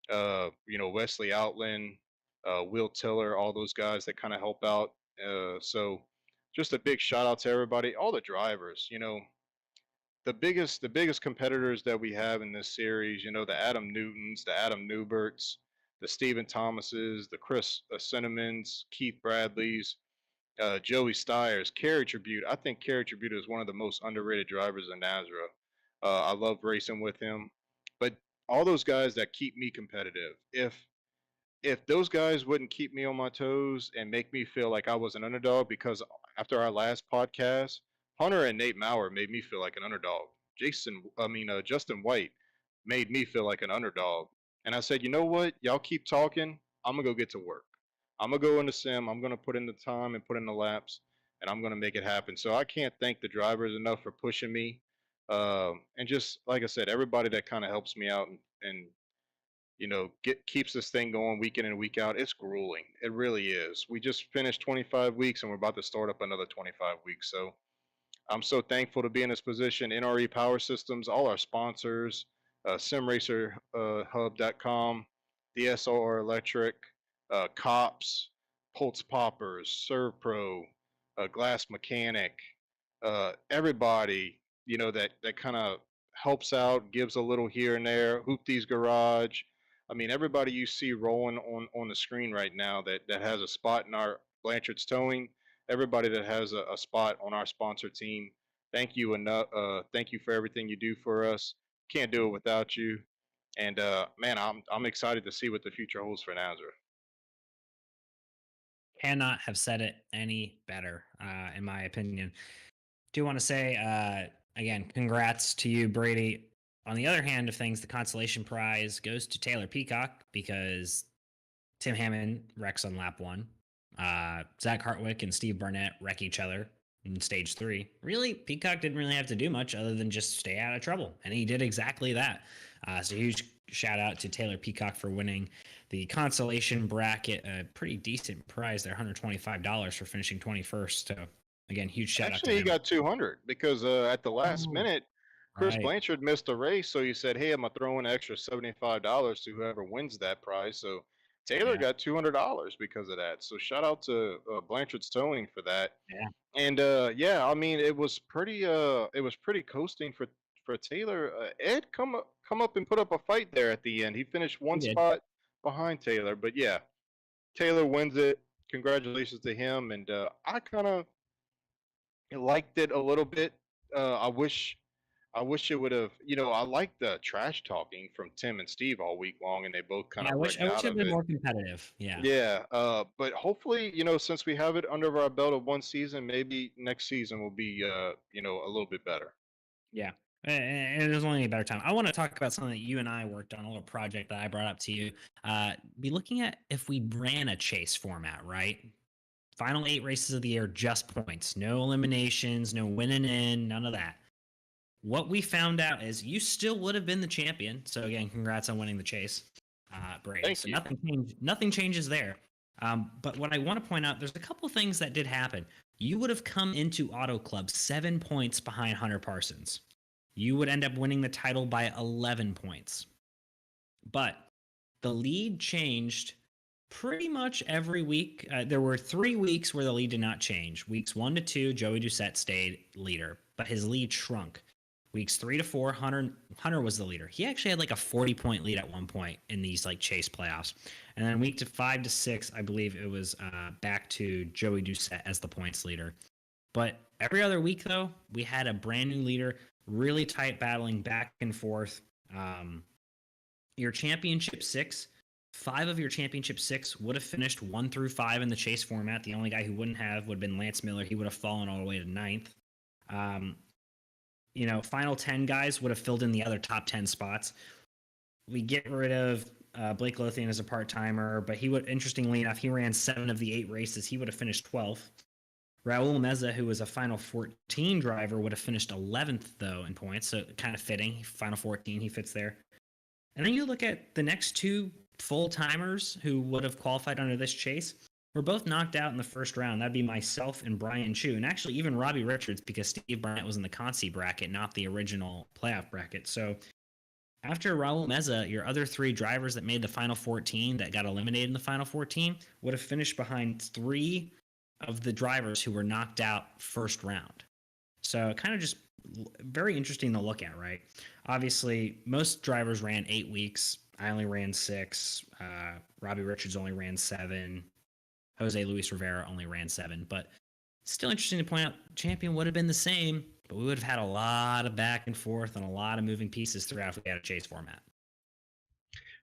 Wesley Outland, Will Tiller, all those guys that kind of help out. So just a big shout out to everybody, all the drivers. The biggest competitors that we have in this series, the Adam Newtons, the Adam Newberts, the Stephen Thomases, the Chris Cinnamons, Keith Bradleys, Joey Stiers, Carey Tribute. I think Carey Tribute is one of the most underrated drivers in Nazareth. I love racing with him, but all those guys that keep me competitive. If those guys wouldn't keep me on my toes and make me feel like I was an underdog, because after our last podcast, Hunter and Nate Maurer made me feel like an underdog. Justin White made me feel like an underdog. And I said, you know what? Y'all keep talking. I'm gonna go get to work. I'm gonna go in the sim. I'm gonna put in the time and put in the laps, and I'm gonna make it happen. So I can't thank the drivers enough for pushing me, and just like I said, everybody that kind of helps me out and keeps this thing going week in and week out. It's grueling. It really is. We just finished 25 weeks and we're about to start up another 25 weeks. So I'm so thankful to be in this position. NRE Power Systems, all our sponsors, SimRacerHub.com, DSR Electric, Cops, Pulse Poppers, Serve Pro, Glass Mechanic, everybody, that kind of helps out, gives a little here and there. Hoopty's Garage. I mean, everybody you see rolling on the screen right now that has a spot in our Blanchard's Towing. Everybody that has a spot on our sponsor team. Thank you enough. Thank you for everything you do for us. Can't do it without you. And man, I'm excited to see what the future holds for Nazareth. Cannot have said it any better, in my opinion. Do want to say again, congrats to you, Brady. On the other hand of things, the consolation prize goes to Taylor Peacock because Tim Hammond wrecks on lap one. Zach Hartwick and Steve Barnett wreck each other in stage three. Really, Peacock didn't really have to do much other than just stay out of trouble, and he did exactly that. So huge shout out to Taylor Peacock for winning the consolation bracket, a pretty decent prize there, $125 for finishing 21st. So again, huge shout out to Actually, he him. got 200 because at the last Oh, minute, Chris right. Blanchard missed a race, so he said, "Hey, I'm gonna throw in an extra $75 to whoever wins that prize." So Taylor Yeah. got $200 because of that. So shout out to Blanchard's Towing for that. Yeah. And yeah, I mean, it was pretty coasting for Taylor. Ed come up and put up a fight there at the end. He finished He one did. spot behind Taylor, but yeah, Taylor wins it. Congratulations to him. And I kind of liked it a little bit. I wish it would have. I liked the trash talking from Tim and Steve all week long, and they both kind Yeah, of I wrecked wish out it had of been it. more competitive. Yeah. Yeah, but hopefully, since we have it under our belt of one season, maybe next season will be, a little bit better. Yeah. And it was only a better time. I want to talk about something that you and I worked on, a little project that I brought up to you. Be looking at if we ran a chase format, right? Final 8 races of the year, just points, no eliminations, no winning in, none of that. What we found out is you still would have been the champion. So again, congrats on winning the chase, Brady. Thank So you. nothing changes there. But what I want to point out, there's a couple things that did happen. You would have come into Auto Club 7 points behind Hunter Parsons. You would end up winning the title by 11 points. But the lead changed pretty much every week. There were 3 weeks where the lead did not change. Weeks 1 to 2, Joey Doucette stayed leader, but his lead shrunk. Weeks 3 to 4, Hunter was the leader. He actually had like a 40-point lead at one point in these like chase playoffs. And then week to 5 to 6, I believe it was back to Joey Doucette as the points leader. But every other week, though, we had a brand new leader, really tight battling back and forth. Your championship 6, 5 of your championship 6 would have finished 1 through 5 in the chase format. The only guy who wouldn't have would have been Lance Miller. He would have fallen all the way to 9th. Final 10 guys would have filled in the other top 10 spots. We get rid of Blake Lothian as a part-timer, but interestingly enough, he ran 7 of the 8 races. He would have finished 12th. Raul Meza, who was a Final 14 driver, would have finished 11th, though, in points, so kind of fitting. Final 14, he fits there. And then you look at the next 2 full-timers who would have qualified under this chase. We're both knocked out in the first round. That'd be myself and Brian Chu, and actually even Robbie Richards, because Steve Barnett was in the Consi bracket, not the original playoff bracket. So after Raul Meza, your other 3 drivers that made the Final 14 that got eliminated in the Final 14 would have finished behind 3 of the drivers who were knocked out first round. So kind of just very interesting to look at, right? Obviously, most drivers ran 8 weeks. I only ran 6. Robbie Richards only ran 7. Jose Luis Rivera only ran 7. But still interesting to point out, champion would have been the same, but we would have had a lot of back and forth and a lot of moving pieces throughout if we had a chase format.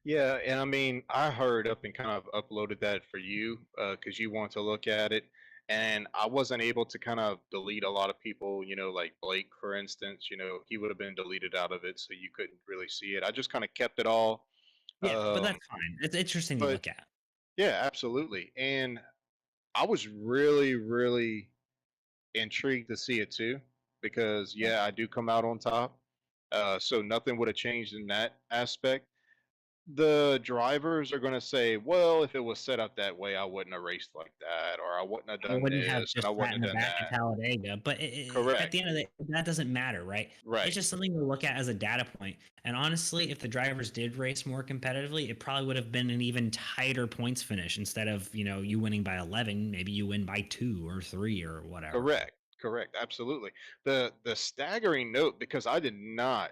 Yeah, and I mean, I hurried up and kind of uploaded that for you because you want to look at it. And I wasn't able to kind of delete a lot of people, like Blake, for instance. He would have been deleted out of it, so you couldn't really see it. I just kind of kept it all. Yeah, but that's fine. It's interesting to But look at. yeah, absolutely. And I was really, really intrigued to see it too, because yeah, I do come out on top. So nothing would have changed in that aspect. the drivers are going to say, well, if it was set up that way, I wouldn't have raced like that, or I wouldn't have I done wouldn't have this, and just I sat wouldn't in have the done back of that. Talladega, but at Correct. the end of the day, that doesn't matter, right? It's Right. just something to look at as a data point. And honestly, if the drivers did race more competitively, it probably would have been an even tighter points finish instead of, you winning by 11, maybe you win by 2 or 3 or whatever. Correct. Correct. Absolutely. The staggering note, because I did not.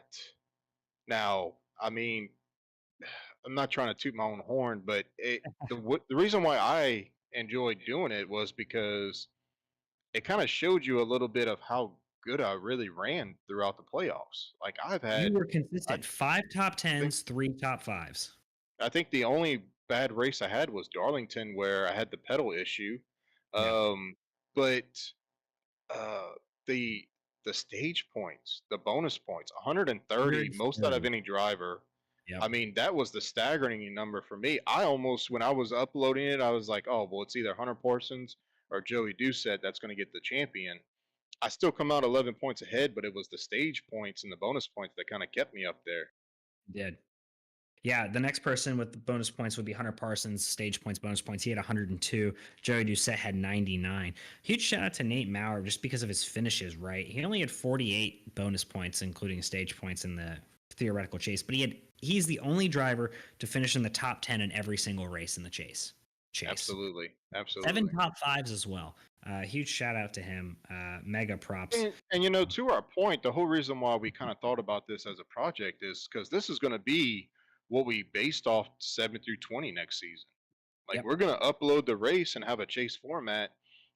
Now, I mean, I'm not trying to toot my own horn, but the reason why I enjoyed doing it was because it kind of showed you a little bit of how good I really ran throughout the playoffs. Like You were I consistent. 5 top think 10s, 3 top 5s. I think the only bad race I had was Darlington, where I had the pedal issue. Yeah. But uh, the the stage points, the bonus points, 130, most out of 130. any driver. Yep. I mean, that was the staggering number for me. I almost, when I was uploading it, I was like, oh, well, it's either Hunter Parsons or Joey Doucette that's going to get the champion. I still come out 11 points ahead, but it was the stage points and the bonus points that kind of kept me up there. Did. Yeah, the next person with the bonus points would be Hunter Parsons, stage points, bonus points. He had 102. Joey Doucette had 99. Huge shout out to Nate Maurer just because of his finishes, right? He only had 48 bonus points, including stage points in the theoretical chase, but he's the only driver to finish in the top 10 in every single race in the chase. Absolutely. 7 Absolutely. top 5s as well. Huge shout out to him. Mega props. And to our point, the whole reason why we kind of thought about this as a project is because this is going to be what we based off 7 through 20 next season. Like, Yep. we're going to upload the race and have a chase format.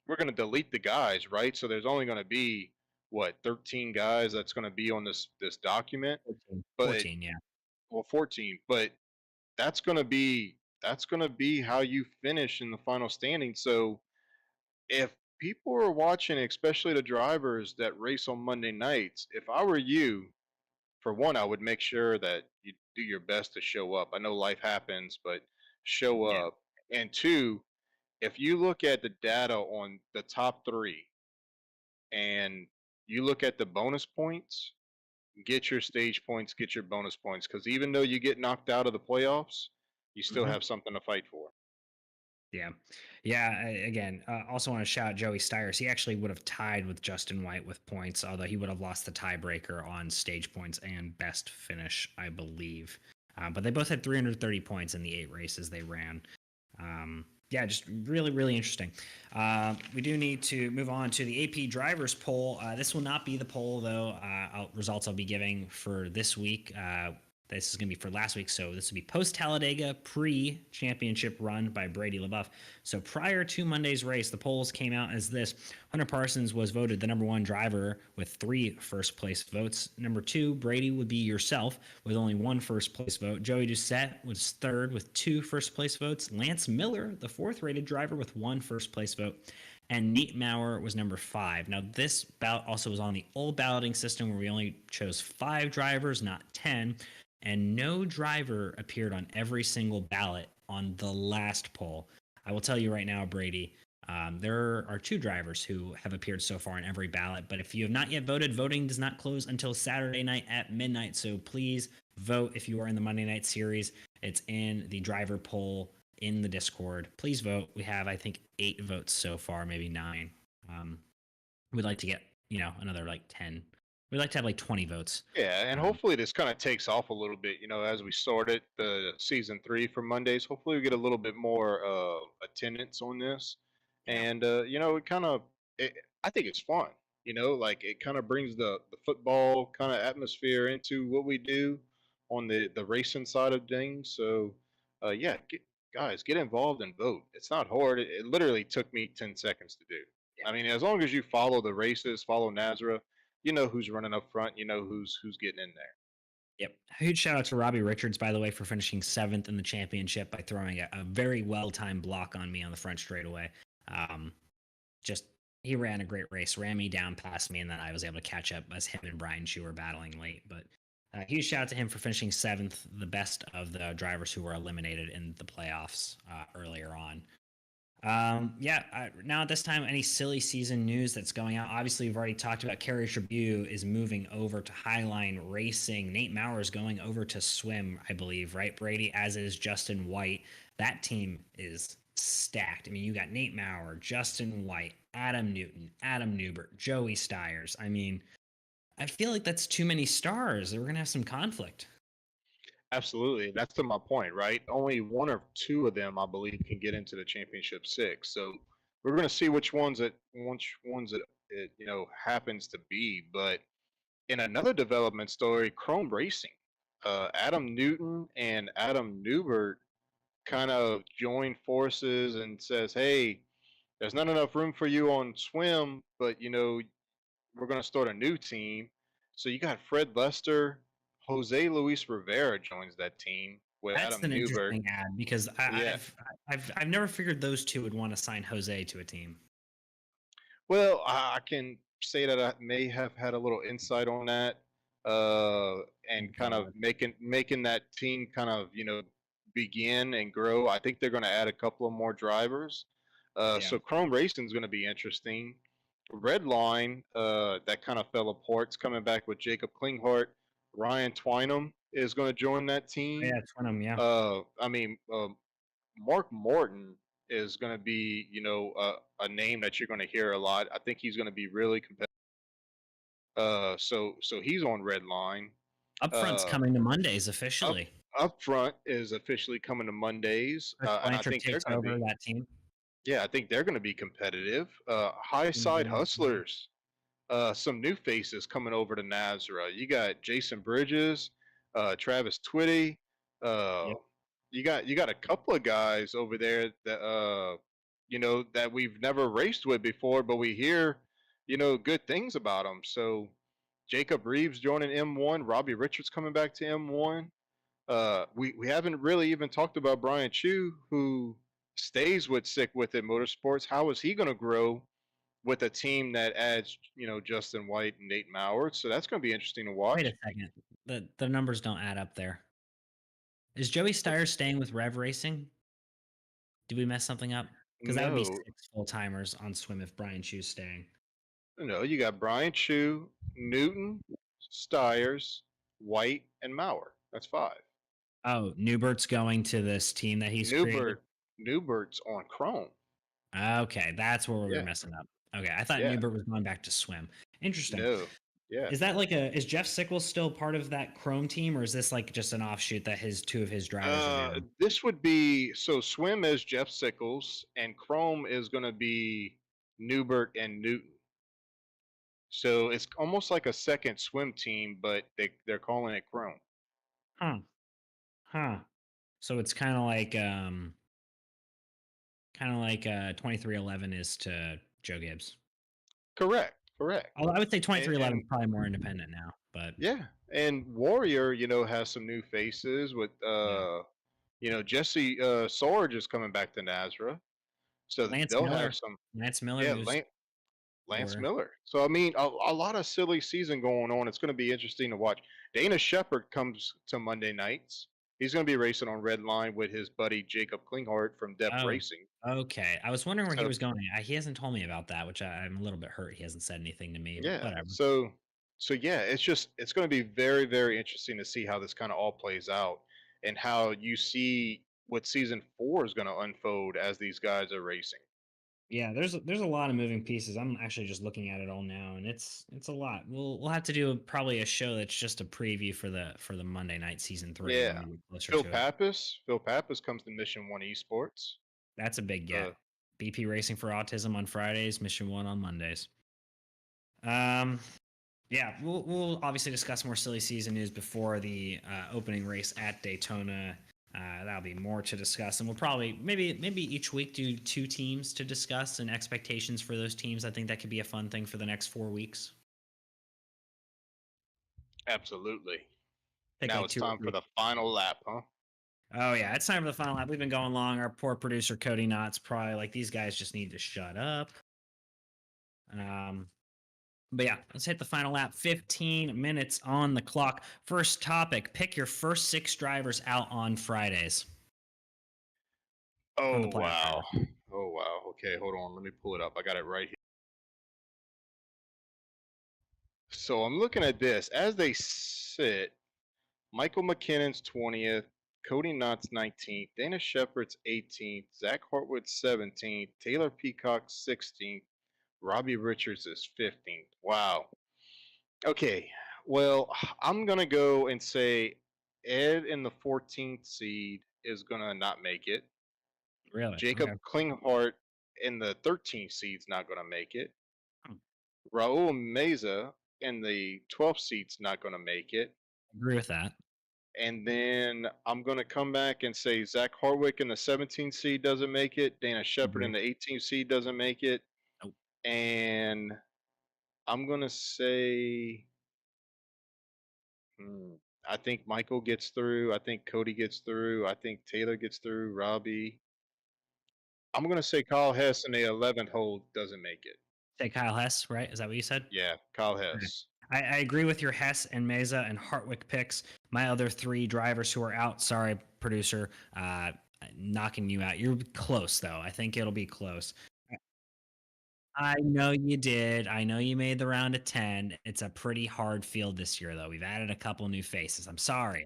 We're going to delete the guys, right? So there's only going to be what, 13 guys that's going to be on this document. 14, But 14, yeah. well, 14, but that's going to be how you finish in the final standing. So if people are watching, especially the drivers that race on Monday nights, if I were you, for one, I would make sure that you do your best to show up. I know life happens, but show Yeah. up. And two, if you look at the data on the top three and you look at the bonus points, get your stage points, get your bonus points, because even though you get knocked out of the playoffs, you still Mhm. have something to fight for. Yeah. Yeah. Again, also want to shout out Joey Styres. He actually would have tied with Justin White with points, although he would have lost the tiebreaker on stage points and best finish, I believe. But they both had 330 points in the 8 races they ran. Yeah, just really, really interesting. We do need to move on to the AP drivers poll. This will not be the poll, though. Results I'll be giving for this week. This is going to be for last week, so this will be post Talladega pre-championship run by Brady LaBeouf. So prior to Monday's race, the polls came out as this: Hunter Parsons was voted the number 1 driver with 3 first place votes. Number 2, Brady would be yourself with only 1 first place vote. Joey Doucette was 3rd with 2 first place votes. Lance Miller, the 4th rated driver, with 1 first place vote. And Nate Maurer was number 5. Now, this ballot also was on the old balloting system where we only chose 5 drivers, not 10. And no driver appeared on every single ballot on the last poll. I will tell you right now, Brady, there are 2 drivers who have appeared so far on every ballot. But if you have not yet voted, voting does not close until Saturday night at midnight. So please vote if you are in the Monday night series. It's in the driver poll in the Discord. Please vote. We have, I think, 8 votes so far, maybe 9. We'd like to get, another like 10. We'd like to have like 20 votes. Yeah, and hopefully this kind of takes off a little bit, as we started the season 3 for Mondays. Hopefully we get a little bit more attendance on this. And it kind of I think it's fun. Like, it kind of brings the football kind of atmosphere into what we do on the racing side of things. So yeah, guys, get involved and vote. It's not hard. It literally took me 10 seconds to do. I mean, as long as you follow the races, follow Nazareth, you know who's running up front. You know who's getting in there. Yep. Huge shout out to Robbie Richards, by the way, for finishing 7th in the championship by throwing a very well timed block on me on the front straightaway. Just he ran a great race, ran me down past me, and then I was able to catch up as him and Brian Shu were battling late. But huge shout out to him for finishing 7th, the best of the drivers who were eliminated in the playoffs earlier on. Now at this time, any silly season news that's going out? Obviously, we've already talked about Kerry Tribune is moving over to Highline Racing. Nate Maurer is going over to Swim, I believe, right, Brady? As is Justin White. That team is stacked. I mean, you got Nate Maurer, Justin White, Adam Newton, Adam Newbert, Joey Stiers. I mean, I feel like that's too many stars. We're gonna have some conflict. Absolutely. That's to my point, right? Only one or two of them, I believe, can get into the championship six. So we're going to see which ones it happens to be. But in another development story, Chrome Racing, Adam Newton and Adam Newbert kind of join forces and says, "Hey, there's not enough room for you on swim, but we're going to start a new team." So you got Fred Lester, Jose Luis Rivera joins that team with That's Adam an Newbert. interesting ad because Yeah. I've never figured those two would want to sign Jose to a team. Well, I can say that I may have had a little insight on that, and kind of making that team kind of begin and grow. I think they're going to add a couple of more drivers. So Chrome Racing is going to be interesting. Redline, that kind of fell apart. It's coming back with Jacob Klinghart. Ryan Twynham is going to join that team. Yeah, Twynham, yeah. Mark Morton is going to be, a name that you're going to hear a lot. I think he's going to be really competitive. So he's on Redline. Upfront's coming to Mondays officially. Upfront is officially coming to Mondays, and I think they're going to be that team. Yeah, I think they're going to be competitive. High Side Hustlers, some new faces coming over to Nazareth. You got Jason Bridges, Travis Twitty. You got a couple of guys over there that that we've never raced with before, but we hear good things about them. So Jacob Reeves joining M1, Robbie Richards coming back to M1. We haven't really even talked about Brian Chu, who stays with Sick With It Motorsports. How is he going to grow with a team that adds, Justin White and Nate Maurer? So that's going to be interesting to watch. Wait a second. The numbers don't add up there. Is Joey Stiers staying with Rev Racing? Did we mess something up? Because that would be 6 full timers on swim if Brian Chu's staying. No, you got Brian Chu, Newton, Stiers, White, and Maurer. That's 5. Oh, Newbert's going to this team that he's created. Newbert's on Chrome. Okay, that's where we were messing up. Okay, I thought Newbert was going back to swim. Interesting. No. Yeah. Is that is Jeff Sickles still part of that Chrome team, or is this like just an offshoot that two of his drivers are doing? This would be swim is Jeff Sickles and Chrome is going to be Newbert and Newton. So it's almost like a second swim team, but they're calling it Chrome. Huh. So it's kind of like 2311 is to Joe Gibbs. Correct. I would say 2311 is probably more independent now, but yeah. And Warrior, has some new faces with Jesse Sorge is coming back to Nazareth, so they'll have some Lance Miller. Yeah, Lance Miller. So I mean, a lot of silly season going on. It's going to be interesting to watch. Dana Shepard comes to Monday nights. He's going to be racing on Red Line with his buddy Jacob Klinghart from Depth Racing. Okay, I was wondering where he was going. He hasn't told me about that, which I'm a little bit hurt. He hasn't said anything to me. Yeah. Whatever. So yeah, it's going to be very, very interesting to see how this kind of all plays out and how you see what season 4 is going to unfold as these guys are racing. Yeah, there's a lot of moving pieces. I'm actually just looking at it all now, and it's a lot. We'll have to do probably a show that's just a preview for the Monday night season 3. Yeah, Phil Pappas comes to Mission 1 Esports. That's a big get. BP Racing for Autism on Fridays, Mission 1 on Mondays. Yeah, we'll obviously discuss more silly season news before the opening race at Daytona. That'll be more to discuss, and we'll probably maybe each week do 2 teams to discuss and expectations for those teams. I think that could be a fun thing for the next 4 weeks. Absolutely. Now it's time for the final lap, huh? Oh yeah, it's time for the final lap. We've been going long. Our poor producer Cody Knott's probably like, these guys just need to shut up. But yeah, let's hit the final lap. 15 minutes on the clock. First topic, pick your first 6 drivers out on Fridays. Oh, wow. wow. Okay, hold on. Let me pull it up. I got it right here. So I'm looking at this as they sit. Michael McKinnon's 20th, Cody Knott's 19th, Dana Shepard's 18th, Zach Hartwood's 17th, Taylor Peacock's 16th, Robbie Richards is 15th. Wow. Okay. Well, I'm gonna go and say Ed in the 14th seed is gonna not make it. Really? Jacob Okay. Klinghardt in the 13th seed's not gonna make it. Hmm. Raul Meza in the 12th seed's not gonna make it. Agree with that. And then I'm going to come back and say Zach Harwick in the 17th seed doesn't make it. Dana Shepard in Agree. the 18th seed doesn't make it. Nope. And I'm going to say, hmm, I think Michael gets through. I think Cody gets through. I think Taylor gets through. Robbie. I'm going to say Kyle Hess in the 11th hole doesn't make it. Say Kyle Hess, right? Is that what you said? Yeah, Kyle Okay. Hess. I agree with your Hess and Meza and Hartwick picks. My other three drivers who are out, sorry, producer, knocking you out. You're close, though. I think it'll be close. I know you did. I know you made the round of 10. It's a pretty hard field this year, though. We've added a couple new faces. I'm sorry.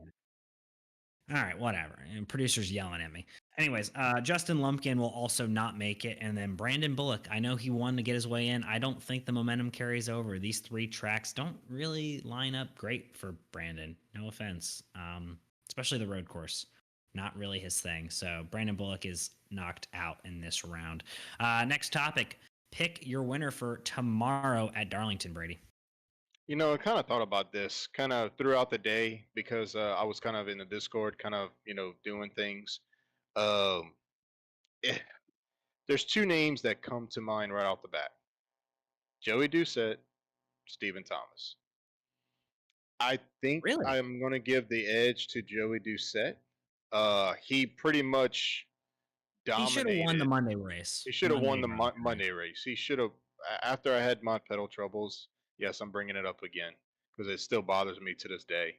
All right, whatever. And producer's yelling at me. Anyways, Justin Lumpkin will also not make it. And then Brandon Bullock, I know he won to get his way in. I don't think the momentum carries over. These three tracks don't really line up great for Brandon. No offense. Especially the road course. Not really his thing. So Brandon Bullock is knocked out in this round. Next topic. Pick your winner for tomorrow at Darlington, Brady. You know, I kind of thought about this kind of throughout the day because I was kind of in the Discord, kind of, doing things. Um, eh, there's two names that come to mind right off the bat: Joey Doucette, Stephen Thomas. I think Really? I'm going to give the edge to Joey Doucette. He pretty much He should have won the dominated. Monday race. He should have won the Monday race. He should have. After I had my pedal troubles, yes, I'm bringing it up again because it still bothers me to this day.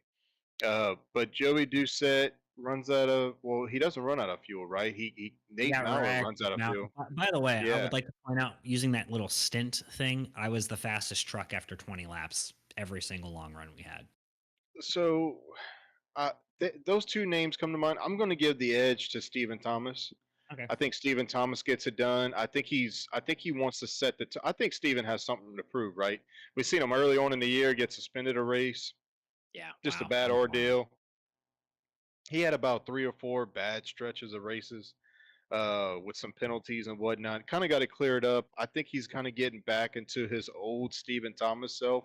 But Joey Doucette runs out of. Well, he doesn't run out of fuel, right? He He Nate got Maurer wrecked. runs out of Now, fuel. by the way, I Yeah. would like to point out using that little stint thing, I was the fastest truck after 20 laps every single long run we had. So, those two names come to mind. I'm going to give the edge to Stephen Thomas. Okay. I think Stephen Thomas gets it done. I think he wants to set the. I think Stephen has something to prove, right? We've seen him early on in the year get suspended a race, Yeah. just a Wow. bad ordeal. He had about 3 or 4 bad stretches of races, with some penalties and whatnot. Kind of got it cleared up. I think he's kind of getting back into his old Stephen Thomas self.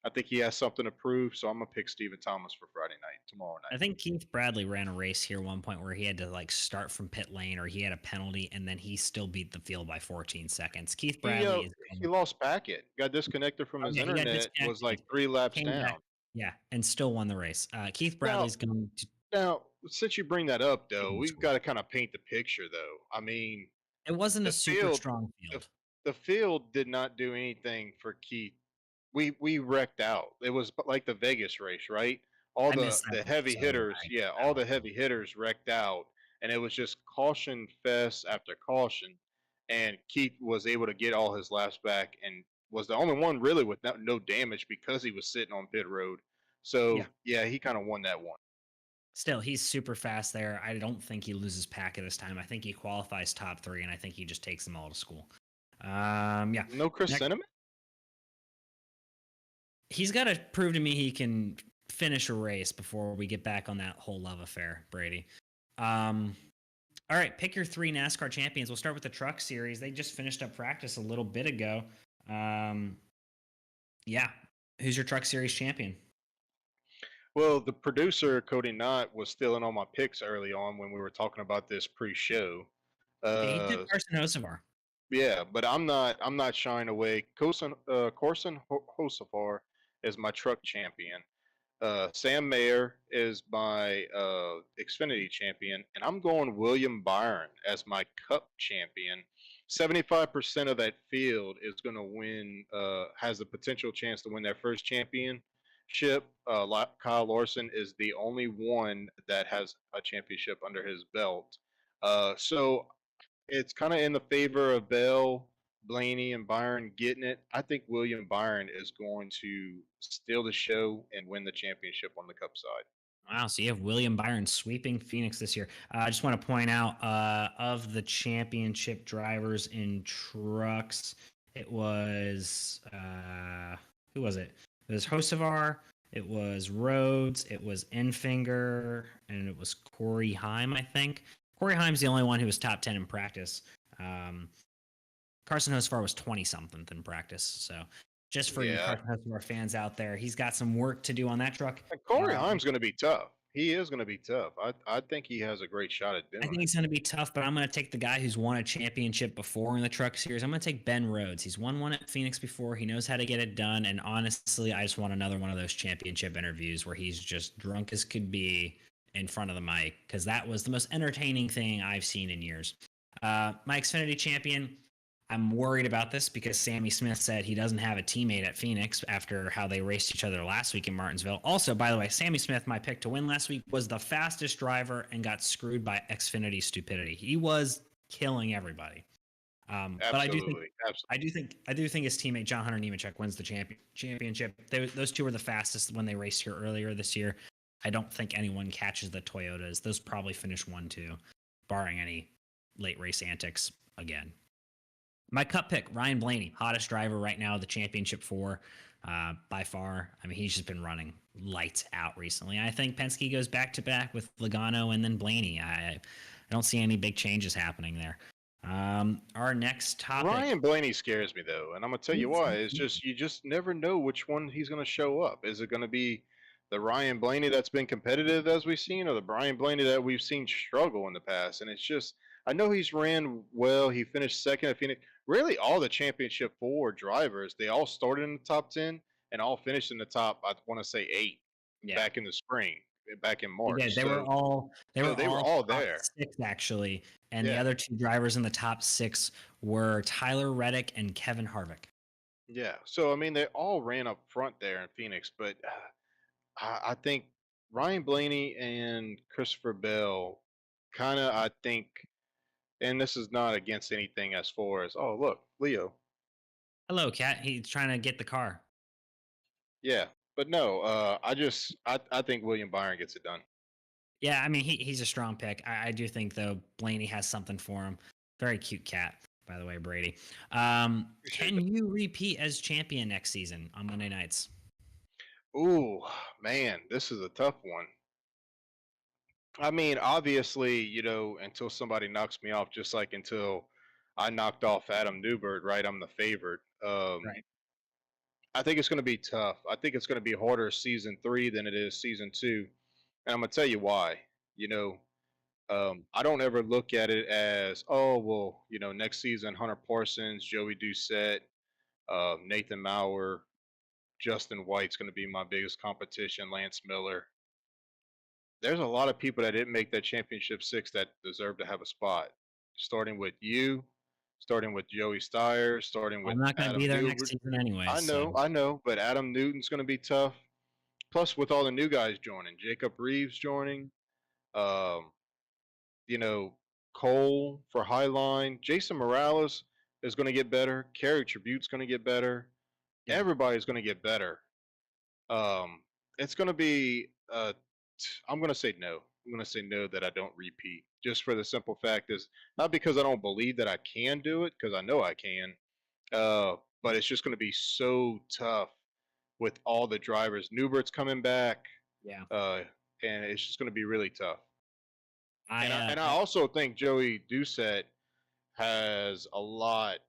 I think he has something to prove, so I'm gonna pick Stephen Thomas for Friday night, tomorrow I night. think Keith Bradley ran a race here one point where he had to like start from pit lane or he had a penalty and then he still beat the field by 14 seconds. Keith Bradley is He lost packet, got disconnected from his yeah, he got internet, was like disconnected, 3 laps came back, down. yeah, and still won the race. Keith Now, Bradley's going to now, since you bring that up, take though, him to we've school. got to kind of paint the picture, though. I mean, It wasn't a the super field, strong the, field. the field did not do anything for Keith. We wrecked out. It was like the Vegas race, right? All I the missed that the one, heavy so hitters, I yeah, missed that all one. the heavy hitters wrecked out, and it was just caution fest after caution. And Keith was able to get all his laps back, and was the only one really with no damage because he was sitting on pit road. Yeah. So yeah, he kind of won that one. Still, he's super fast there. I don't think he loses packet this time. I think he qualifies top 3, and I think he just takes them all to school. Yeah. No Chris Next, Sentiment. he's got to prove to me he can finish a race before we get back on that whole love affair, Brady. All right, pick your 3 NASCAR champions. We'll start with the Truck Series. They just finished up practice a little bit ago. Yeah, who's your Truck Series champion? Well, the producer Cody Knott was stealing all my picks early on when we were talking about this pre-show. Yeah, he took Uh, Carson Hocevar. yeah, but I'm not shying away. Corson Hocevar is my truck champion. Sam Mayer is my Xfinity champion, and I'm going William Byron as my Cup champion. 75% of that field is going to win, has the potential chance to win their first championship. Kyle Larson is the only one that has a championship under his belt. So it's kind of in the favor of Bell, Blaney, and Byron getting it. I think William Byron is going to steal the show and win the championship on the Cup side. Wow, so you have William Byron sweeping Phoenix this year. I just want to point out of the championship drivers in trucks, it was who was it? It was Hocevar, it was Rhodes, it was Enfinger, and it was Corey Heim, I think. Corey Heim's the only one who was top 10 in practice. Um, Carson Hocevar was 20 something in practice. So just for you Yeah, Carson Hocevar fans out there, he's got some work to do on that truck. and Corey Haim's going to be tough. He is going to be tough. I think he has a great shot at I doing think it. he's going to be tough, but I'm going to take the guy who's won a championship before in the truck series. I'm going to take Ben Rhodes. He's won one at Phoenix before. He knows how to get it done. And honestly, I just want another one of those championship interviews where he's just drunk as could be in front of the mic, because that was the most entertaining thing I've seen in years. My Xfinity champion, I'm worried about this because Sammy Smith said he doesn't have a teammate at Phoenix after how they raced each other last week in Martinsville. Also, by the way, Sammy Smith, my pick to win last week, was the fastest driver and got screwed by Xfinity stupidity. He was killing everybody. But Absolutely, absolutely. I do think his teammate John Hunter Nemechek wins the championship. Those two were the fastest when they raced here earlier this year. I don't think anyone catches the Toyotas. Those probably finish 1-2, barring any late race antics again. My cup pick, Ryan Blaney, hottest driver right now, the championship four, by far. I mean, he's just been running lights out recently. I think Penske goes back to back with Logano and then Blaney. I don't see any big changes happening there. Our next topic. Ryan Blaney scares me though, and I'm gonna tell you why. It's just you just never know which one he's gonna show up. Is it gonna be the Ryan Blaney that's been competitive as we've seen, or the Brian Blaney that we've seen struggle in the past? And it's just I know he's ran well. He finished second at Phoenix. Really, all the championship four drivers, they all started in the top 10 and all finished in the top. I want to say 8 Yeah. back in the spring, back in They did. March. They were So all they were all top there. 6 actually, and the Yeah. other two drivers in the top 6 were Tyler Reddick and Kevin Harvick. Yeah. So I mean, they all ran up front there in Phoenix, but I think Ryan Blaney and Christopher Bell kind of, I think, and this is not against anything as far as, oh, look, Leo. Hello, Cat. He's trying to get the car. Yeah. But no, I think William Byron gets it done. Yeah, I mean he's a strong pick. I do think though Blaney has something for him. Very cute cat, by the way, Brady. Can you repeat as champion next season on Monday nights? Ooh, man, this is a tough one. I mean, obviously, until somebody knocks me off, just like until I knocked off Adam Newbert, right? I'm the favorite. Right. I think it's going to be tough. I think it's going to be harder season 3 than it is season 2. And I'm going to tell you why. You know, I don't ever look at it as, oh, well, next season, Hunter Parsons, Joey Doucette, Nathan Maurer, Justin White's going to be my biggest competition, Lance Miller. There's a lot of people that didn't make that championship 6 that deserve to have a spot. Starting with you, starting with Joey Steyer, starting with I'm not going to be Adam there next Newbert. season anyway. I know, but Adam Newton's going to be tough. Plus, with all the new guys joining, Jacob Reeves joining, um, you know, Cole for Highline, Jason Morales is going to get better. Kerry Tribute's going to get better. Everybody's going to get better. It's going to be. I'm going to say no. I'm going to say no that I don't repeat. Just for the simple fact is not because I don't believe that I can do it, because I know I can. But it's just going to be so tough with all the drivers. Newbert's coming back. Yeah. And it's just going to be really tough. I I also think Joey Doucette has a lot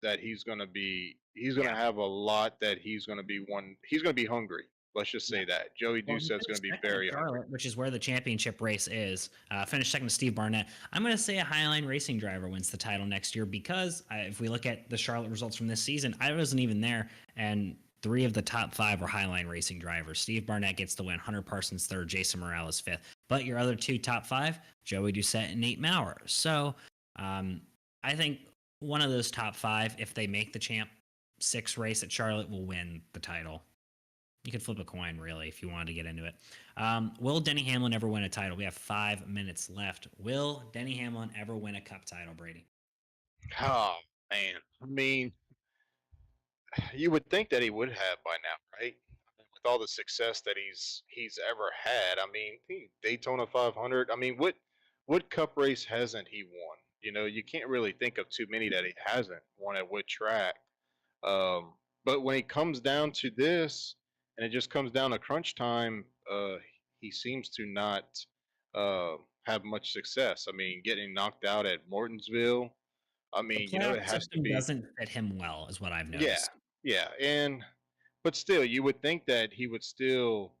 that he's going to be. He's going to have a lot that he's going to be one. He's going to be hungry. Let's just say that Joey Well, he Doucette's going to finished be second at very hungry. Charlotte, which is where the championship race is. Finished second to Steve Barnett. I'm going to say a Highline Racing driver wins the title next year because if we look at the Charlotte results from this season, I wasn't even there, and 3 of the top 5 were Highline Racing drivers. Steve Barnett gets the win, Hunter Parsons 3rd, Jason Morales 5th. But your other 2 top 5, Joey Doucette and Nate Maurer. So I think one of those top 5, if they make the champ 6 race at Charlotte, will win the title. You could flip a coin, really, if you wanted to get into it. Will Denny Hamlin ever win a title? We have 5 minutes left. Will Denny Hamlin ever win a Cup title, Brady? Oh man, I mean, you would think that he would have by now, right? With all the success that he's ever had. I mean, Daytona 500. I mean, what Cup race hasn't he won? You know, you can't really think of too many that he hasn't won at what track. Um, but when it comes down to this, and it just comes down to crunch time, he seems to not uh, have much success. I mean, getting knocked out at Mortonsville. I The mean, playoff it has to system be. doesn't fit him well, is what I've Yeah, noticed. yeah, and but still, you would think that he would still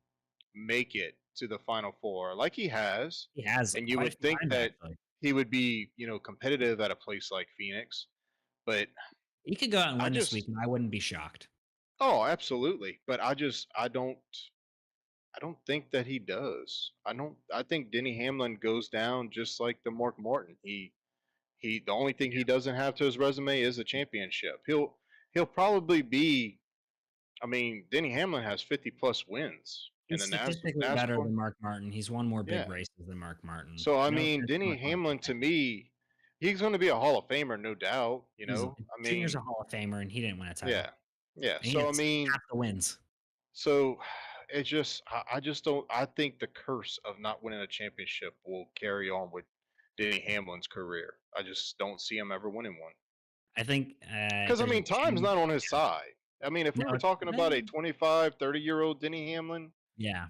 make it to the final four, like he has, He has and you quite a would few think times, that actually. he would be, competitive at a place like Phoenix. But He could go out and I win this week, just, and I wouldn't be shocked. oh, absolutely. But I don't think that he does. I think Denny Hamlin goes down just like the Mark Martin. The only thing he doesn't have to his resume is a championship. He'll probably be. I mean, Denny Hamlin has 50 plus wins in He's the statistically better NASCAR. than Mark Martin. He's won more big Yeah. races than Mark Martin. So I No mean, offense to Denny Mark Martin. Hamlin to me, he's going to be a Hall of Famer, no doubt. Easily. I Junior's a mean, Hall of Famer, and he didn't win a title. yeah, yeah. And he So I gets mean, half the wins. so it just, I just don't. I think the curse of not winning a championship will carry on with Denny Hamlin's career. I just don't see him ever winning one. I think if Because I there's a mean, time's change, not on his side. I mean, if we no, were talking about a 25, 30-year-old Denny Hamlin, yeah,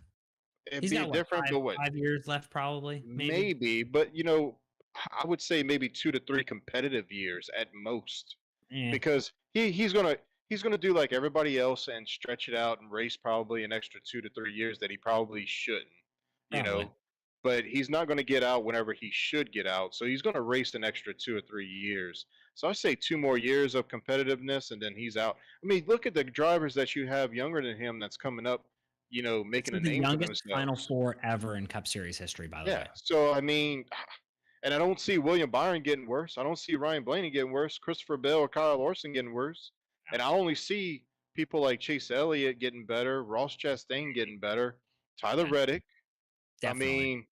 it'd he's be got what different. five But what? 5 years left, probably, maybe. Maybe, but I would say maybe 2 to 3 competitive years at most, Eh, because he's gonna do like everybody else and stretch it out and race probably an extra 2 to 3 years that he probably shouldn't, you probably. know. But he's not going to get out whenever he should get out, so he's going to race an extra 2 or 3 years. So I say 2 more years of competitiveness, and then he's out. I mean, look at the drivers that you have younger than him that's coming up, This making a is the name for youngest Final themselves. Four ever in Cup Series history, by the Yeah. way. So I mean, and I don't see William Byron getting worse. I don't see Ryan Blaney getting worse. Christopher Bell or Kyle Larson getting worse. And I only see people like Chase Elliott getting better, Ross Chastain getting better, Tyler Reddick. I Definitely. mean,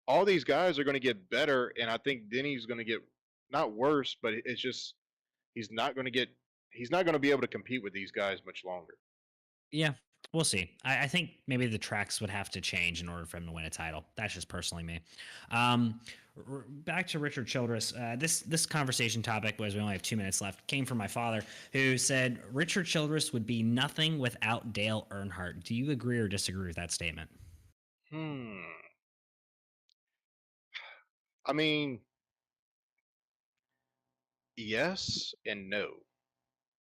all these guys are going to get better, and I think Denny's going to get not worse, but it's just he's not going to get he's not going to be able to compete with these guys much longer. Yeah, we'll see. I think maybe the tracks would have to change in order for him to win a title. That's just personally me. Back to Richard Childress. This conversation topic, was we only have 2 minutes left, came from my father, who said Richard Childress would be nothing without Dale Earnhardt. Do you agree or disagree with that statement? I mean, yes and no.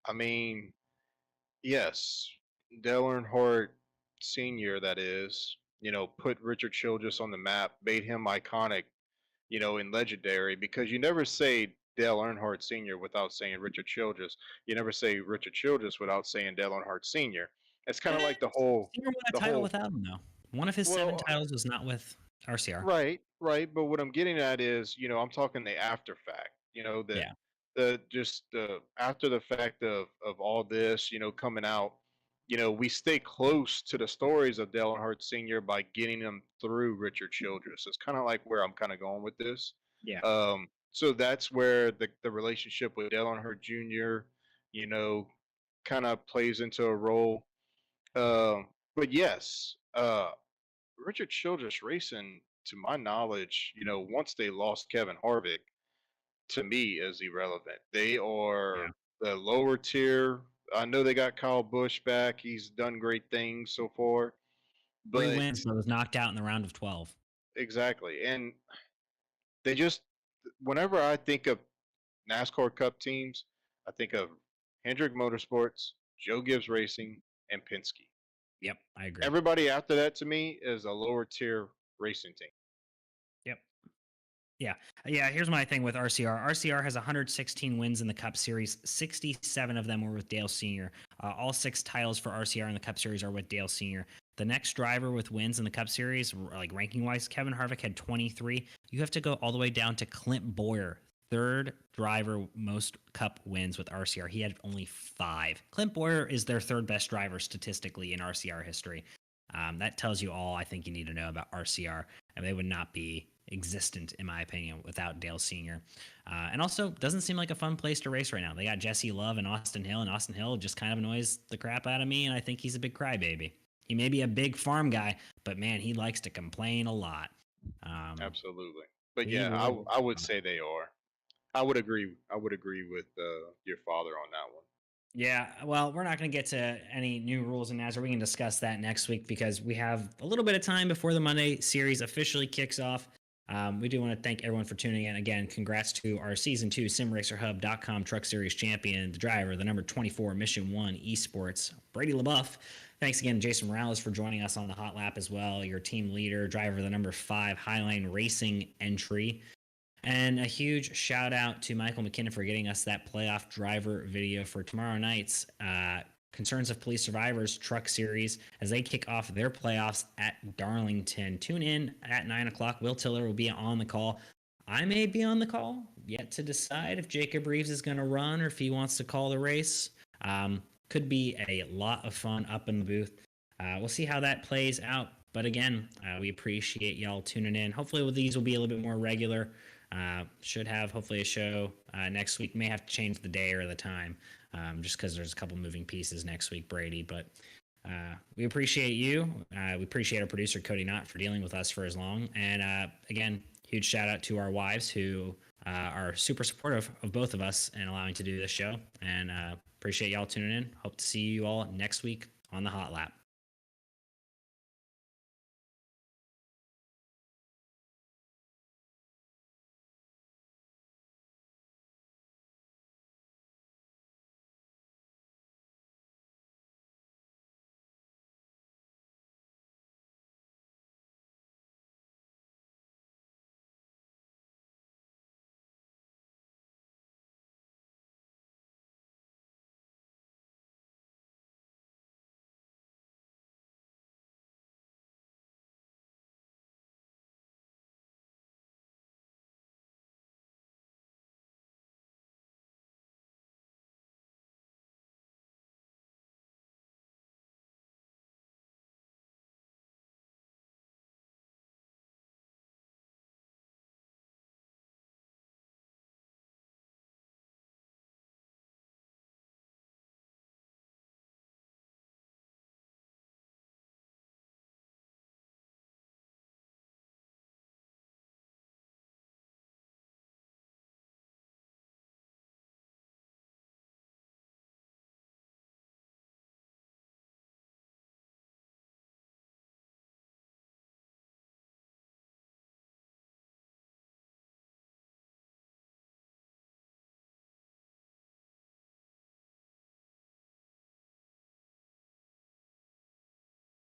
I mean, yes, Dale Earnhardt Sr., that is, put Richard Childress on the map, made him iconic, and legendary, because you never say Dale Earnhardt Sr. without saying Richard Childress. You never say Richard Childress without saying Dale Earnhardt Sr. It's kind of like Senior won a the title whole, without him, though. One of his 7 well, titles was not with RCR. right, right. But what I'm getting at is, I'm talking the after fact. Yeah. The just the after the fact of all this, coming out. We stay close to the stories of Dale Earnhardt Sr. by getting them through Richard Childress. It's kind of like where I'm kind of going with this. Yeah. So that's where the relationship with Dale Earnhardt Jr. You know, kind of plays into a role. But yes, Richard Childress Racing, to my knowledge, once they lost Kevin Harvick, to me is irrelevant. They Yeah. are the lower tier. I know they got Kyle Busch back. He's done great things so far. 3 But wins, but was knocked out in the round of 12. exactly. And they just, whenever I think of NASCAR Cup teams, I think of Hendrick Motorsports, Joe Gibbs Racing, and Penske. Yep, I agree. Everybody after that to me is a lower tier racing team. Yep. Yeah. Here's my thing with RCR. RCR has 116 wins in the Cup Series. 67 of them were with Dale Sr. All 6 titles for RCR in the Cup Series are with Dale Sr. The next driver with wins in the Cup Series, like ranking wise, Kevin Harvick had 23. You have to go all the way down to Clint Boyer, third driver most Cup wins with RCR. He had only 5. Clint Boyer is their third best driver statistically in RCR history. That tells you all I think you need to know about RCR, and they would not be existent, in my opinion, without Dale Sr. And also, doesn't seem like a fun place to race right now. They got Jesse Love and Austin Hill just kind of annoys the crap out of me, and I think he's a big crybaby. He may be a big farm guy, but man, he likes to complain a lot. Absolutely. But yeah, I would say they are. I would agree. I would agree with your father on that one. Yeah, well, we're not going to get to any new rules in NASCAR. We can discuss that next week because we have a little bit of time before the Monday series officially kicks off. We do want to thank everyone for tuning in. Again, congrats to our Season 2 SimRacerHub.com Truck Series champion, the driver, the number 24 Mission 1 Esports, Brady LaBeouf. Thanks again, Jason Morales, for joining us on the Hot Lap as well, your team leader, driver, the number 5 Highline Racing entry. And a huge shout out to Michael McKinnon for getting us that playoff driver video for tomorrow night's Concerns of Police Survivors Truck Series as they kick off their playoffs at Darlington. Tune in at 9 o'clock. Will Tiller will be on the call. I may be on the call, yet to decide if Jacob Reeves is going to run or if he wants to call the race. Could be a lot of fun up in the booth. We'll see how that plays out. But again, we appreciate y'all tuning in. Hopefully these will be a little bit more regular. Should have hopefully a show next week. May have to change the day or the time just because there's a couple moving pieces next week, Brady. But we appreciate you. We appreciate our producer, Cody Knott, for dealing with us for as long. And again, huge shout out to our wives who are super supportive of both of us and allowing to do this show. And appreciate y'all tuning in. Hope to see you all next week on the Hot Lap.